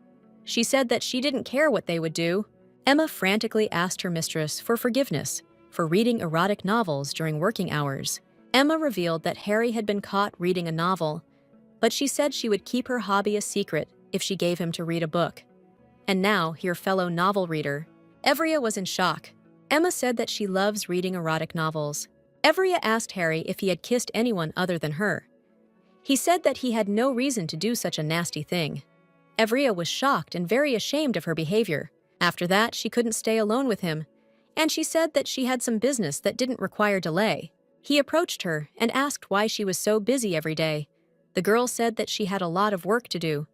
She said that she didn't care what they would do. Emma frantically asked her mistress for forgiveness for reading erotic novels during working hours. Emma revealed that Harry had been caught reading a novel, but she said she would keep her hobby a secret if she gave him to read a book. And now, your fellow novel reader. Evria was in shock. Emma said that she loves reading erotic novels. Evria asked Harry if he had kissed anyone other than her. He said that he had no reason to do such a nasty thing. Evria was shocked and very ashamed of her behavior. After that, she couldn't stay alone with him, and she said that she had some business that didn't require delay. He approached her and asked why she was so busy every day. The girl said that she had a lot of work to do.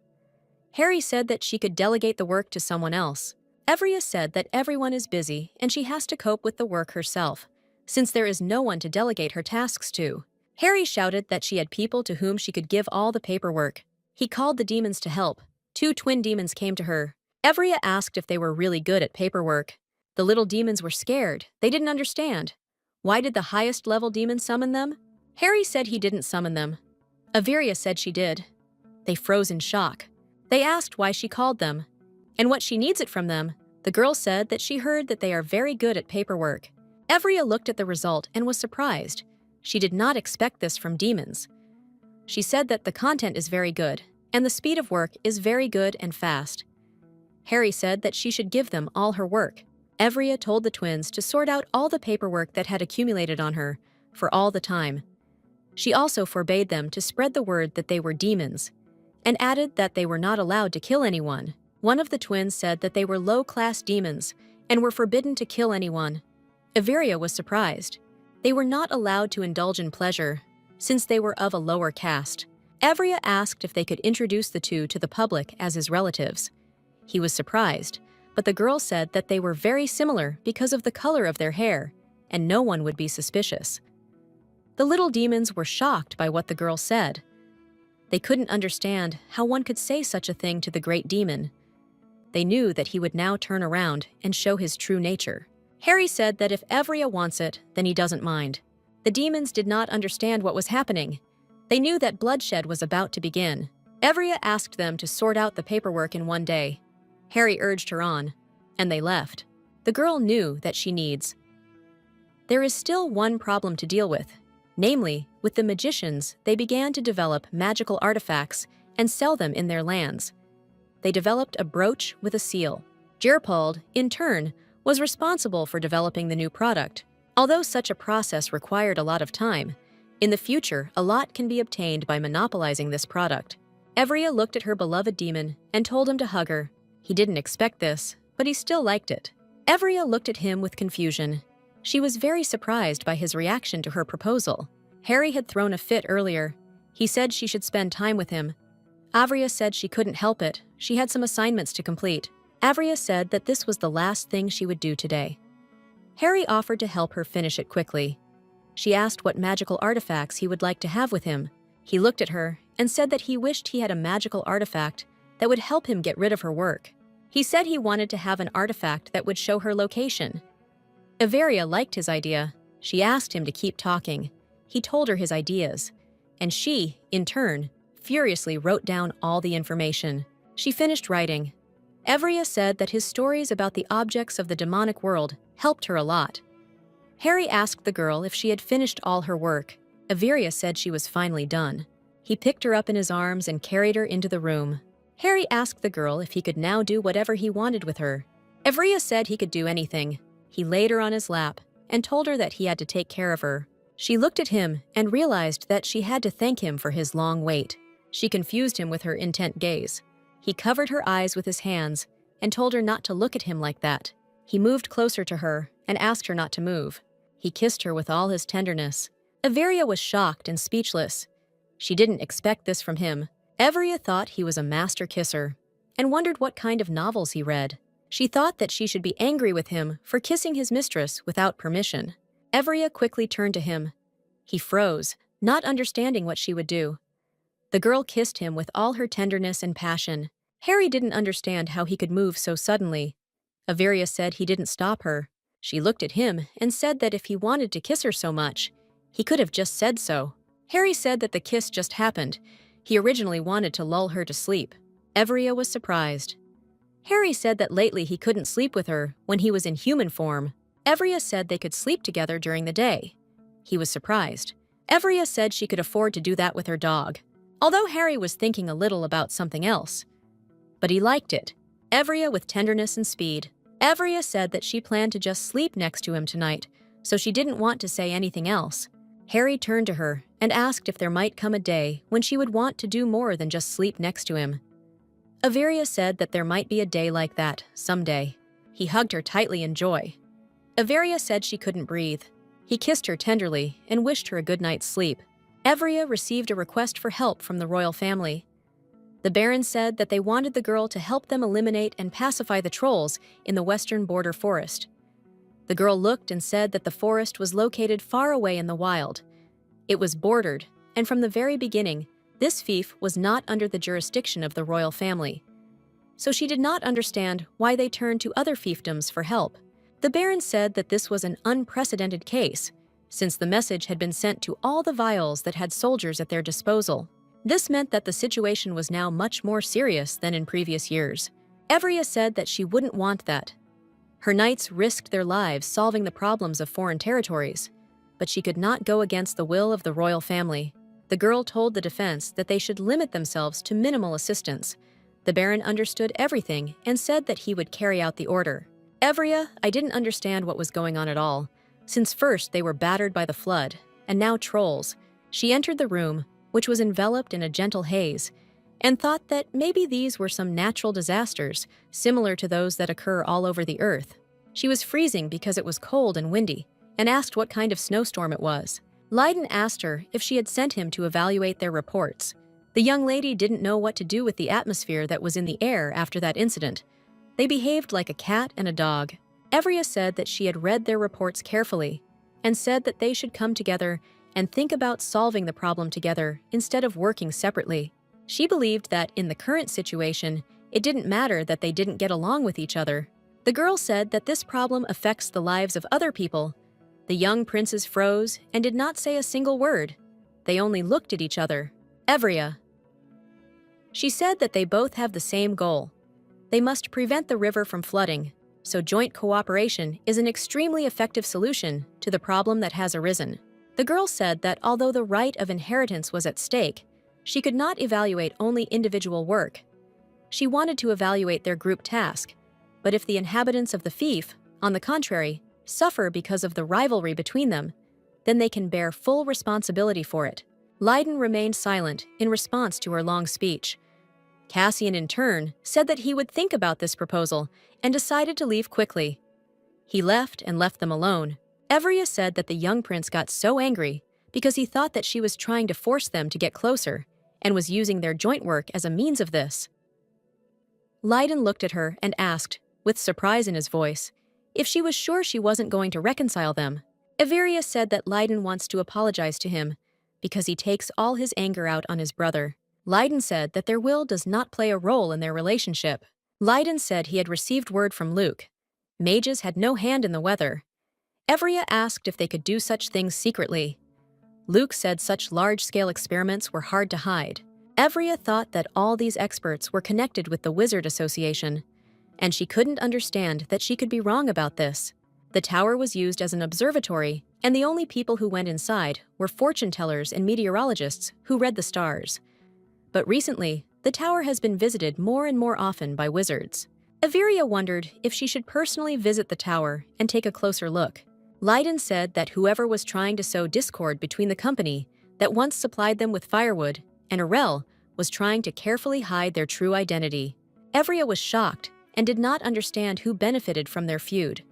Harry said that she could delegate the work to someone else. Evria said that everyone is busy and she has to cope with the work herself, since there is no one to delegate her tasks to. Harry shouted that she had people to whom she could give all the paperwork. He called the demons to help. 2 twin demons came to her. Evria asked if they were really good at paperwork. The little demons were scared. They didn't understand. Why did the highest level demon summon them? Harry said he didn't summon them. Evria said she did. They froze in shock. They asked why she called them, and what she needs it from them. The girl said that she heard that they are very good at paperwork. Evria looked at the result and was surprised. She did not expect this from demons. She said that the content is very good, and the speed of work is very good and fast. Harry said that she should give them all her work. Evria told the twins to sort out all the paperwork that had accumulated on her for all the time. She also forbade them to spread the word that they were demons, and added that they were not allowed to kill anyone. One of the twins said that they were low-class demons and were forbidden to kill anyone. Evria was surprised. They were not allowed to indulge in pleasure, since they were of a lower caste. Evria asked if they could introduce the two to the public as his relatives. He was surprised, but the girl said that they were very similar because of the color of their hair, and no one would be suspicious. The little demons were shocked by what the girl said. They couldn't understand how one could say such a thing to the great demon. They knew that he would now turn around and show his true nature. Harry said that if Evria wants it, then he doesn't mind. The demons did not understand what was happening. They knew that bloodshed was about to begin. Evria asked them to sort out the paperwork in one day. Harry urged her on, and they left. The girl knew that she needs. There is still one problem to deal with. Namely, with the magicians, they began to develop magical artifacts and sell them in their lands. They developed a brooch with a seal. Gerpald, in turn, was responsible for developing the new product. Although such a process required a lot of time, in the future, a lot can be obtained by monopolizing this product. Evria looked at her beloved demon and told him to hug her. He didn't expect this, but he still liked it. Evria looked at him with confusion. She was very surprised by his reaction to her proposal. Harry had thrown a fit earlier. He said she should spend time with him. Evria said she couldn't help it. She had some assignments to complete. Evria said that this was the last thing she would do today. Harry offered to help her finish it quickly. She asked what magical artifacts he would like to have with him. He looked at her and said that he wished he had a magical artifact that would help him get rid of her work. He said he wanted to have an artifact that would show her location. Evria liked his idea. She asked him to keep talking. He told her his ideas, and she, in turn, furiously wrote down all the information. She finished writing. Evria said that his stories about the objects of the demonic world helped her a lot. Harry asked the girl if she had finished all her work. Evria said she was finally done. He picked her up in his arms and carried her into the room. Harry asked the girl if he could now do whatever he wanted with her. Evria said he could do anything. He laid her on his lap and told her that he had to take care of her. She looked at him and realized that she had to thank him for his long wait. She confused him with her intent gaze. He covered her eyes with his hands and told her not to look at him like that. He moved closer to her and asked her not to move. He kissed her with all his tenderness. Evria was shocked and speechless. She didn't expect this from him. Evria thought he was a master kisser and wondered what kind of novels he read. She thought that she should be angry with him for kissing his mistress without permission. Evria quickly turned to him. He froze, not understanding what she would do. The girl kissed him with all her tenderness and passion. Harry didn't understand how he could move so suddenly. Evria said he didn't stop her. She looked at him and said that if he wanted to kiss her so much, he could have just said so. Harry said that the kiss just happened. He originally wanted to lull her to sleep. Evria was surprised. Harry said that lately he couldn't sleep with her when he was in human form. Evria said they could sleep together during the day. He was surprised. Evria said she could afford to do that with her dog, although Harry was thinking a little about something else. But he liked it. Evria with tenderness and speed. Evria said that she planned to just sleep next to him tonight, so she didn't want to say anything else. Harry turned to her and asked if there might come a day when she would want to do more than just sleep next to him. Evria said that there might be a day like that, someday. He hugged her tightly in joy. Evria said she couldn't breathe. He kissed her tenderly and wished her a good night's sleep. Evria received a request for help from the royal family. The Baron said that they wanted the girl to help them eliminate and pacify the trolls in the western border forest. The girl looked and said that the forest was located far away in the wild. It was bordered, and from the very beginning, this fief was not under the jurisdiction of the royal family. So she did not understand why they turned to other fiefdoms for help. The Baron said that this was an unprecedented case, since the message had been sent to all the vials that had soldiers at their disposal. This meant that the situation was now much more serious than in previous years. Evria said that she wouldn't want that. Her knights risked their lives solving the problems of foreign territories, but she could not go against the will of the royal family. The girl told the defense that they should limit themselves to minimal assistance. The Baron understood everything and said that he would carry out the order. Evria, I didn't understand what was going on at all. Since first they were battered by the flood, and now trolls. She entered the room, which was enveloped in a gentle haze, and thought that maybe these were some natural disasters, similar to those that occur all over the earth. She was freezing because it was cold and windy, and asked what kind of snowstorm it was. Leiden asked her if she had sent him to evaluate their reports. The young lady didn't know what to do with the atmosphere that was in the air after that incident. They behaved like a cat and a dog. Evria said that she had read their reports carefully, and said that they should come together and think about solving the problem together instead of working separately. She believed that in the current situation, it didn't matter that they didn't get along with each other. The girl said that this problem affects the lives of other people. The young princes froze and did not say a single word. They only looked at each other. Evria. She said that they both have the same goal. They must prevent the river from flooding, so joint cooperation is an extremely effective solution to the problem that has arisen. The girl said that although the right of inheritance was at stake, she could not evaluate only individual work. She wanted to evaluate their group task, but if the inhabitants of the fief, on the contrary, suffer because of the rivalry between them, then they can bear full responsibility for it. Leiden remained silent in response to her long speech. Cassian, in turn, said that he would think about this proposal and decided to leave quickly. He left and left them alone. Evria said that the young prince got so angry because he thought that she was trying to force them to get closer and was using their joint work as a means of this. Leiden looked at her and asked, with surprise in his voice, if she was sure she wasn't going to reconcile them. Evria said that Leiden wants to apologize to him because he takes all his anger out on his brother. Leiden said that their will does not play a role in their relationship. Leiden said he had received word from Luke. Mages had no hand in the weather. Evria asked if they could do such things secretly. Luke said such large-scale experiments were hard to hide. Evria thought that all these experts were connected with the Wizard Association, and she couldn't understand that she could be wrong about this. The tower was used as an observatory, and the only people who went inside were fortune-tellers and meteorologists who read the stars. But recently, the tower has been visited more and more often by wizards. Evria wondered if she should personally visit the tower and take a closer look. Leiden said that whoever was trying to sow discord between the company that once supplied them with firewood and Arel was trying to carefully hide their true identity. Evria was shocked and did not understand who benefited from their feud.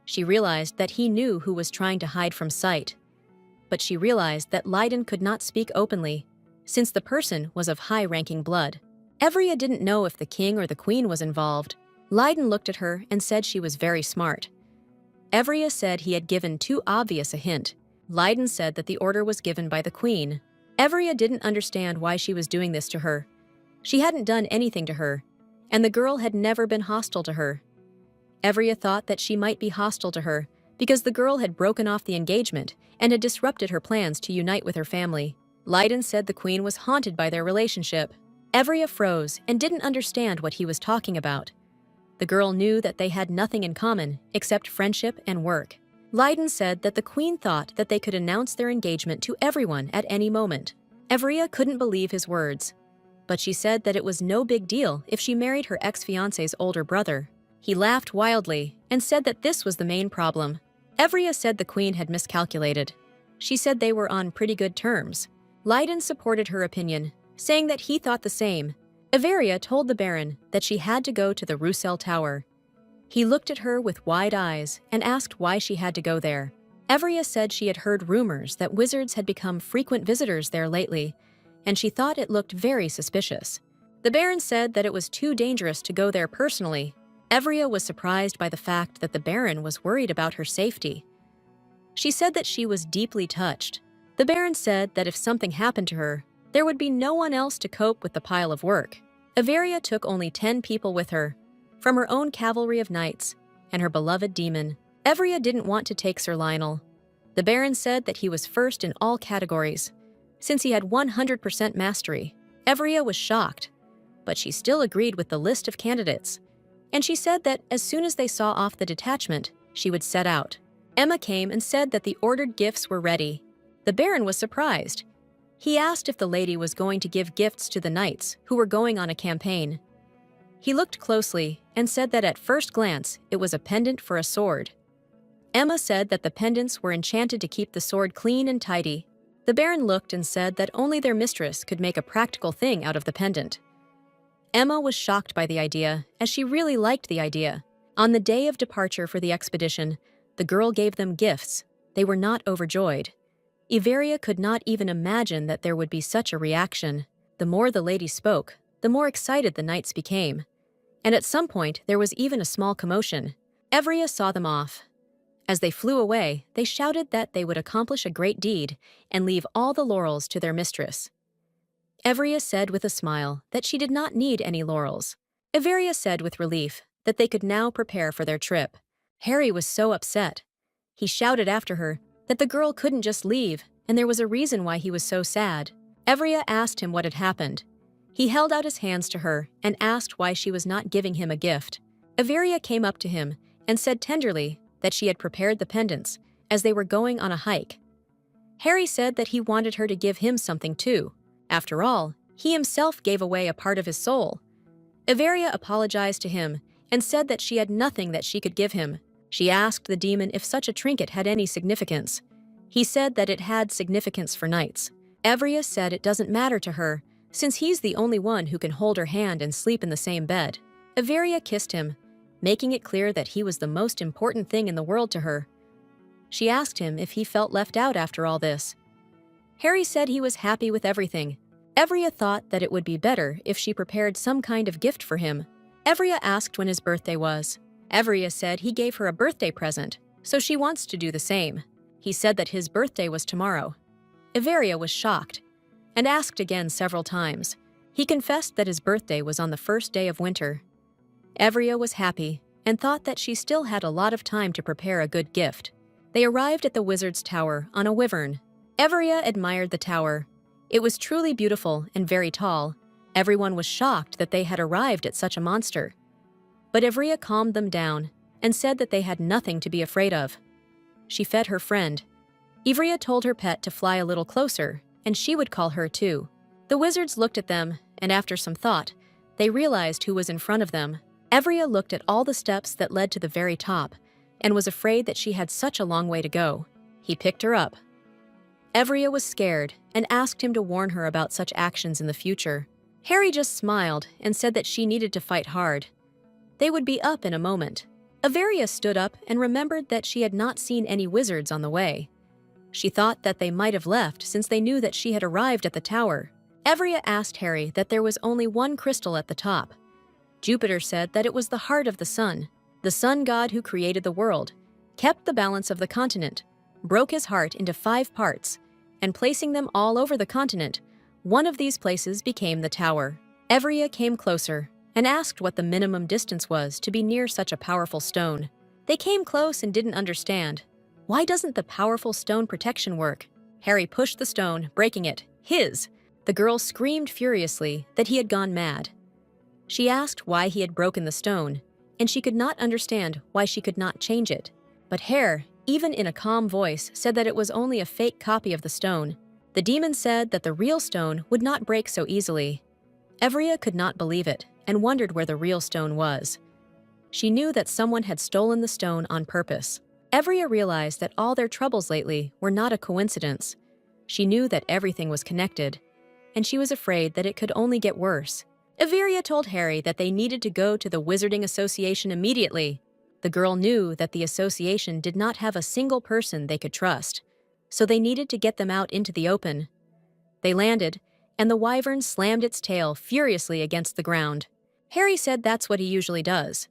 She realized that he knew who was trying to hide from sight. But she realized that Leiden could not speak openly, since the person was of high-ranking blood. Evria didn't know if the king or the queen was involved. Leiden looked at her and said she was very smart. Evria said he had given too obvious a hint. Leiden said that the order was given by the queen. Evria didn't understand why she was doing this to her. She hadn't done anything to her, and the girl had never been hostile to her. Evria thought that she might be hostile to her because the girl had broken off the engagement and had disrupted her plans to unite with her family. Leiden said the queen was haunted by their relationship. Evria froze and didn't understand what he was talking about. The girl knew that they had nothing in common except friendship and work. Leiden said that the queen thought that they could announce their engagement to everyone at any moment. Evria couldn't believe his words, but she said that it was no big deal if she married her ex-fiancé's older brother. He laughed wildly and said that this was the main problem. Evria said the queen had miscalculated. She said they were on pretty good terms. Leiden supported her opinion, saying that he thought the same. Evria told the Baron that she had to go to the Roussel Tower. He looked at her with wide eyes and asked why she had to go there. Evria said she had heard rumors that wizards had become frequent visitors there lately, and she thought it looked very suspicious. The Baron said that it was too dangerous to go there personally. Evria was surprised by the fact that the Baron was worried about her safety. She said that she was deeply touched. The Baron said that if something happened to her, there would be no one else to cope with the pile of work. Evria took only 10 people with her, from her own cavalry of knights and her beloved demon. Evria didn't want to take Sir Lionel. The Baron said that he was first in all categories, since he had 100% mastery. Evria was shocked, but she still agreed with the list of candidates, and she said that as soon as they saw off the detachment, she would set out. Emma came and said that the ordered gifts were ready. The Baron was surprised. He asked if the lady was going to give gifts to the knights who were going on a campaign. He looked closely and said that at first glance it was a pendant for a sword. Emma said that the pendants were enchanted to keep the sword clean and tidy. The Baron looked and said that only their mistress could make a practical thing out of the pendant. Emma was shocked by the idea, as she really liked the idea. On the day of departure for the expedition, the girl gave them gifts. They were not overjoyed. Everia could not even imagine that there would be such a reaction. The more the lady spoke, the more excited the knights became. And at some point, there was even a small commotion. Evria saw them off. As they flew away, they shouted that they would accomplish a great deed and leave all the laurels to their mistress. Evria said with a smile that she did not need any laurels. Everia said with relief that they could now prepare for their trip. Harry was so upset. He shouted after her that the girl couldn't just leave, and there was a reason why he was so sad. Evria asked him what had happened. He held out his hands to her and asked why she was not giving him a gift. Everia came up to him and said tenderly that she had prepared the pendants as they were going on a hike. Harry said that he wanted her to give him something too. After all, he himself gave away a part of his soul. Everia apologized to him and said that she had nothing that she could give him. She asked the demon if such a trinket had any significance. He said that it had significance for knights. Evria said it doesn't matter to her, since he's the only one who can hold her hand and sleep in the same bed. Everia kissed him, making it clear that he was the most important thing in the world to her. She asked him if he felt left out after all this. Harry said he was happy with everything. Evria thought that it would be better if she prepared some kind of gift for him. Evria asked when his birthday was. Evria said he gave her a birthday present, so she wants to do the same. He said that his birthday was tomorrow. Everia was shocked and asked again several times. He confessed that his birthday was on the first day of winter. Evria was happy and thought that she still had a lot of time to prepare a good gift. They arrived at the wizard's tower on a wyvern. Evria admired the tower. It was truly beautiful and very tall. Everyone was shocked that they had arrived at such a monster. But Evria calmed them down and said that they had nothing to be afraid of. She fed her friend. Evria told her pet to fly a little closer, and she would call her too. The wizards looked at them, and after some thought, they realized who was in front of them. Evria looked at all the steps that led to the very top, and was afraid that she had such a long way to go. He picked her up. Evria was scared and asked him to warn her about such actions in the future. Harry just smiled and said that she needed to fight hard. They would be up in a moment. Everia stood up and remembered that she had not seen any wizards on the way. She thought that they might have left since they knew that she had arrived at the tower. Evria asked Harry that there was only one crystal at the top. Jupiter said that it was the heart of the sun god who created the world, kept the balance of the continent, broke his heart into 5 parts, and placing them all over the continent, one of these places became the tower. Evria came closer and asked what the minimum distance was to be near such a powerful stone. They came close and didn't understand. Why doesn't the powerful stone protection work? Harry pushed the stone, breaking it. His! The girl screamed furiously that he had gone mad. She asked why he had broken the stone, and she could not understand why she could not change it. But Harry, even in a calm voice, said that it was only a fake copy of the stone. The demon said that the real stone would not break so easily. Evria could not believe it and wondered where the real stone was. She knew that someone had stolen the stone on purpose. Evria realized that all their troubles lately were not a coincidence. She knew that everything was connected, and she was afraid that it could only get worse. Everia told Harry that they needed to go to the Wizarding Association immediately. The girl knew that the association did not have a single person they could trust, so they needed to get them out into the open. They landed, and the wyvern slammed its tail furiously against the ground. Harry said that's what he usually does,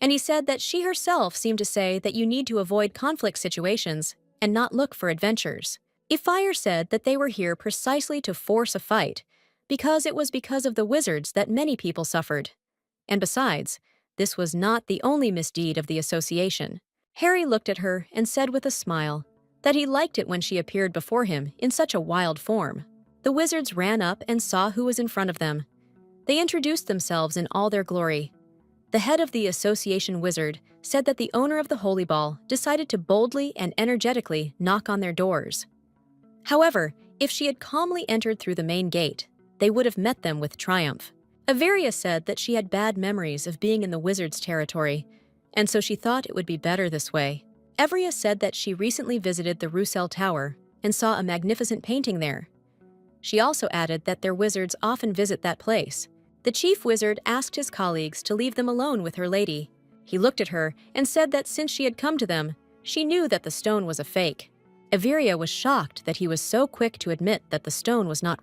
and he said that she herself seemed to say that you need to avoid conflict situations and not look for adventures. Fire said that they were here precisely to force a fight, because it was because of the wizards that many people suffered. And besides, this was not the only misdeed of the association. Harry looked at her and said with a smile that he liked it when she appeared before him in such a wild form. The wizards ran up and saw who was in front of them. They introduced themselves in all their glory. The head of the association wizard said that the owner of the Holy Ball decided to boldly and energetically knock on their doors. However, if she had calmly entered through the main gate, they would have met them with triumph. Averia said that she had bad memories of being in the wizard's territory, and so she thought it would be better this way. Evria said that she recently visited the Roussel Tower and saw a magnificent painting there. She also added that their wizards often visit that place. The chief wizard asked his colleagues to leave them alone with her lady. He looked at her and said that since she had come to them, she knew that the stone was a fake. Averia was shocked that he was so quick to admit that the stone was not